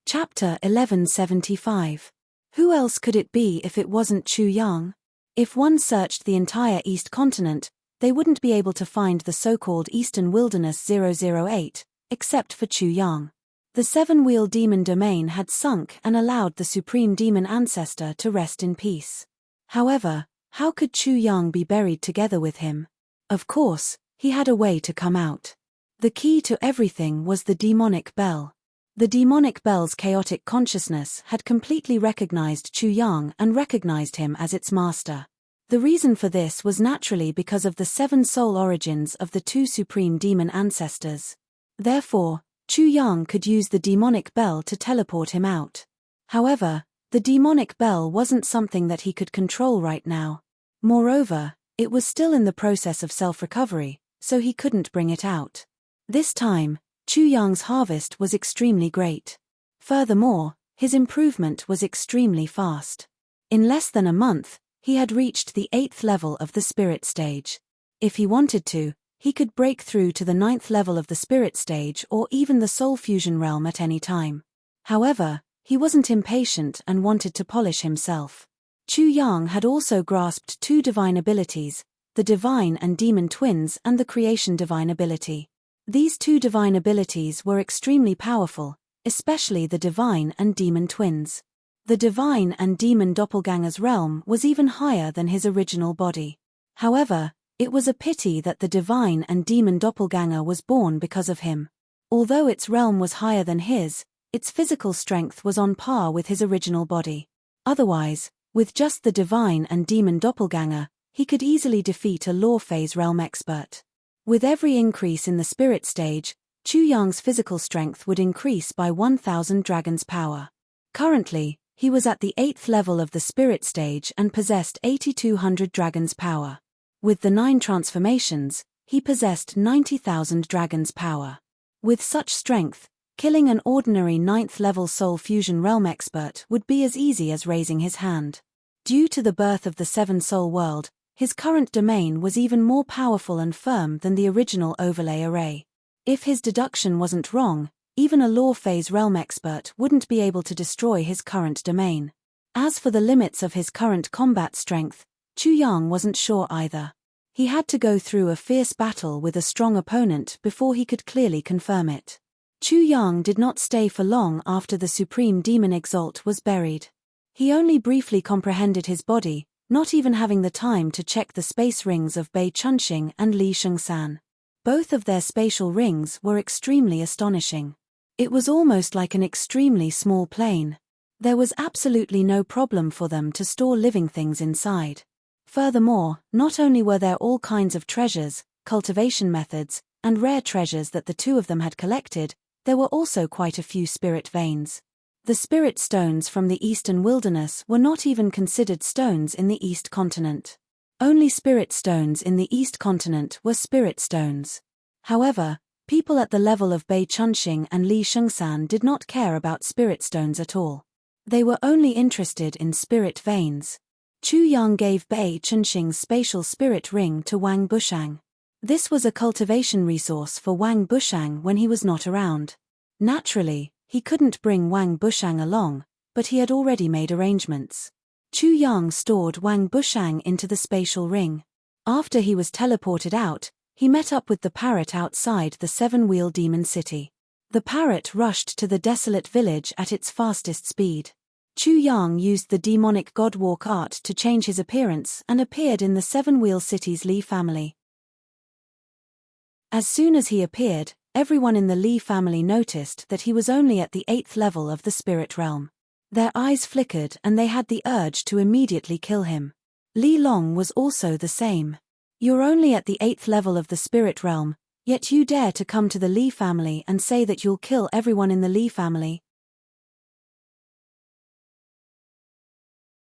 Chapter 1175. Who else could it be if it wasn't Chu Yang? If one searched the entire East continent, they wouldn't be able to find the so-called Eastern Wilderness 008, except for Chu Yang. The seven-wheel demon domain had sunk and allowed the supreme demon ancestor to rest in peace. However, how could Chu Yang be buried together with him? Of course, he had a way to come out. The key to everything was the demonic bell. The demonic bell's chaotic consciousness had completely recognized Chu Yang and recognized him as its master. The reason for this was naturally because of the seven soul origins of the two supreme demon ancestors. Therefore, Chu Yang could use the demonic bell to teleport him out. However, the demonic bell wasn't something that he could control right now. Moreover, it was still in the process of self-recovery, so he couldn't bring it out. This time, Chu Yang's harvest was extremely great. Furthermore, his improvement was extremely fast. In less than a month, he had reached the 8th level of the spirit stage. If he wanted to, he could break through to the 9th level of the spirit stage or even the soul fusion realm at any time. However, he wasn't impatient and wanted to polish himself. Chu Yang had also grasped two divine abilities, the divine and demon twins and the creation divine ability. These two divine abilities were extremely powerful, especially the divine and demon twins. The divine and demon doppelganger's realm was even higher than his original body. However, it was a pity that the divine and demon doppelganger was born because of him. Although its realm was higher than his, its physical strength was on par with his original body. Otherwise, with just the divine and demon doppelganger, he could easily defeat a law phase realm expert. With every increase in the spirit stage, Chu Yang's physical strength would increase by 1,000 dragon's power. Currently, he was at the 8th level of the spirit stage and possessed 8,200 dragon's power. With the 9 transformations, he possessed 90,000 dragon's power. With such strength, killing an ordinary 9th level soul fusion realm expert would be as easy as raising his hand. Due to the birth of the 7 soul world, his current domain was even more powerful and firm than the original overlay array. If his deduction wasn't wrong, even a law phase realm expert wouldn't be able to destroy his current domain. As for the limits of his current combat strength, Chu Yang wasn't sure either. He had to go through a fierce battle with a strong opponent before he could clearly confirm it. Chu Yang did not stay for long after the Supreme Demon Exalt was buried. He only briefly comprehended his body, not even having the time to check the space rings of Bei Chunxing and Li Shengsan. Both of their spatial rings were extremely astonishing. It was almost like an extremely small plane. There was absolutely no problem for them to store living things inside. Furthermore, not only were there all kinds of treasures, cultivation methods, and rare treasures that the two of them had collected, there were also quite a few spirit veins. The spirit stones from the Eastern Wilderness were not even considered stones in the East continent. Only spirit stones in the East continent were spirit stones. However, People at the level of Bei Chunxing and Li Shengsan did not care about spirit stones at all. They were only interested in spirit veins. Chu Yang gave Bei Chunxing's spatial spirit ring to Wang Bushang. This was a cultivation resource for Wang Bushang when he was not around. Naturally, he couldn't bring Wang Bushang along, but he had already made arrangements. Chu Yang stored Wang Bushang into the spatial ring. After he was teleported out, he met up with the parrot outside the seven-wheel demon city. The parrot rushed to the desolate village at its fastest speed. Chu Yang used the demonic godwalk art to change his appearance and appeared in the seven-wheel city's Li family. As soon as he appeared, everyone in the Li family noticed that he was only at the 8th level of the spirit realm. Their eyes flickered and they had the urge to immediately kill him. Li Long was also the same. You're only at the 8th level of the spirit realm, yet you dare to come to the Li family and say that you'll kill everyone in the Li family.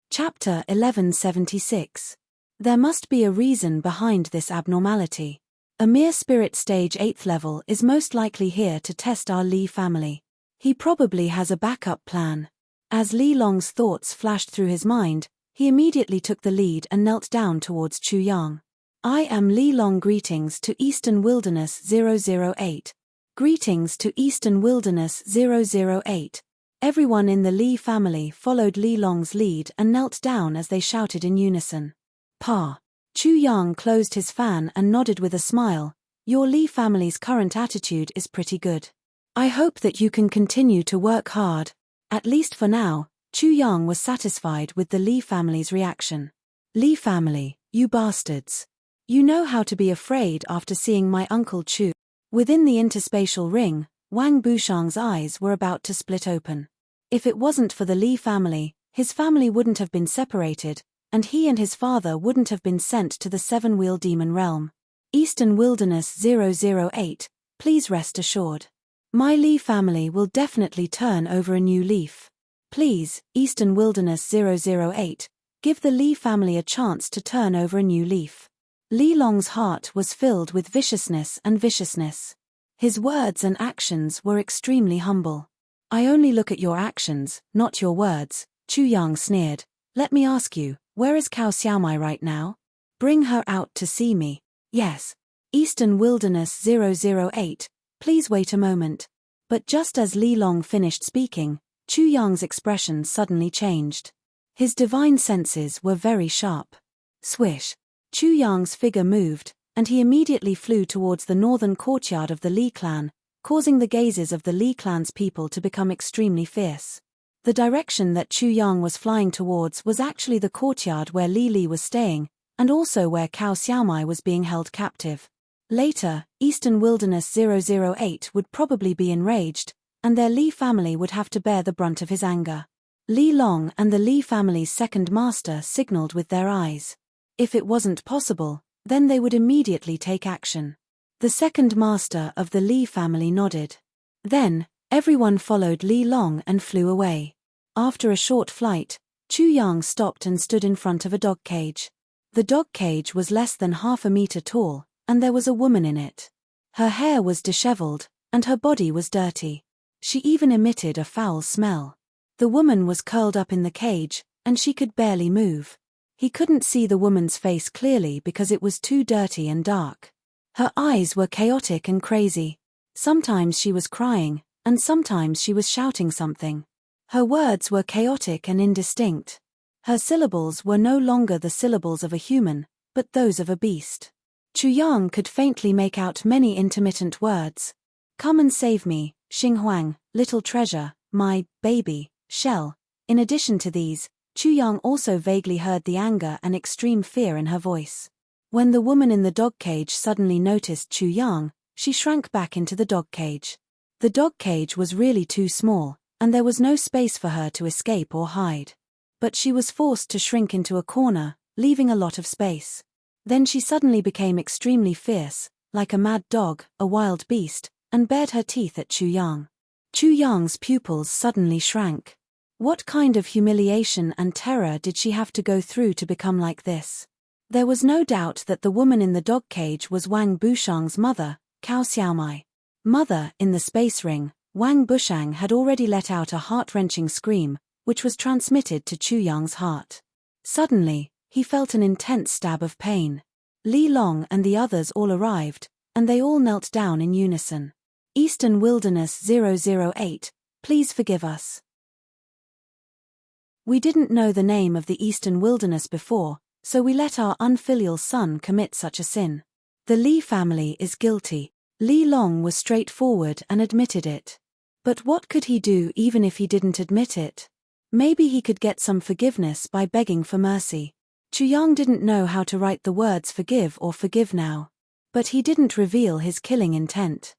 Chapter 1176. There must be a reason behind this abnormality. A mere spirit stage 8th level is most likely here to test our Li family. He probably has a backup plan. As Li Long's thoughts flashed through his mind, he immediately took the lead and knelt down towards Chu Yang. I am Li Long. Greetings to Eastern Wilderness 008. Greetings to Eastern Wilderness 008. Everyone in the Li family followed Li Long's lead and knelt down as they shouted in unison. Pa. Chu Yang closed his fan and nodded with a smile. Your Li family's current attitude is pretty good. I hope that you can continue to work hard. At least for now, Chu Yang was satisfied with the Li family's reaction. Li family, you bastards. You know how to be afraid after seeing my Uncle Chu. Within the interspatial ring, Wang Bushang's eyes were about to split open. If it wasn't for the Li family, his family wouldn't have been separated, and he and his father wouldn't have been sent to the seven-wheel demon realm. Eastern Wilderness 008, please rest assured. My Li family will definitely turn over a new leaf. Please, Eastern Wilderness 008, give the Li family a chance to turn over a new leaf. Li Long's heart was filled with viciousness and viciousness. His words and actions were extremely humble. I only look at your actions, not your words, Chu Yang sneered. Let me ask you, where is Cao Xiaomai right now? Bring her out to see me. Yes. Eastern Wilderness 008, please wait a moment. But just as Li Long finished speaking, Chu Yang's expression suddenly changed. His divine senses were very sharp. Swish. Chu Yang's figure moved, and he immediately flew towards the northern courtyard of the Li clan, causing the gazes of the Li clan's people to become extremely fierce. The direction that Chu Yang was flying towards was actually the courtyard where Li Li was staying, and also where Cao Xiaomai was being held captive. Later, Eastern Wilderness 008 would probably be enraged, and their Li family would have to bear the brunt of his anger. Li Long and the Li family's second master signaled with their eyes. If it wasn't possible, then they would immediately take action. The second master of the Li family nodded. Then, everyone followed Li Long and flew away. After a short flight, Chu Yang stopped and stood in front of a dog cage. The dog cage was less than half a meter tall, and there was a woman in it. Her hair was disheveled, and her body was dirty. She even emitted a foul smell. The woman was curled up in the cage, and she could barely move. He couldn't see the woman's face clearly because it was too dirty and dark. Her eyes were chaotic and crazy. Sometimes she was crying, and sometimes she was shouting something. Her words were chaotic and indistinct. Her syllables were no longer the syllables of a human, but those of a beast. Chu Yang could faintly make out many intermittent words. Come and save me, Xinghuang, little treasure, my baby, shell. In addition to these, Chu Yang also vaguely heard the anger and extreme fear in her voice. When the woman in the dog cage suddenly noticed Chu Yang, she shrank back into the dog cage. The dog cage was really too small, and there was no space for her to escape or hide. But she was forced to shrink into a corner, leaving a lot of space. Then she suddenly became extremely fierce, like a mad dog, a wild beast, and bared her teeth at Chu Yang. Chu Yang's pupils suddenly shrank. What kind of humiliation and terror did she have to go through to become like this? There was no doubt that the woman in the dog cage was Wang Bushang's mother, Cao Xiaomai. Mother, in the space ring, Wang Bushang had already let out a heart-wrenching scream, which was transmitted to Chu Yang's heart. Suddenly, he felt an intense stab of pain. Li Long and the others all arrived, and they all knelt down in unison. Eastern Wilderness 008, please forgive us. We didn't know the name of the Eastern Wilderness before, so we let our unfilial son commit such a sin. The Li family is guilty. Li Long was straightforward and admitted it. But what could he do even if he didn't admit it? Maybe he could get some forgiveness by begging for mercy. Chu Yang didn't know how to write the words forgive or forgive now. But he didn't reveal his killing intent.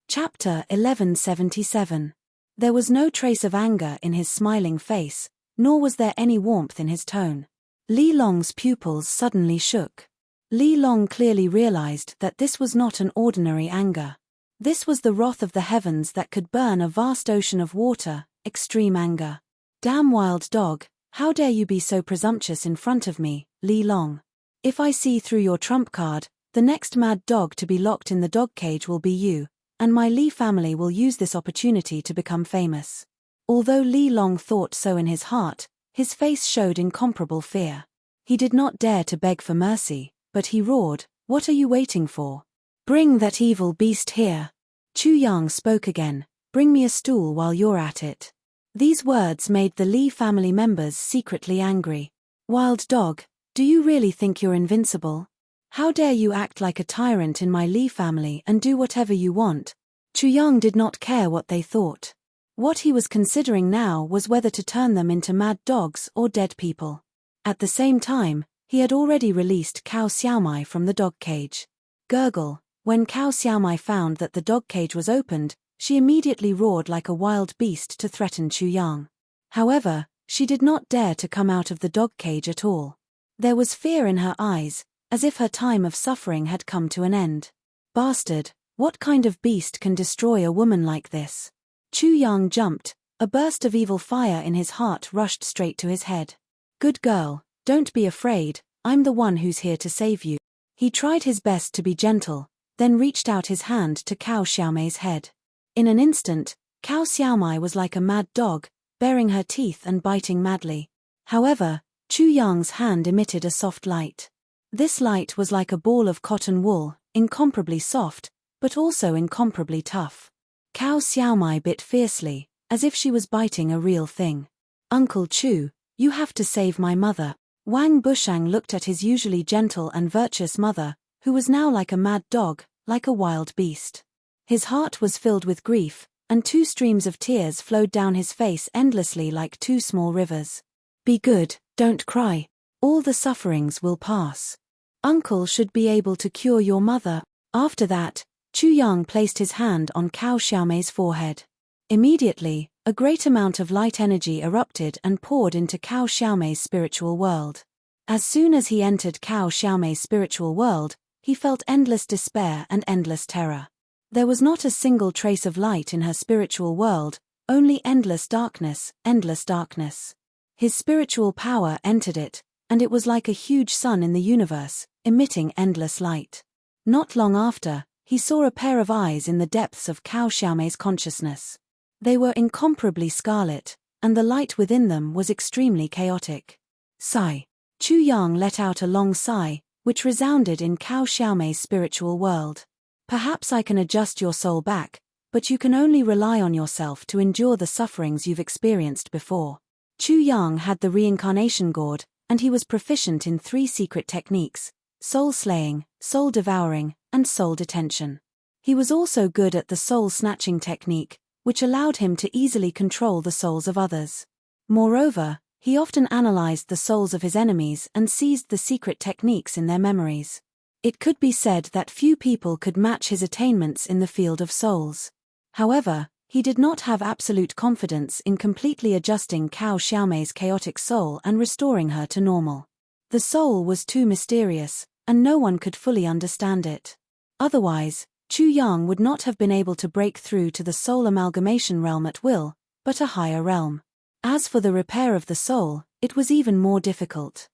Chapter 1177. There was no trace of anger in his smiling face, nor was there any warmth in his tone. Li Long's pupils suddenly shook. Li Long clearly realized that this was not an ordinary anger. This was the wrath of the heavens that could burn a vast ocean of water, extreme anger. Damn wild dog, how dare you be so presumptuous in front of me, Li Long. If I see through your trump card, the next mad dog to be locked in the dog cage will be you, and my Li family will use this opportunity to become famous. Although Li Long thought so in his heart, his face showed incomparable fear. He did not dare to beg for mercy, but he roared, "What are you waiting for? Bring that evil beast here." Chu Yang spoke again, "Bring me a stool while you're at it." These words made the Li family members secretly angry. Wild dog, do you really think you're invincible? How dare you act like a tyrant in my Li family and do whatever you want? Chu Yang did not care what they thought. What he was considering now was whether to turn them into mad dogs or dead people. At the same time, he had already released Cao Xiaomai from the dog cage. Gurgle, when Cao Xiaomai found that the dog cage was opened, she immediately roared like a wild beast to threaten Chu Yang. However, she did not dare to come out of the dog cage at all. There was fear in her eyes, as if her time of suffering had come to an end. Bastard, what kind of beast can destroy a woman like this? Chu Yang jumped, a burst of evil fire in his heart rushed straight to his head. Good girl, don't be afraid, I'm the one who's here to save you. He tried his best to be gentle, then reached out his hand to Cao Xiaomai's head. In an instant, Cao Xiaomai was like a mad dog, baring her teeth and biting madly. However, Chu Yang's hand emitted a soft light. This light was like a ball of cotton wool, incomparably soft, but also incomparably tough. Cao Xiaomai bit fiercely, as if she was biting a real thing. Uncle Chu, you have to save my mother. Wang Bushang looked at his usually gentle and virtuous mother, who was now like a mad dog, like a wild beast. His heart was filled with grief, and 2 streams of tears flowed down his face endlessly like 2 small rivers. Be good, don't cry. All the sufferings will pass. Uncle should be able to cure your mother. After that, Chu Yang placed his hand on Cao Xiaomai's forehead. Immediately, a great amount of light energy erupted and poured into Cao Xiaomai's spiritual world. As soon as he entered Cao Xiaomai's spiritual world, he felt endless despair and endless terror. There was not a single trace of light in her spiritual world, only endless darkness, endless darkness. His spiritual power entered it, and it was like a huge sun in the universe, emitting endless light. Not long after, he saw a pair of eyes in the depths of Cao Xiaomai's consciousness. They were incomparably scarlet, and the light within them was extremely chaotic. Sigh. Chu Yang let out a long sigh, which resounded in Cao Xiaomai's spiritual world. Perhaps I can adjust your soul back, but you can only rely on yourself to endure the sufferings you've experienced before. Chu Yang had the reincarnation gourd, and he was proficient in 3 secret techniques: soul slaying, soul devouring, and soul detention. He was also good at the soul snatching technique, which allowed him to easily control the souls of others. Moreover, he often analyzed the souls of his enemies and seized the secret techniques in their memories. It could be said that few people could match his attainments in the field of souls. However, he did not have absolute confidence in completely adjusting Cao Xiaomai's chaotic soul and restoring her to normal. The soul was too mysterious, and no one could fully understand it. Otherwise, Chu Yang would not have been able to break through to the soul amalgamation realm at will, but a higher realm. As for the repair of the soul, it was even more difficult.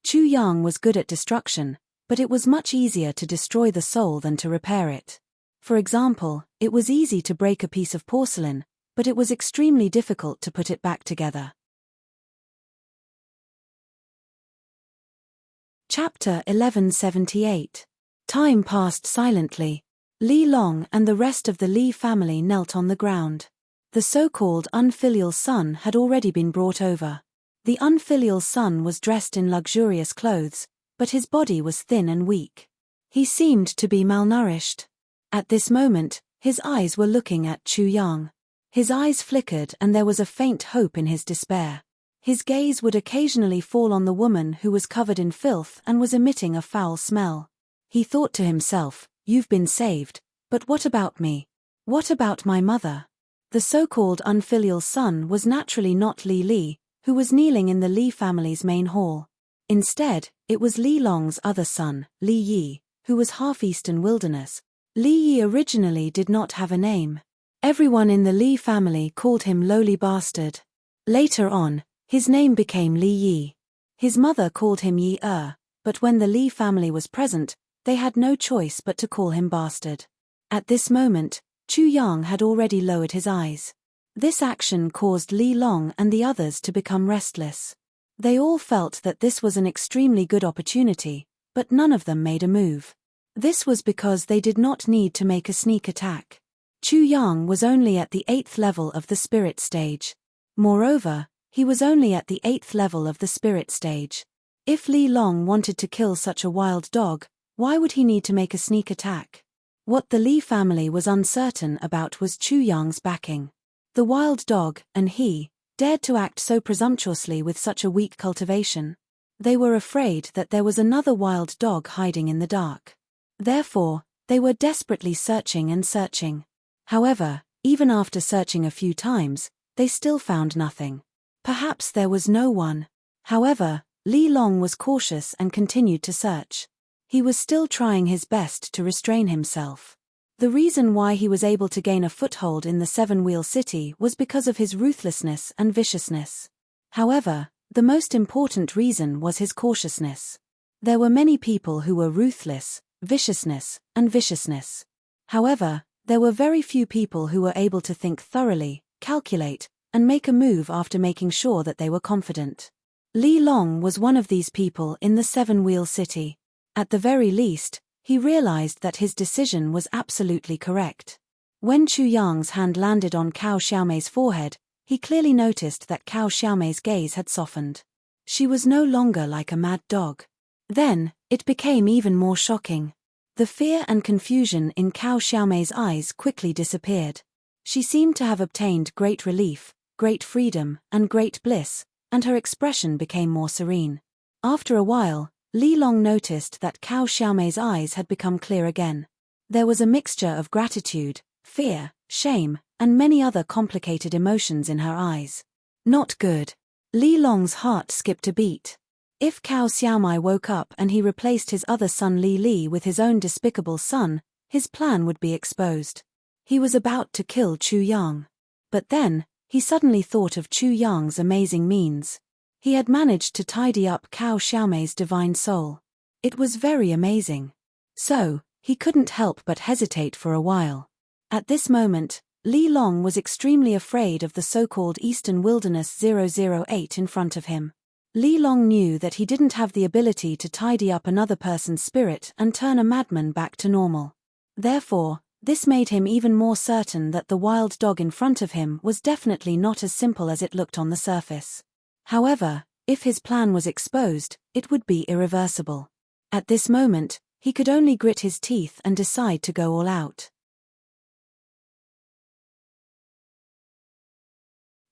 Chu Yang was good at destruction, But it was much easier to destroy the soul than to repair it. For example, it was easy to break a piece of porcelain, but it was extremely difficult to put it back together. Chapter 1178. Time passed silently. Li Long and the rest of the Li family knelt on the ground. The so-called unfilial son had already been brought over. The unfilial son was dressed in luxurious clothes, but his body was thin and weak. He seemed to be malnourished. At this moment, his eyes were looking at Chu Yang. His eyes flickered and there was a faint hope in his despair. His gaze would occasionally fall on the woman who was covered in filth and was emitting a foul smell. He thought to himself, "You've been saved, but what about me? What about my mother?" The so-called unfilial son was naturally not Li Li, who was kneeling in the Li family's main hall. Instead, it was Li Long's other son, Li Yi, who was half Eastern Wilderness. Li Yi originally did not have a name. Everyone in the Li family called him lowly bastard. Later on, his name became Li Yi. His mother called him Yi but when the Li family was present, they had no choice but to call him bastard. At this moment, Chu Yang had already lowered his eyes. This action caused Li Long and the others to become restless. They all felt that this was an extremely good opportunity, but none of them made a move. This was because they did not need to make a sneak attack. Chu Yang was only at the 8th level of the spirit stage. Moreover, he was only at the 8th level of the spirit stage. If Li Long wanted to kill such a wild dog, why would he need to make a sneak attack? What the Li family was uncertain about was Chu Yang's backing. The wild dog, and he, dared to act so presumptuously with such a weak cultivation. They were afraid that there was another wild dog hiding in the dark. Therefore, they were desperately searching and searching. However, even after searching a few times, they still found nothing. Perhaps there was no one. However, Li Long was cautious and continued to search. He was still trying his best to restrain himself. The reason why he was able to gain a foothold in the Seven-Wheel City was because of his ruthlessness and viciousness. However, the most important reason was his cautiousness. There were many people who were ruthless, viciousness. However, there were very few people who were able to think thoroughly, calculate, and make a move after making sure that they were confident. Li Long was one of these people in the Seven-Wheel City. At the very least, he realized that his decision was absolutely correct. When Chu Yang's hand landed on Cao Xiaomei's forehead, he clearly noticed that Cao Xiaomei's gaze had softened. She was no longer like a mad dog. Then, it became even more shocking. The fear and confusion in Cao Xiaomei's eyes quickly disappeared. She seemed to have obtained great relief, great freedom, and great bliss, and her expression became more serene. After a while, Li Long noticed that Cao Xiaomei's eyes had become clear again. There was a mixture of gratitude, fear, shame, and many other complicated emotions in her eyes. Not good. Li Long's heart skipped a beat. If Cao Xiaomei woke up and he replaced his other son Li Li with his own despicable son, his plan would be exposed. He was about to kill Chu Yang. But then, he suddenly thought of Chu Yang's amazing means. He had managed to tidy up Cao Xiaomei's divine soul. It was very amazing. So, he couldn't help but hesitate for a while. At this moment, Li Long was extremely afraid of the so-called Eastern Wilderness 008 in front of him. Li Long knew that he didn't have the ability to tidy up another person's spirit and turn a madman back to normal. Therefore, this made him even more certain that the wild dog in front of him was definitely not as simple as it looked on the surface. However, if his plan was exposed, it would be irreversible. At this moment, he could only grit his teeth and decide to go all out.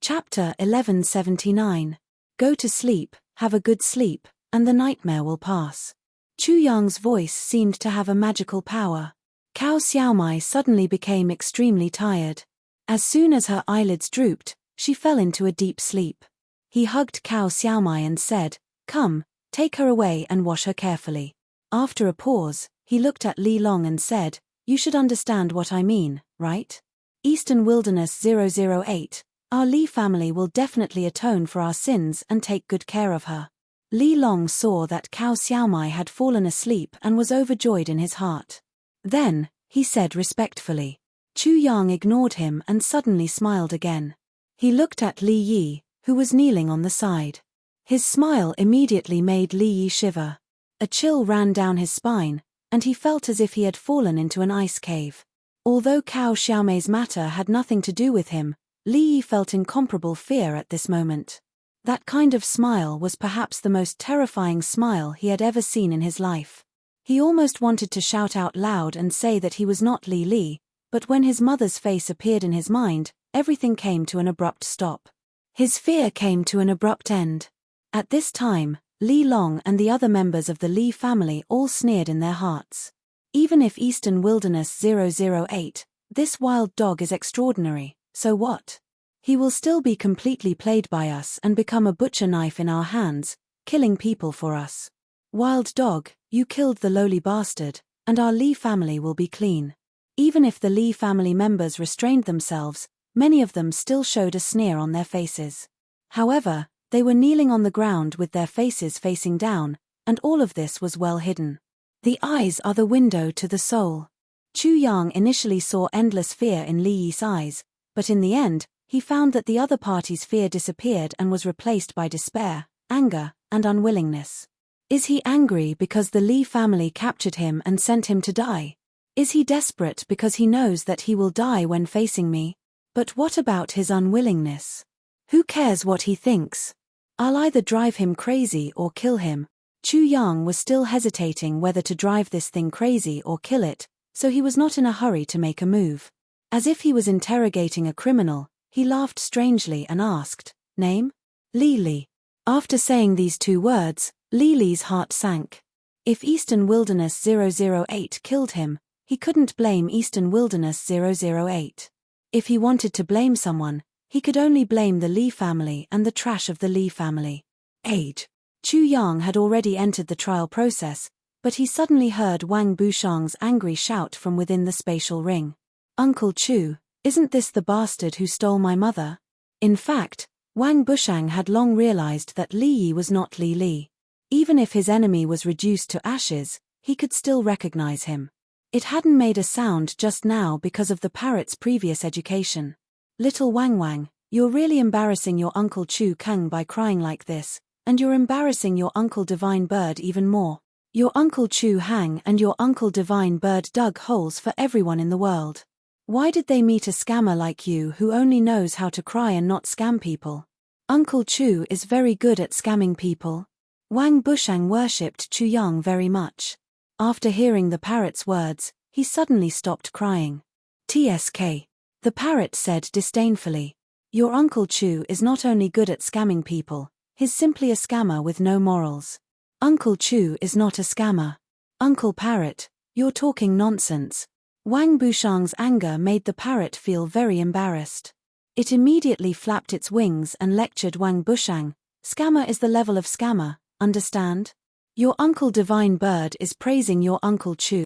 Chapter 1179. Go to sleep, have a good sleep, and the nightmare will pass. Chu Yang's voice seemed to have a magical power. Cao Xiaomei suddenly became extremely tired. As soon as her eyelids drooped, she fell into a deep sleep. He hugged Cao Xiaomei and said, "Come, take her away and wash her carefully." After a pause, he looked at Li Long and said, "You should understand what I mean, right? Eastern Wilderness 008, our Li family will definitely atone for our sins and take good care of her." Li Long saw that Cao Xiaomai had fallen asleep and was overjoyed in his heart. Then, he said respectfully. Chu Yang ignored him and suddenly smiled again. He looked at Li Yi, who was kneeling on the side. His smile immediately made Li Yi shiver. A chill ran down his spine, and he felt as if he had fallen into an ice cave. Although Cao Xiaomei's matter had nothing to do with him, Li Yi felt incomparable fear at this moment. That kind of smile was perhaps the most terrifying smile he had ever seen in his life. He almost wanted to shout out loud and say that he was not Li Li, but when his mother's face appeared in his mind, everything came to an abrupt stop. His fear came to an abrupt end. At this time, Li Long and the other members of the Li family all sneered in their hearts. Even if Eastern Wilderness 008, this wild dog is extraordinary, so what? He will still be completely played by us and become a butcher knife in our hands, killing people for us. Wild dog, you killed the lowly bastard, and our Li family will be clean. Even if the Li family members restrained themselves, many of them still showed a sneer on their faces. However, they were kneeling on the ground with their faces facing down, and all of this was well hidden. The eyes are the window to the soul. Chu Yang initially saw endless fear in Li Yi's eyes, but in the end, he found that the other party's fear disappeared and was replaced by despair, anger, and unwillingness. Is he angry because the Li family captured him and sent him to die? Is he desperate because he knows that he will die when facing me? But what about his unwillingness? Who cares what he thinks? I'll either drive him crazy or kill him. Chu Yang was still hesitating whether to drive this thing crazy or kill it, so he was not in a hurry to make a move. As if he was interrogating a criminal, he laughed strangely and asked, "Name?" "Li Li." After saying these two words, Li Li's heart sank. If Eastern Wilderness 008 killed him, he couldn't blame Eastern Wilderness 008. If he wanted to blame someone, he could only blame the Li family and the trash of the Li family. Age. Chu Yang had already entered the trial process, but he suddenly heard Wang Bushang's angry shout from within the spatial ring. "Uncle Chu, isn't this the bastard who stole my mother?" In fact, Wang Bushang had long realized that Li Yi was not Li Li. Even if his enemy was reduced to ashes, he could still recognize him. It hadn't made a sound just now because of the parrot's previous education. "Little Wang Wang, you're really embarrassing your Uncle Chu Kang by crying like this, and you're embarrassing your Uncle Divine Bird even more. Your Uncle Chu Hang and your Uncle Divine Bird dug holes for everyone in the world. Why did they meet a scammer like you who only knows how to cry and not scam people? Uncle Chu is very good at scamming people." Wang Bushang worshipped Chu Yang very much. After hearing the parrot's words, he suddenly stopped crying. "TSK. The parrot said disdainfully. "Your Uncle Chu is not only good at scamming people, he's simply a scammer with no morals. Uncle Chu is not a scammer. Uncle Parrot, you're talking nonsense." Wang Bushang's anger made the parrot feel very embarrassed. It immediately flapped its wings and lectured Wang Bushang. "Scammer is the level of scammer, understand? Your Uncle Divine Bird is praising your Uncle Chu."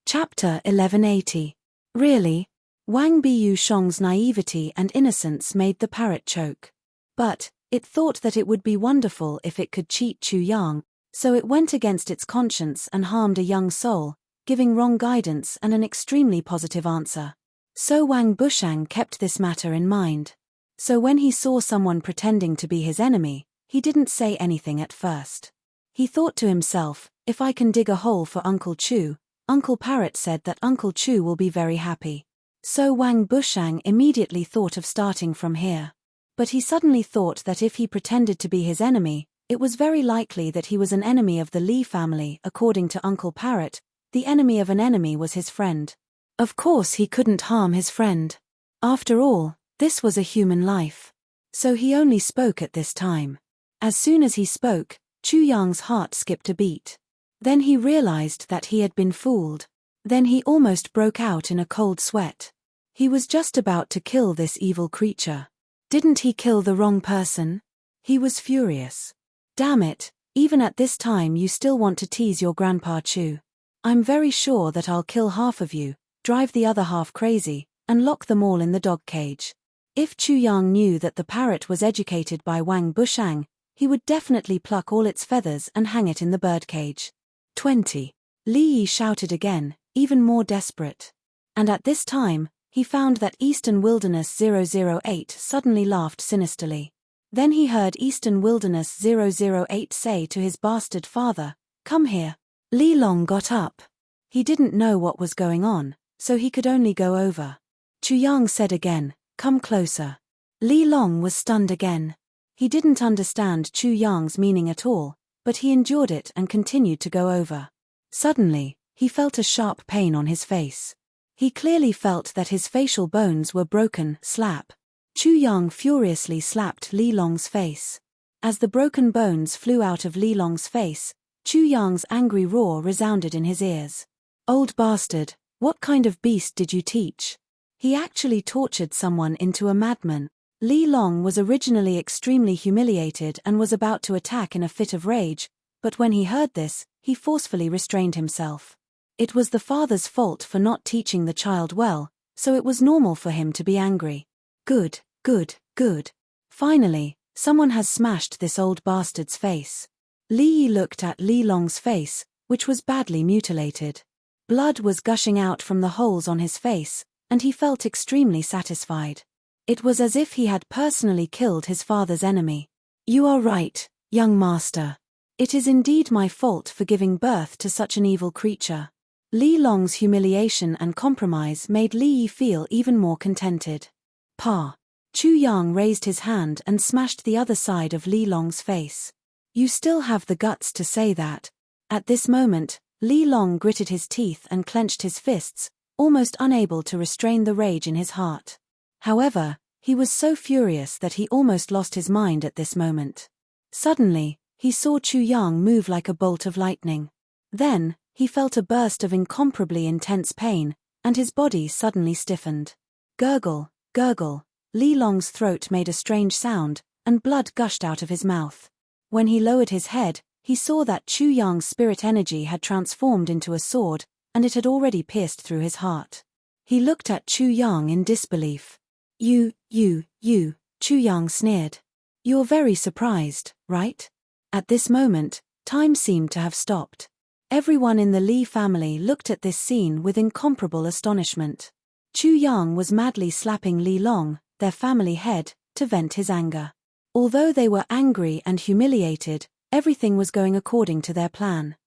Chapter 1180. Really? Wang Bushang's naivety and innocence made the parrot choke. But, it thought that it would be wonderful if it could cheat Chu Yang, so it went against its conscience and harmed a young soul, giving wrong guidance and an extremely positive answer. So Wang Bushang kept this matter in mind. So when he saw someone pretending to be his enemy, he didn't say anything at first. He thought to himself, if I can dig a hole for Uncle Chu, Uncle Parrot said that Uncle Chu will be very happy. So Wang Bushang immediately thought of starting from here. But he suddenly thought that if he pretended to be his enemy, it was very likely that he was an enemy of the Li family. According to Uncle Parrot, the enemy of an enemy was his friend. Of course he couldn't harm his friend. After all, this was a human life. So he only spoke at this time. As soon as he spoke, Chu Yang's heart skipped a beat. Then he realized that he had been fooled. Then he almost broke out in a cold sweat. He was just about to kill this evil creature. Didn't he kill the wrong person? He was furious. Damn it, even at this time you still want to tease your Grandpa Chu. I'm very sure that I'll kill half of you, drive the other half crazy, and lock them all in the dog cage. If Chu Yang knew that the parrot was educated by Wang Bushang, he would definitely pluck all its feathers and hang it in the birdcage. 20. Li Yi shouted again, even more desperate. And at this time, he found that Eastern Wilderness 008 suddenly laughed sinisterly. Then he heard Eastern Wilderness 008 say to his bastard father, "Come here." Li Long got up. He didn't know what was going on, so he could only go over. Chu Yang said again, "Come closer." Li Long was stunned again. He didn't understand Chu Yang's meaning at all, but he endured it and continued to go over. Suddenly, he felt a sharp pain on his face. He clearly felt that his facial bones were broken. Slap. Chu Yang furiously slapped Li Long's face. As the broken bones flew out of Li Long's face, Chu Yang's angry roar resounded in his ears. "Old bastard, what kind of beast did you teach? He actually tortured someone into a madman." Li Long was originally extremely humiliated and was about to attack in a fit of rage, but when he heard this, he forcefully restrained himself. It was the father's fault for not teaching the child well, so it was normal for him to be angry. Good, good, good. Finally, someone has smashed this old bastard's face. Li Yi looked at Li Long's face, which was badly mutilated. Blood was gushing out from the holes on his face, and he felt extremely satisfied. It was as if he had personally killed his father's enemy. "You are right, young master. It is indeed my fault for giving birth to such an evil creature." Li Long's humiliation and compromise made Li Yi feel even more contented. "Pa." Chu Yang raised his hand and smashed the other side of Li Long's face. "You still have the guts to say that." At this moment, Li Long gritted his teeth and clenched his fists, almost unable to restrain the rage in his heart. However, he was so furious that he almost lost his mind at this moment. Suddenly, he saw Chu Yang move like a bolt of lightning. Then, he felt a burst of incomparably intense pain, and his body suddenly stiffened. Gurgle, gurgle, Li Long's throat made a strange sound, and blood gushed out of his mouth. When he lowered his head, he saw that Chu Yang's spirit energy had transformed into a sword, and it had already pierced through his heart. He looked at Chu Yang in disbelief. You, Chu Yang sneered. "You're very surprised, right?" At this moment, time seemed to have stopped. Everyone in the Li family looked at this scene with incomparable astonishment. Chu Yang was madly slapping Li Long, their family head, to vent his anger. Although they were angry and humiliated, everything was going according to their plan.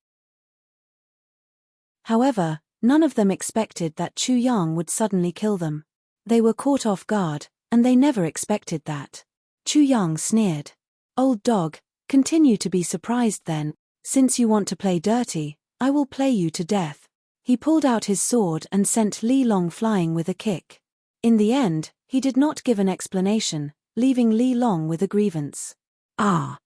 However, none of them expected that Chu Yang would suddenly kill them. They were caught off guard, and they never expected that. Chu Yang sneered. "Old dog, continue to be surprised then. Since you want to play dirty, I will play you to death." He pulled out his sword and sent Li Long flying with a kick. In the end, he did not give an explanation, leaving Li Long with a grievance. Ah!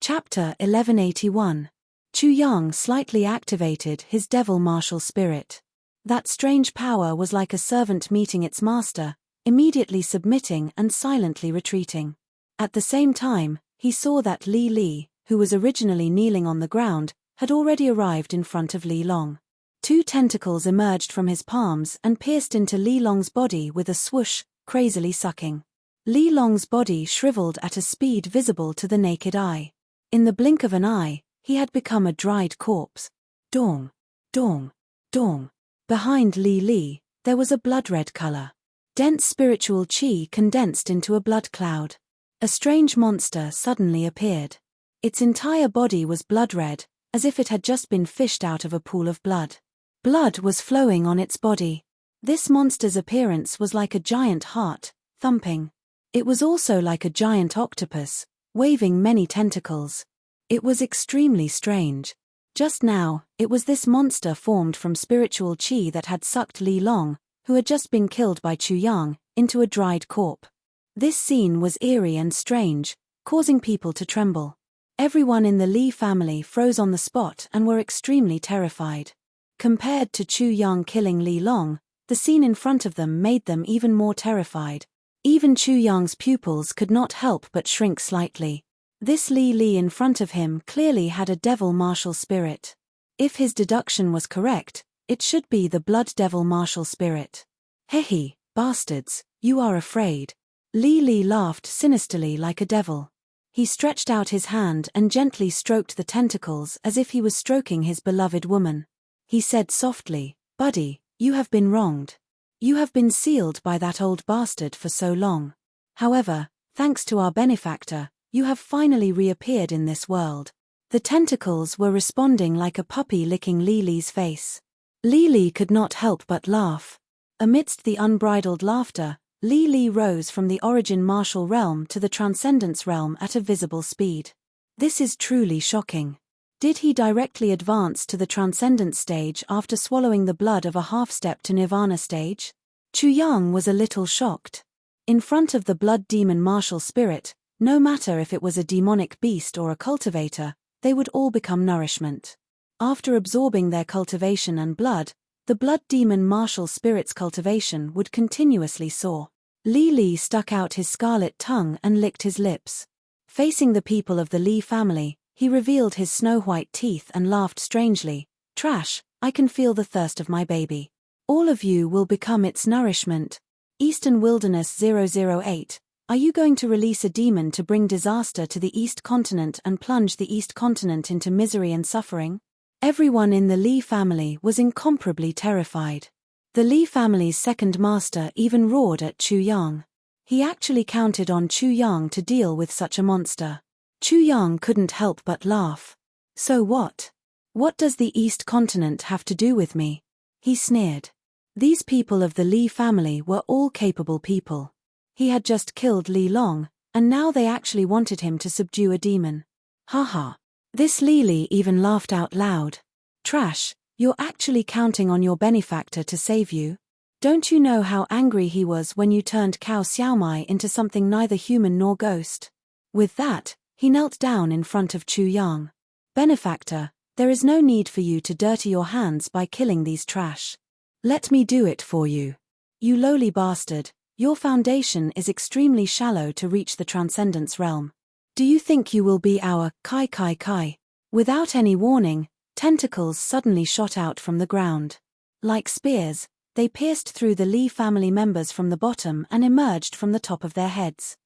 Chapter 1181. Chu Yang slightly activated his devil martial spirit. That strange power was like a servant meeting its master, immediately submitting and silently retreating. At the same time, he saw that Li, who was originally kneeling on the ground, had already arrived in front of Li Long. Two tentacles emerged from his palms and pierced into Li Long's body with a swoosh, crazily sucking. Li Long's body shriveled at a speed visible to the naked eye. In the blink of an eye, he had become a dried corpse. Dong, dong, dong. Behind Li, there was a blood-red color. Dense spiritual chi condensed into a blood cloud. A strange monster suddenly appeared. Its entire body was blood-red, as if it had just been fished out of a pool of blood. Blood was flowing on its body. This monster's appearance was like a giant heart, thumping. It was also like a giant octopus, waving many tentacles. It was extremely strange. Just now, it was this monster formed from spiritual chi that had sucked Li Long, who had just been killed by Chu Yang, into a dried corpse. This scene was eerie and strange, causing people to tremble. Everyone in the Li family froze on the spot and were extremely terrified. Compared to Chu Yang killing Li Long, the scene in front of them made them even more terrified. Even Chu Yang's pupils could not help but shrink slightly. This Li in front of him clearly had a devil martial spirit. If his deduction was correct, It should be the blood devil martial spirit. Hehe, bastards, you are afraid. Li Li laughed sinisterly like a devil. He stretched out his hand and gently stroked the tentacles as if he was stroking his beloved woman. He said softly, "Buddy, you have been wronged. You have been sealed by that old bastard for so long. However, thanks to our benefactor, you have finally reappeared in this world." The tentacles were responding like a puppy licking Li Li's face. Li Li could not help but laugh. Amidst the unbridled laughter, Li Li rose from the origin martial realm to the transcendence realm at a visible speed. This is truly shocking. Did he directly advance to the transcendence stage after swallowing the blood of a half-step to nirvana stage? Chu Yang was a little shocked. In front of the blood demon martial spirit, no matter if it was a demonic beast or a cultivator, they would all become nourishment. After absorbing their cultivation and blood, the blood demon martial spirit's cultivation would continuously soar. Li Li stuck out his scarlet tongue and licked his lips. Facing the people of the Li family, he revealed his snow-white teeth and laughed strangely. "Trash, I can feel the thirst of my baby. All of you will become its nourishment." Eastern Wilderness 008, are you going to release a demon to bring disaster to the East Continent and plunge the East Continent into misery and suffering? Everyone in the Li family was incomparably terrified. The Li family's second master even roared at Chu Yang. He actually counted on Chu Yang to deal with such a monster. Chu Yang couldn't help but laugh. "So what? What does the East Continent have to do with me?" he sneered. These people of the Li family were all capable people. He had just killed Li Long, and now they actually wanted him to subdue a demon. Haha. This Li Li even laughed out loud. "Trash, you're actually counting on your benefactor to save you? Don't you know how angry he was when you turned Cao Xiaomai into something neither human nor ghost?" With that, he knelt down in front of Chu Yang. "Benefactor, there is no need for you to dirty your hands by killing these trash. Let me do it for you. You lowly bastard, your foundation is extremely shallow to reach the transcendence realm. Do you think you will be our Kai Kai Kai?" Without any warning, tentacles suddenly shot out from the ground. Like spears, they pierced through the Li family members from the bottom and emerged from the top of their heads.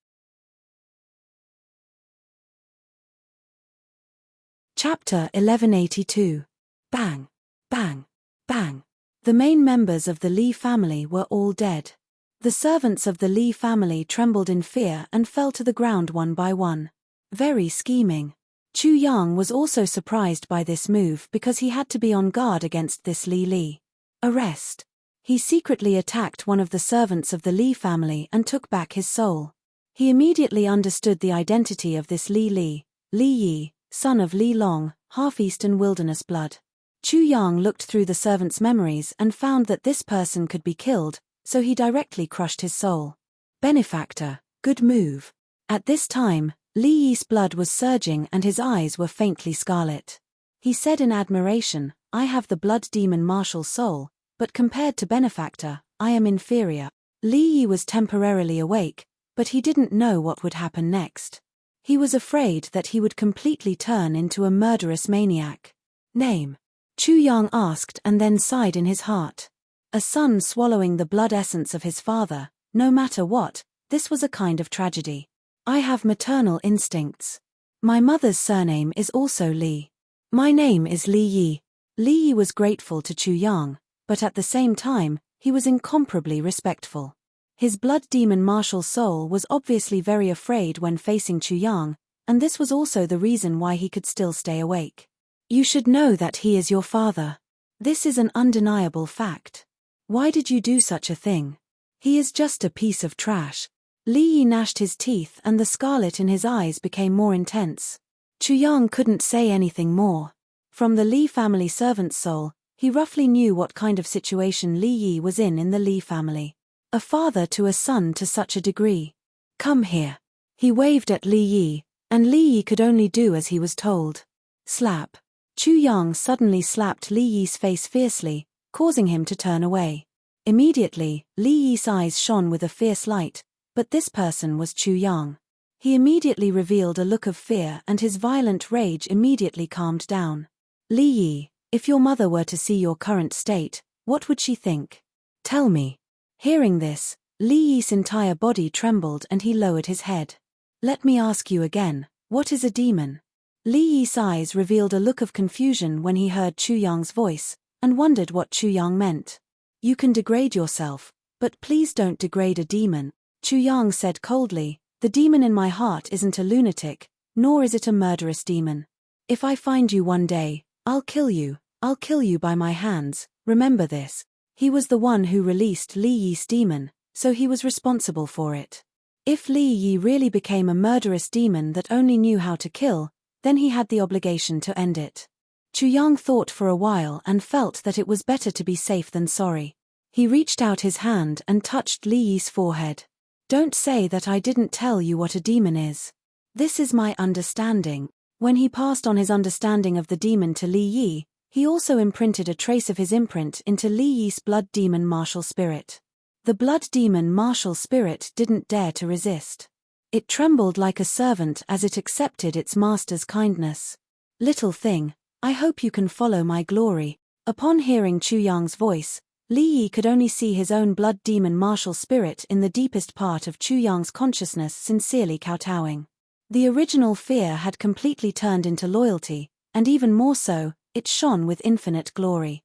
Chapter 1182. Bang! Bang! Bang! The main members of the Li family were all dead. The servants of the Li family trembled in fear and fell to the ground one by one. Very scheming. Chu Yang was also surprised by this move because he had to be on guard against this Li Li. Arrest. He secretly attacked one of the servants of the Li family and took back his soul. He immediately understood the identity of this Li Li, Li Yi, son of Li Long, half-Eastern wilderness blood. Chu Yang looked through the servant's memories and found that this person could be killed, so he directly crushed his soul. Benefactor, good move. At this time, Li Yi's blood was surging and his eyes were faintly scarlet. He said in admiration, "I have the blood demon martial soul, but compared to Benefactor, I am inferior." Li Yi was temporarily awake, but he didn't know what would happen next. He was afraid that he would completely turn into a murderous maniac. "Name?" Chu Yang asked and then sighed in his heart. A son swallowing the blood essence of his father, no matter what, this was a kind of tragedy. "I have maternal instincts. My mother's surname is also Li. My name is Li Yi." Li Yi was grateful to Chu Yang, but at the same time, he was incomparably respectful. His blood demon martial soul was obviously very afraid when facing Chu Yang, and this was also the reason why he could still stay awake. "You should know that he is your father. This is an undeniable fact. Why did you do such a thing? He is just a piece of trash." Li Yi gnashed his teeth and the scarlet in his eyes became more intense. Chu Yang couldn't say anything more. From the Li family servant's soul, he roughly knew what kind of situation Li Yi was in the Li family. A father to a son to such a degree. "Come here." He waved at Li Yi, and Li Yi could only do as he was told. Slap. Chu Yang suddenly slapped Li Yi's face fiercely, causing him to turn away. Immediately, Li Yi's eyes shone with a fierce light, but this person was Chu Yang. He immediately revealed a look of fear and his violent rage immediately calmed down. "Li Yi, If your mother were to see your current state, what would she think? Tell me. Hearing this, Li Yi's entire body trembled and he lowered his head. Let me ask you again, what is a demon? Li Yi's eyes revealed a look of confusion when he heard Chu Yang's voice, and wondered what Chu Yang meant. You can degrade yourself, but please don't degrade a demon, Chu Yang said coldly. The demon in my heart isn't a lunatic, nor is it a murderous demon. If I find you one day, I'll kill you by my hands, remember this. He was the one who released Li Yi's demon, so he was responsible for it. If Li Yi really became a murderous demon that only knew how to kill, then he had the obligation to end it. Chu Yang thought for a while and felt that it was better to be safe than sorry. He reached out his hand and touched Li Yi's forehead. Don't say that I didn't tell you what a demon is. This is my understanding. When he passed on his understanding of the demon to Li Yi, he also imprinted a trace of his imprint into Li Yi's blood demon martial spirit. The blood demon martial spirit didn't dare to resist. It trembled like a servant as it accepted its master's kindness. Little thing, I hope you can follow my glory. Upon hearing Chu Yang's voice, Li Yi could only see his own blood demon martial spirit in the deepest part of Chu Yang's consciousness sincerely kowtowing. The original fear had completely turned into loyalty, and even more so, it shone with infinite glory.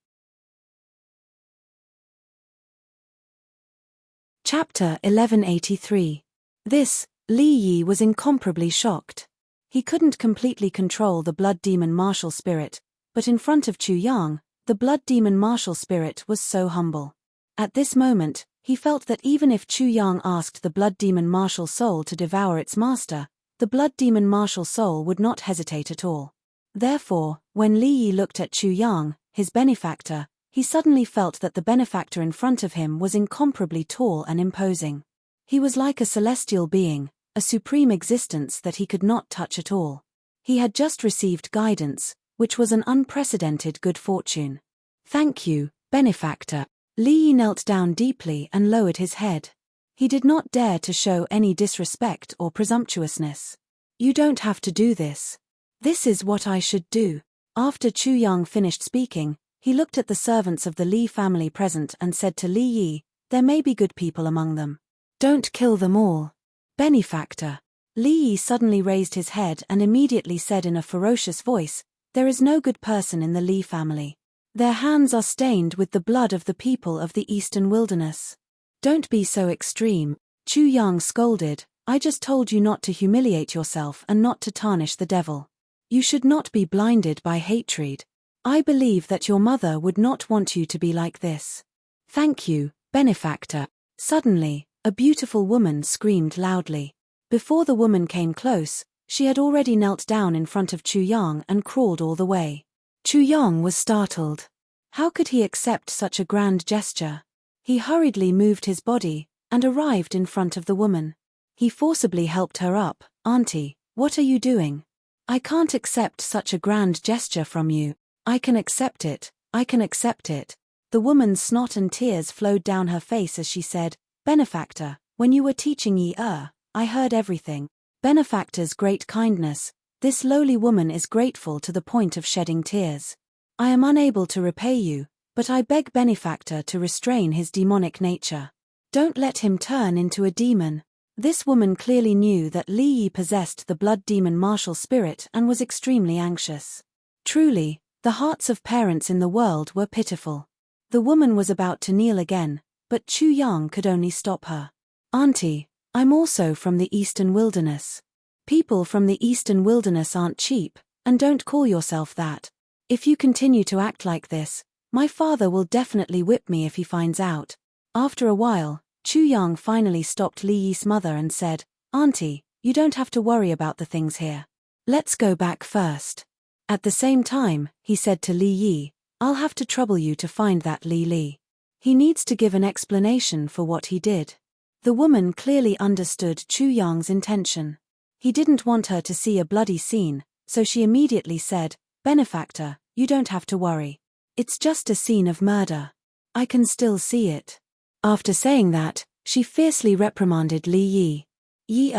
Chapter 1183. This, Li Yi was incomparably shocked. He couldn't completely control the blood demon martial spirit, but in front of Chu Yang, the blood demon martial spirit was so humble. At this moment, he felt that even if Chu Yang asked the blood demon martial soul to devour its master, the blood demon martial soul would not hesitate at all. Therefore, when Li Yi looked at Chu Yang, his benefactor, he suddenly felt that the benefactor in front of him was incomparably tall and imposing. He was like a celestial being, a supreme existence that he could not touch at all. He had just received guidance, which was an unprecedented good fortune. Thank you, benefactor. Li Yi knelt down deeply and lowered his head. He did not dare to show any disrespect or presumptuousness. You don't have to do this. This is what I should do. After Chu Yang finished speaking, he looked at the servants of the Li family present and said to Li Yi, there may be good people among them. Don't kill them all. Benefactor. Li Yi suddenly raised his head and immediately said in a ferocious voice, there is no good person in the Li family. Their hands are stained with the blood of the people of the eastern wilderness. Don't be so extreme, Chu Yang scolded. I just told you not to humiliate yourself and not to tarnish the devil. You should not be blinded by hatred. I believe that your mother would not want you to be like this. Thank you, benefactor. Suddenly, a beautiful woman screamed loudly. Before the woman came close, she had already knelt down in front of Chu Yang and crawled all the way. Chu Yang was startled. How could he accept such a grand gesture? He hurriedly moved his body, and arrived in front of the woman. He forcibly helped her up. Auntie, what are you doing? I can't accept such a grand gesture from you. I can accept it. The woman's snot and tears flowed down her face as she said, Benefactor, when you were teaching Yi I heard everything. Benefactor's great kindness, this lowly woman is grateful to the point of shedding tears. I am unable to repay you, but I beg Benefactor to restrain his demonic nature. Don't let him turn into a demon. This woman clearly knew that Li Yi possessed the blood demon martial spirit and was extremely anxious. Truly, the hearts of parents in the world were pitiful. The woman was about to kneel again, but Chu Yang could only stop her. Auntie, I'm also from the eastern wilderness. People from the eastern wilderness aren't cheap, and don't call yourself that. If you continue to act like this, my father will definitely whip me if he finds out. After a while, Chu Yang finally stopped Li Yi's mother and said, Auntie, you don't have to worry about the things here. Let's go back first. At the same time, he said to Li Yi, I'll have to trouble you to find that Li Li. He needs to give an explanation for what he did. The woman clearly understood Chu Yang's intention. He didn't want her to see a bloody scene, so she immediately said, Benefactor, you don't have to worry. It's just a scene of murder. I can still see it. After saying that, she fiercely reprimanded Li Yi. Yi,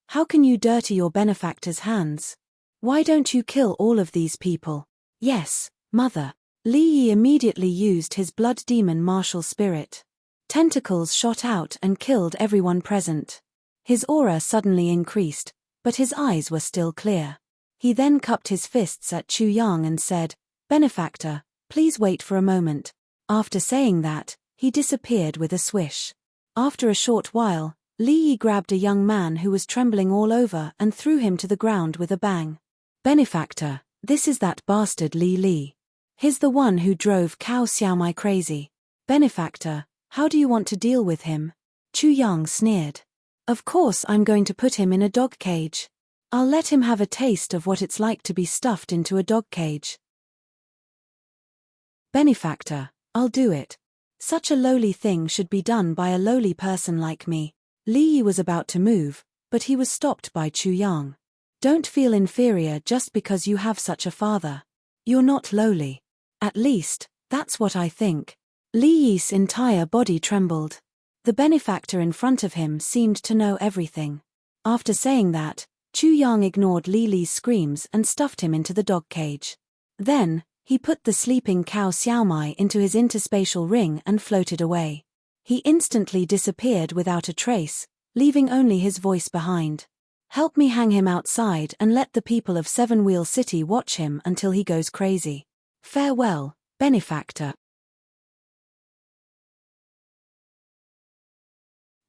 how can you dirty your benefactor's hands? Why don't you kill all of these people? Yes, mother. Li Yi immediately used his blood demon martial spirit. Tentacles shot out and killed everyone present. His aura suddenly increased, but his eyes were still clear. He then cupped his fists at Chu Yang and said, "Benefactor, please wait for a moment." After saying that, he disappeared with a swish. After a short while, Li Yi grabbed a young man who was trembling all over and threw him to the ground with a bang. "Benefactor, this is that bastard Li Li. He's the one who drove Cao Xiaomai crazy. Benefactor, how do you want to deal with him?" Chu Yang sneered. "Of course I'm going to put him in a dog cage. I'll let him have a taste of what it's like to be stuffed into a dog cage." "Benefactor, I'll do it. Such a lowly thing should be done by a lowly person like me." Li Yi was about to move, but he was stopped by Chu Yang. "Don't feel inferior just because you have such a father. You're not lowly. At least, that's what I think." Li Yi's entire body trembled. The benefactor in front of him seemed to know everything. After saying that, Chu Yang ignored Li Li's screams and stuffed him into the dog cage. Then, he put the sleeping Cao Xiaomai into his interspatial ring and floated away. He instantly disappeared without a trace, leaving only his voice behind. "Help me hang him outside and let the people of Seven Wheel City watch him until he goes crazy. Farewell, benefactor."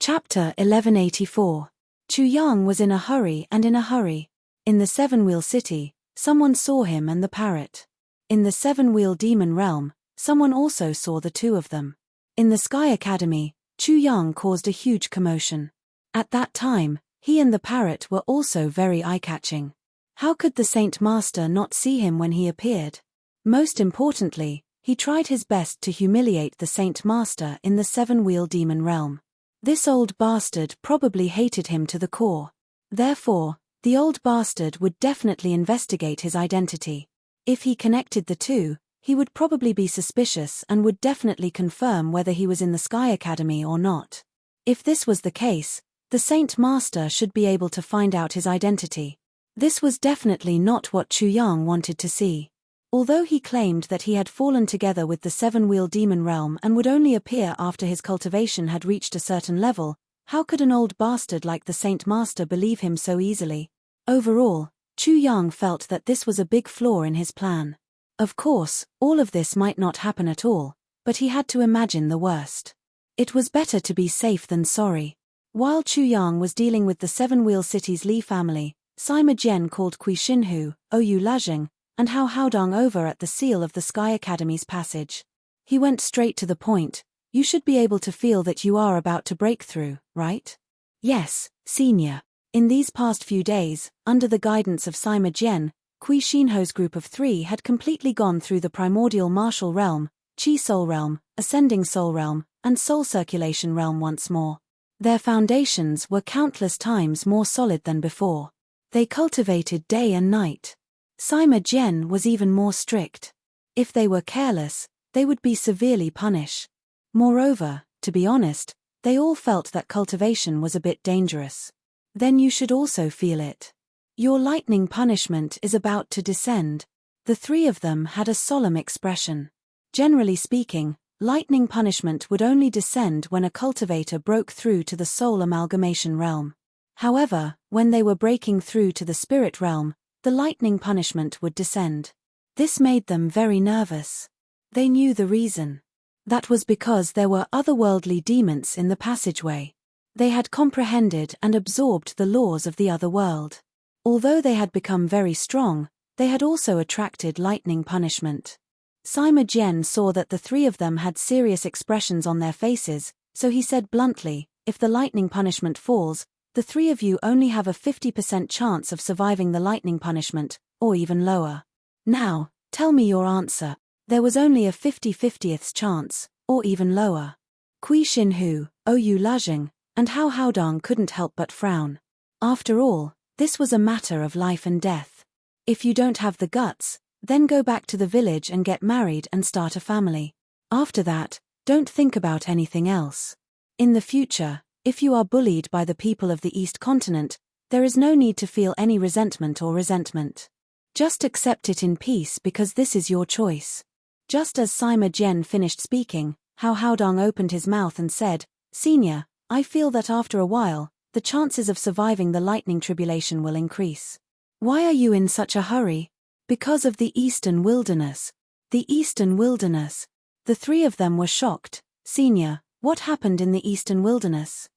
Chapter 1184. Chu Yang was in a hurry and in a hurry. In the Seven Wheel City, someone saw him and the parrot. In the Seven Wheel Demon Realm, someone also saw the two of them. In the Sky Academy, Chu Yang caused a huge commotion. At that time, he and the parrot were also very eye-catching. How could the Saint Master not see him when he appeared? Most importantly, he tried his best to humiliate the Saint Master in the Seven Wheel Demon Realm. This old bastard probably hated him to the core. Therefore, the old bastard would definitely investigate his identity. If he connected the two, he would probably be suspicious and would definitely confirm whether he was in the Sky Academy or not. If this was the case, the Saint Master should be able to find out his identity. This was definitely not what Chu Yang wanted to see. Although he claimed that he had fallen together with the Seven Wheel Demon Realm and would only appear after his cultivation had reached a certain level, how could an old bastard like the Saint Master believe him so easily? Overall, Chu Yang felt that this was a big flaw in his plan. Of course, all of this might not happen at all, but he had to imagine the worst. It was better to be safe than sorry. While Chu Yang was dealing with the Seven Wheel City's Li family, Sima Jian called Kui Xinhu, Oyu Lajing, and Hao Haodong over at the seal of the Sky Academy's passage. He went straight to the point. "You should be able to feel that you are about to break through, right?" "Yes, senior." In these past few days, under the guidance of Sima Jian, Kui Xinhu's group of 3 had completely gone through the primordial martial realm, Qi Soul Realm, Ascending Soul Realm, and Soul Circulation Realm once more. Their foundations were countless times more solid than before. They cultivated day and night. Sima Jian was even more strict. If they were careless, they would be severely punished. Moreover, to be honest, they all felt that cultivation was a bit dangerous. Then you should also feel it. Your lightning punishment is about to descend. The 3 of them had a solemn expression. Generally speaking, lightning punishment would only descend when a cultivator broke through to the soul amalgamation realm. However, when they were breaking through to the spirit realm, the lightning punishment would descend. This made them very nervous. They knew the reason. That was because there were otherworldly demons in the passageway. They had comprehended and absorbed the laws of the other world. Although they had become very strong, they had also attracted lightning punishment. Sima Jian saw that the 3 of them had serious expressions on their faces, so he said bluntly, "If the lightning punishment falls, the 3 of you only have a 50% chance of surviving the lightning punishment, or even lower. Now, tell me your answer." There was only a 50/50th chance, or even lower. Kui Xinhu, Oyu Lajing, and Hao Haodong couldn't help but frown. After all, this was a matter of life and death. If you don't have the guts, then go back to the village and get married and start a family. After that, don't think about anything else. In the future, if you are bullied by the people of the East Continent, there is no need to feel any resentment or resentment. Just accept it in peace because this is your choice. Just as Sima Jian finished speaking, Hao Haodong opened his mouth and said, "Senior, I feel that after a while, the chances of surviving the lightning tribulation will increase. Why are you in such a hurry?" "Because of the Eastern Wilderness." "The Eastern Wilderness?" The three of them were shocked. "Senior, what happened in the Eastern Wilderness?"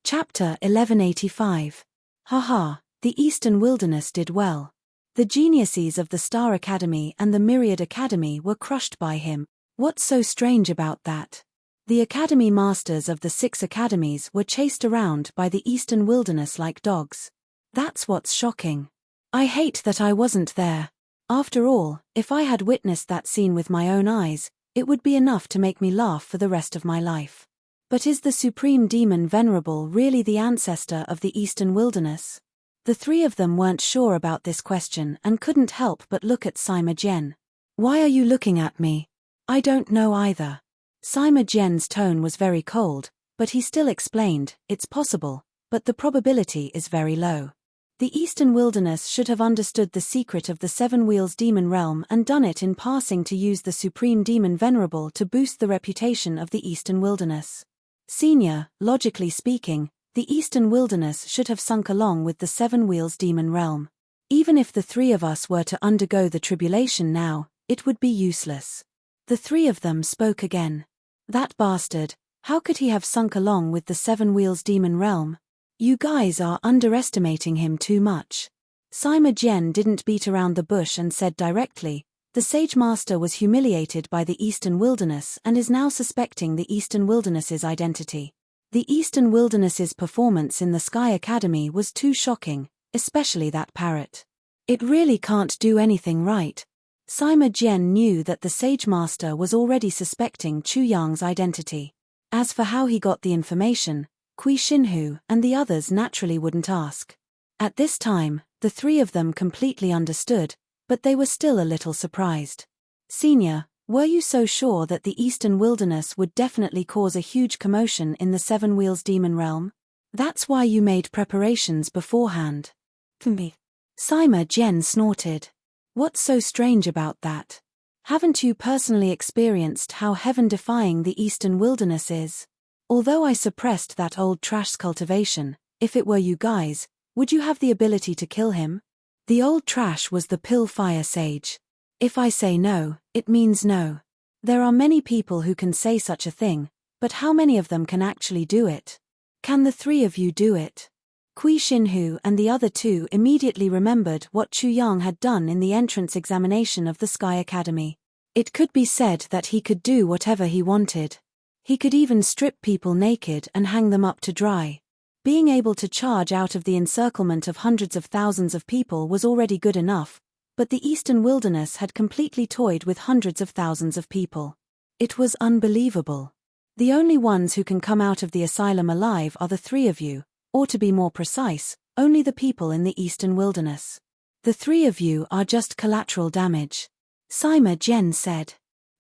Chapter 1185. Haha, the Eastern Wilderness did well. The geniuses of the Star Academy and the Myriad Academy were crushed by him. What's so strange about that? The Academy Masters of the 6 academies were chased around by the Eastern Wilderness like dogs. That's what's shocking. I hate that I wasn't there. After all, if I had witnessed that scene with my own eyes, it would be enough to make me laugh for the rest of my life. But is the Supreme Demon Venerable really the ancestor of the Eastern Wilderness? The three of them weren't sure about this question and couldn't help but look at Sima Jian. "Why are you looking at me?" "I don't know either." Sima Jian's tone was very cold, but he still explained, "It's possible, but the probability is very low. The Eastern Wilderness should have understood the secret of the 7 Wheels Demon Realm and done it in passing to use the Supreme Demon Venerable to boost the reputation of the Eastern Wilderness. Senior, logically speaking, the Eastern Wilderness should have sunk along with the 7 Wheels Demon Realm. Even if the three of us were to undergo the tribulation now, it would be useless." The three of them spoke again. "That bastard, how could he have sunk along with the 7 Wheels Demon Realm? You guys are underestimating him too much." Sima Jian didn't beat around the bush and said directly, "The Sage Master was humiliated by the Eastern Wilderness and is now suspecting the Eastern Wilderness's identity. The Eastern Wilderness's performance in the Sky Academy was too shocking, especially that parrot. It really can't do anything right." Sima Jian knew that the Sage Master was already suspecting Chu Yang's identity. As for how he got the information, Kui Xinhu and the others naturally wouldn't ask. At this time, the three of them completely understood, but they were still a little surprised. "Senior, were you so sure that the Eastern Wilderness would definitely cause a huge commotion in the 7 Wheels Demon Realm? That's why you made preparations beforehand?" "For me?" Sima Jian snorted. "What's so strange about that? Haven't you personally experienced how heaven-defying the Eastern Wilderness is? Although I suppressed that old trash's cultivation, if it were you guys, would you have the ability to kill him? The old trash was the Pill Fire Sage. If I say no, it means no. There are many people who can say such a thing, but how many of them can actually do it? Can the three of you do it?" Kui Xinhu and the other two immediately remembered what Chu Yang had done in the entrance examination of the Sky Academy. It could be said that he could do whatever he wanted. He could even strip people naked and hang them up to dry. Being able to charge out of the encirclement of hundreds of thousands of people was already good enough, but the Eastern Wilderness had completely toyed with hundreds of thousands of people. It was unbelievable. The only ones who can come out of the asylum alive are the three of you, or to be more precise, only the people in the Eastern Wilderness. The three of you are just collateral damage," Sima Jian said.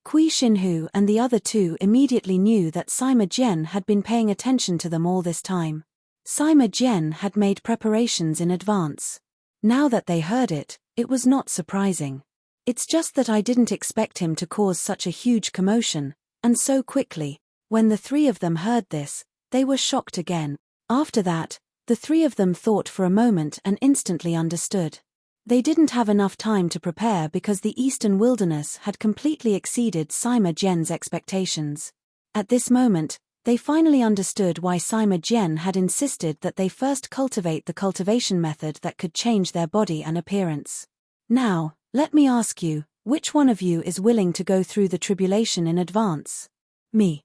Kui Xinhu and the other two immediately knew that Sima Jian had been paying attention to them all this time. Sima Jian had made preparations in advance. Now that they heard it, it was not surprising. "It's just that I didn't expect him to cause such a huge commotion, and so quickly." When the three of them heard this, they were shocked again. After that, the three of them thought for a moment and instantly understood. They didn't have enough time to prepare because the Eastern Wilderness had completely exceeded Sima Jian's expectations. At this moment, they finally understood why Sima Jian had insisted that they first cultivate the cultivation method that could change their body and appearance. "Now, let me ask you, which one of you is willing to go through the tribulation in advance?" Me.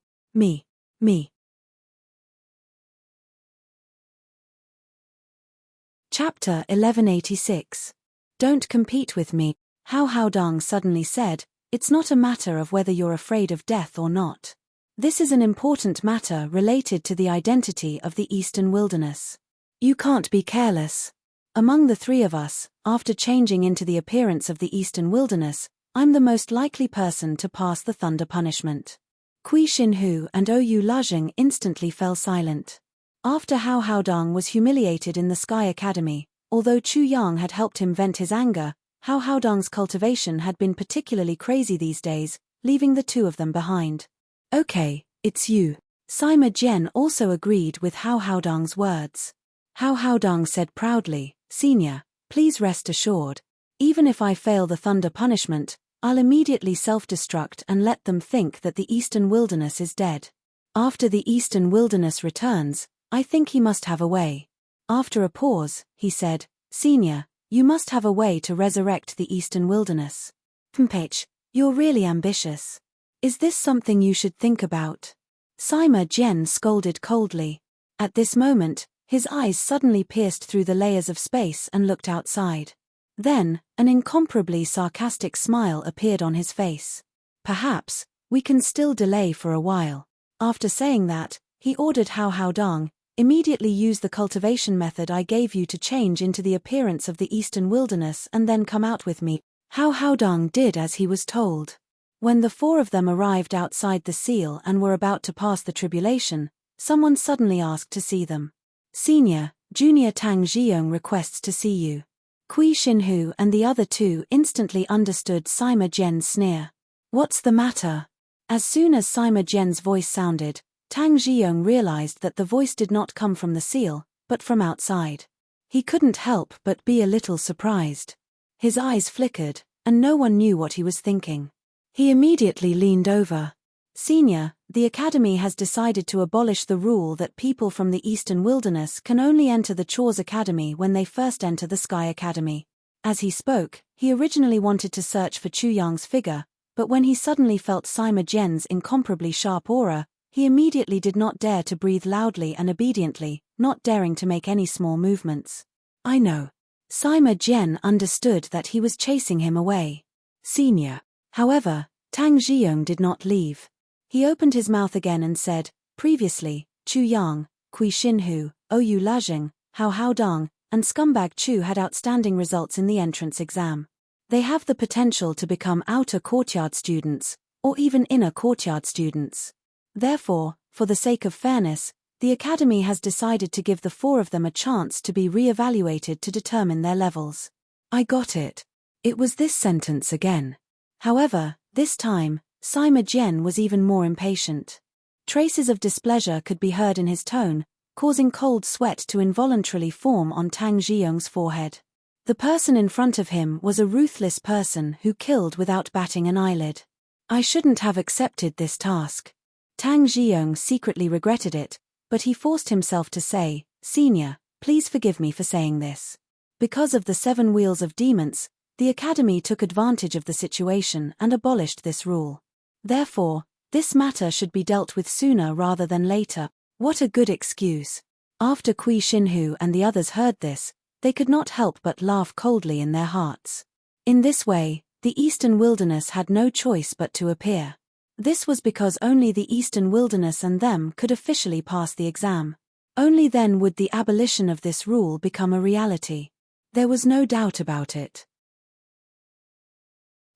Chapter 1186. "Don't compete with me," Hao Haodong suddenly said. "It's not a matter of whether you're afraid of death or not. This is an important matter related to the identity of the Eastern Wilderness. You can't be careless. Among the three of us, after changing into the appearance of the Eastern Wilderness, I'm the most likely person to pass the Thunder Punishment." Kui Xinhu and Oyu Lajing instantly fell silent. After Hao Haodong was humiliated in the Sky Academy, Although Chu Yang had helped him vent his anger, Hao Haodong's cultivation had been particularly crazy these days, leaving the two of them behind. Okay, it's you. Sima Jian also agreed with Hao Haodong's words. Hao Haodong said proudly, Senior, please rest assured. Even if I fail the thunder punishment, I'll immediately self-destruct and let them think that the Eastern Wilderness is dead. After the Eastern Wilderness returns, I think he must have a way. After a pause, he said, Senior, you must have a way to resurrect the Eastern Wilderness. Mph, you're really ambitious. Is this something you should think about? Sima Jian scolded coldly. At this moment, his eyes suddenly pierced through the layers of space and looked outside. Then, an incomparably sarcastic smile appeared on his face. Perhaps, we can still delay for a while. After saying that, he ordered Hao Haodong, immediately use the cultivation method I gave you to change into the appearance of the Eastern Wilderness and then come out with me. Hao Haodong did as he was told. When the four of them arrived outside the seal and were about to pass the tribulation, someone suddenly asked to see them. Senior, Junior Tang Zhiyong requests to see you. Kui Xinhu and the other two instantly understood Sima Jian's sneer. What's the matter? As soon as Sima Jian's voice sounded, Tang Zhiyong realized that the voice did not come from the seal, but from outside. He couldn't help but be a little surprised. His eyes flickered, and no one knew what he was thinking. He immediately leaned over. Senior, the Academy has decided to abolish the rule that people from the Eastern Wilderness can only enter the Chores Academy when they first enter the Sky Academy. As he spoke, he originally wanted to search for Chu Yang's figure, but when he suddenly felt Sima Jian's incomparably sharp aura, he immediately did not dare to breathe loudly and obediently, not daring to make any small movements. I know. Sima Jian understood that he was chasing him away. Senior. However, Tang Zhiyong did not leave. He opened his mouth again and said, previously, Chu Yang, Kui Xinhu, Oyu Lajing, Hao Haodong, and Scumbag Chu had outstanding results in the entrance exam. They have the potential to become outer courtyard students, or even inner courtyard students. Therefore, for the sake of fairness, the Academy has decided to give the four of them a chance to be re-evaluated to determine their levels. I got it. It was this sentence again. However, this time, Sima Jian was even more impatient. Traces of displeasure could be heard in his tone, causing cold sweat to involuntarily form on Tang Zhiyong's forehead. The person in front of him was a ruthless person who killed without batting an eyelid. I shouldn't have accepted this task. Tang Zhiyong secretly regretted it, but he forced himself to say, Senior, please forgive me for saying this. Because of the 7 wheels of demons, the Academy took advantage of the situation and abolished this rule. Therefore, this matter should be dealt with sooner rather than later. What a good excuse. After Kui Xinhu and the others heard this, they could not help but laugh coldly in their hearts. In this way, the Eastern Wilderness had no choice but to appear. This was because only the Eastern Wilderness and them could officially pass the exam. Only then would the abolition of this rule become a reality. There was no doubt about it.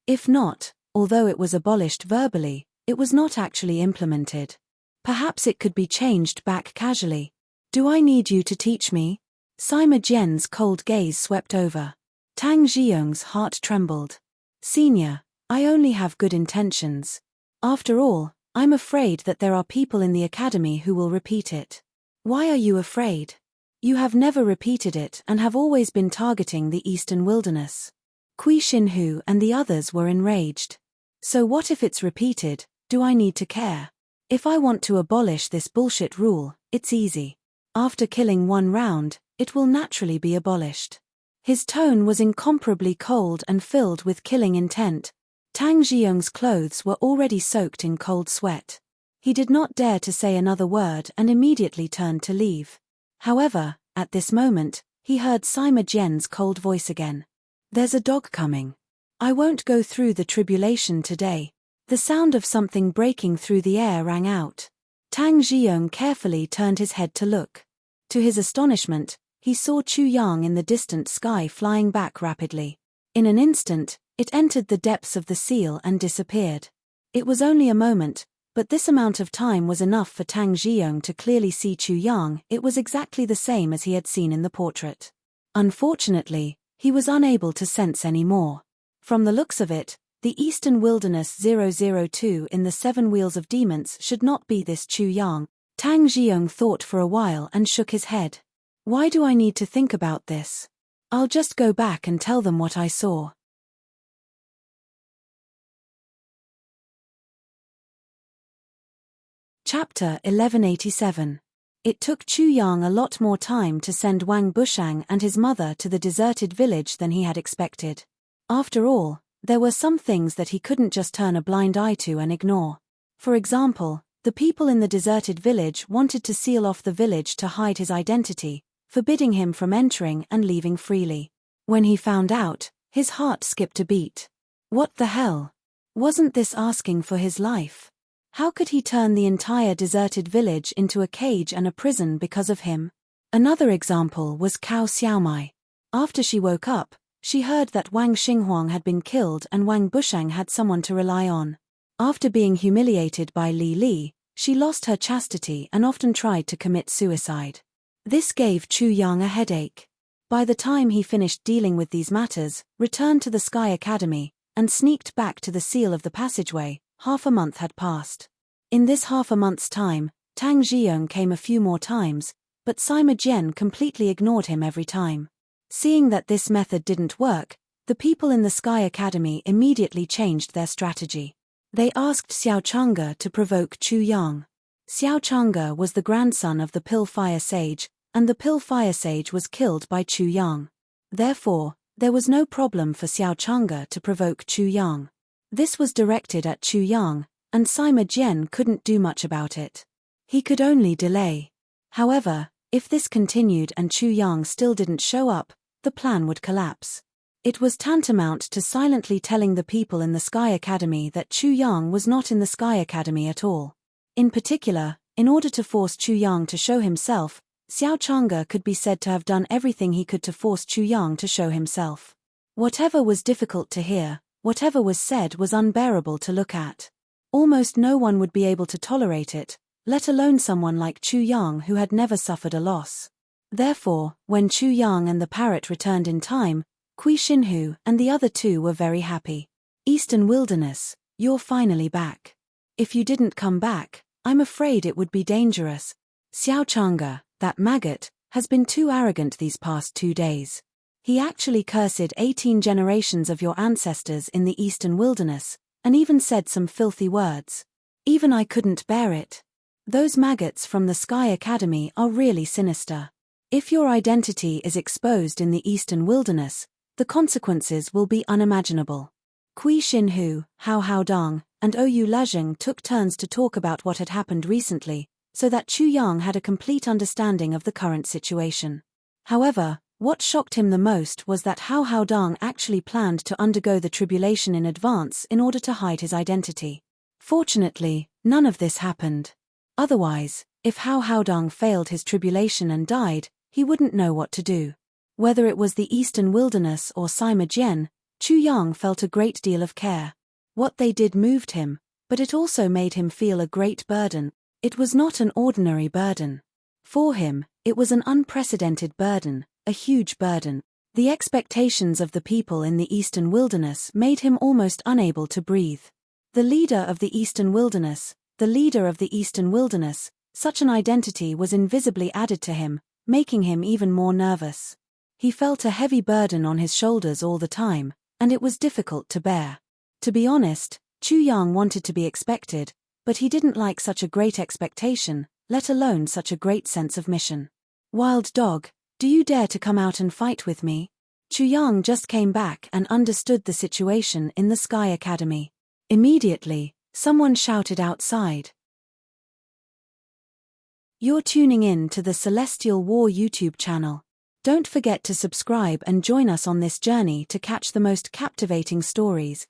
If not, although it was abolished verbally, it was not actually implemented. Perhaps it could be changed back casually. Do I need you to teach me? Sima Jian's cold gaze swept over. Tang Zhiyong's heart trembled. Senior, I only have good intentions. After all, I'm afraid that there are people in the Academy who will repeat it. Why are you afraid? You have never repeated it and have always been targeting the Eastern Wilderness. Kui Xinhu and the others were enraged. So what if it's repeated? Do I need to care? If I want to abolish this bullshit rule, it's easy. After killing 1 round, it will naturally be abolished. His tone was incomparably cold and filled with killing intent. Tang Zhiyong's clothes were already soaked in cold sweat. He did not dare to say another word and immediately turned to leave. However, at this moment, he heard Sima Jian's cold voice again. There's a dog coming. I won't go through the tribulation today. The sound of something breaking through the air rang out. Tang Zhiyong carefully turned his head to look. To his astonishment, he saw Chu Yang in the distant sky flying back rapidly. In an instant, it entered the depths of the seal and disappeared. It was only a moment, but this amount of time was enough for Tang Zhiyong to clearly see Chu Yang. It was exactly the same as he had seen in the portrait. Unfortunately, he was unable to sense any more. From the looks of it, the Eastern Wilderness 002 in the 7 Wheels of Demons should not be this Chu Yang. Tang Jiong thought for a while and shook his head. Why do I need to think about this? I'll just go back and tell them what I saw. Chapter 1187. It took Chu Yang a lot more time to send Wang Bushang and his mother to the deserted village than he had expected. After all, there were some things that he couldn't just turn a blind eye to and ignore. For example, the people in the deserted village wanted to seal off the village to hide his identity, forbidding him from entering and leaving freely. When he found out, his heart skipped a beat. What the hell? Wasn't this asking for his life? How could he turn the entire deserted village into a cage and a prison because of him? Another example was Cao Xiaomai. After she woke up, she heard that Wang Xinghuang had been killed and Wang Bushang had someone to rely on. After being humiliated by Li Li, she lost her chastity and often tried to commit suicide. This gave Chu Yang a headache. By the time he finished dealing with these matters, returned to the Sky Academy, and sneaked back to the seal of the passageway, half a month had passed. In this half a month's time, Tang Jiong came a few more times, but Sima Jian completely ignored him every time. Seeing that this method didn't work, the people in the Sky Academy immediately changed their strategy. They asked Xiao Chang'e to provoke Chu Yang. Xiao Chang'e was the grandson of the Pill Fire Sage, and the Pill Fire Sage was killed by Chu Yang. Therefore, there was no problem for Xiao Chang'e to provoke Chu Yang. This was directed at Chu Yang, and Sima Jian couldn't do much about it. He could only delay. However, if this continued and Chu Yang still didn't show up, the plan would collapse. It was tantamount to silently telling the people in the Sky Academy that Chu Yang was not in the Sky Academy at all. In particular, in order to force Chu Yang to show himself, Xiao Chang'e could be said to have done everything he could to force Chu Yang to show himself. Whatever was difficult to hear, whatever was said was unbearable to look at. Almost no one would be able to tolerate it, let alone someone like Chu Yang who had never suffered a loss. Therefore, when Chu Yang and the parrot returned in time, Kui Xinhu and the other two were very happy. Eastern Wilderness, you're finally back. If you didn't come back, I'm afraid it would be dangerous. Xiao Chang'e, that maggot, has been too arrogant these past 2 days. He actually cursed 18 generations of your ancestors in the Eastern Wilderness, and even said some filthy words. Even I couldn't bear it. Those maggots from the Sky Academy are really sinister. If your identity is exposed in the Eastern Wilderness, the consequences will be unimaginable. Kui Xinhu, Hao Haodong, and Oyu Lajeng took turns to talk about what had happened recently, so that Chu Yang had a complete understanding of the current situation. However, what shocked him the most was that Hao Haodong actually planned to undergo the tribulation in advance in order to hide his identity. Fortunately, none of this happened. Otherwise, if Hao Haodong failed his tribulation and died, he wouldn't know what to do. Whether it was the Eastern Wilderness or Sima Jian, Chu Yang felt a great deal of care. What they did moved him, but it also made him feel a great burden. It was not an ordinary burden. For him, it was an unprecedented burden, a huge burden. The expectations of the people in the Eastern Wilderness made him almost unable to breathe. The leader of the Eastern Wilderness, the leader of the Eastern Wilderness, such an identity was invisibly added to him, making him even more nervous. He felt a heavy burden on his shoulders all the time, and it was difficult to bear. To be honest, Chu Yang wanted to be expected, but he didn't like such a great expectation, let alone such a great sense of mission. Wild dog, do you dare to come out and fight with me? Chu Yang just came back and understood the situation in the Sky Academy. Immediately, someone shouted outside. You're tuning in to the Celestial War YouTube channel. Don't forget to subscribe and join us on this journey to catch the most captivating stories,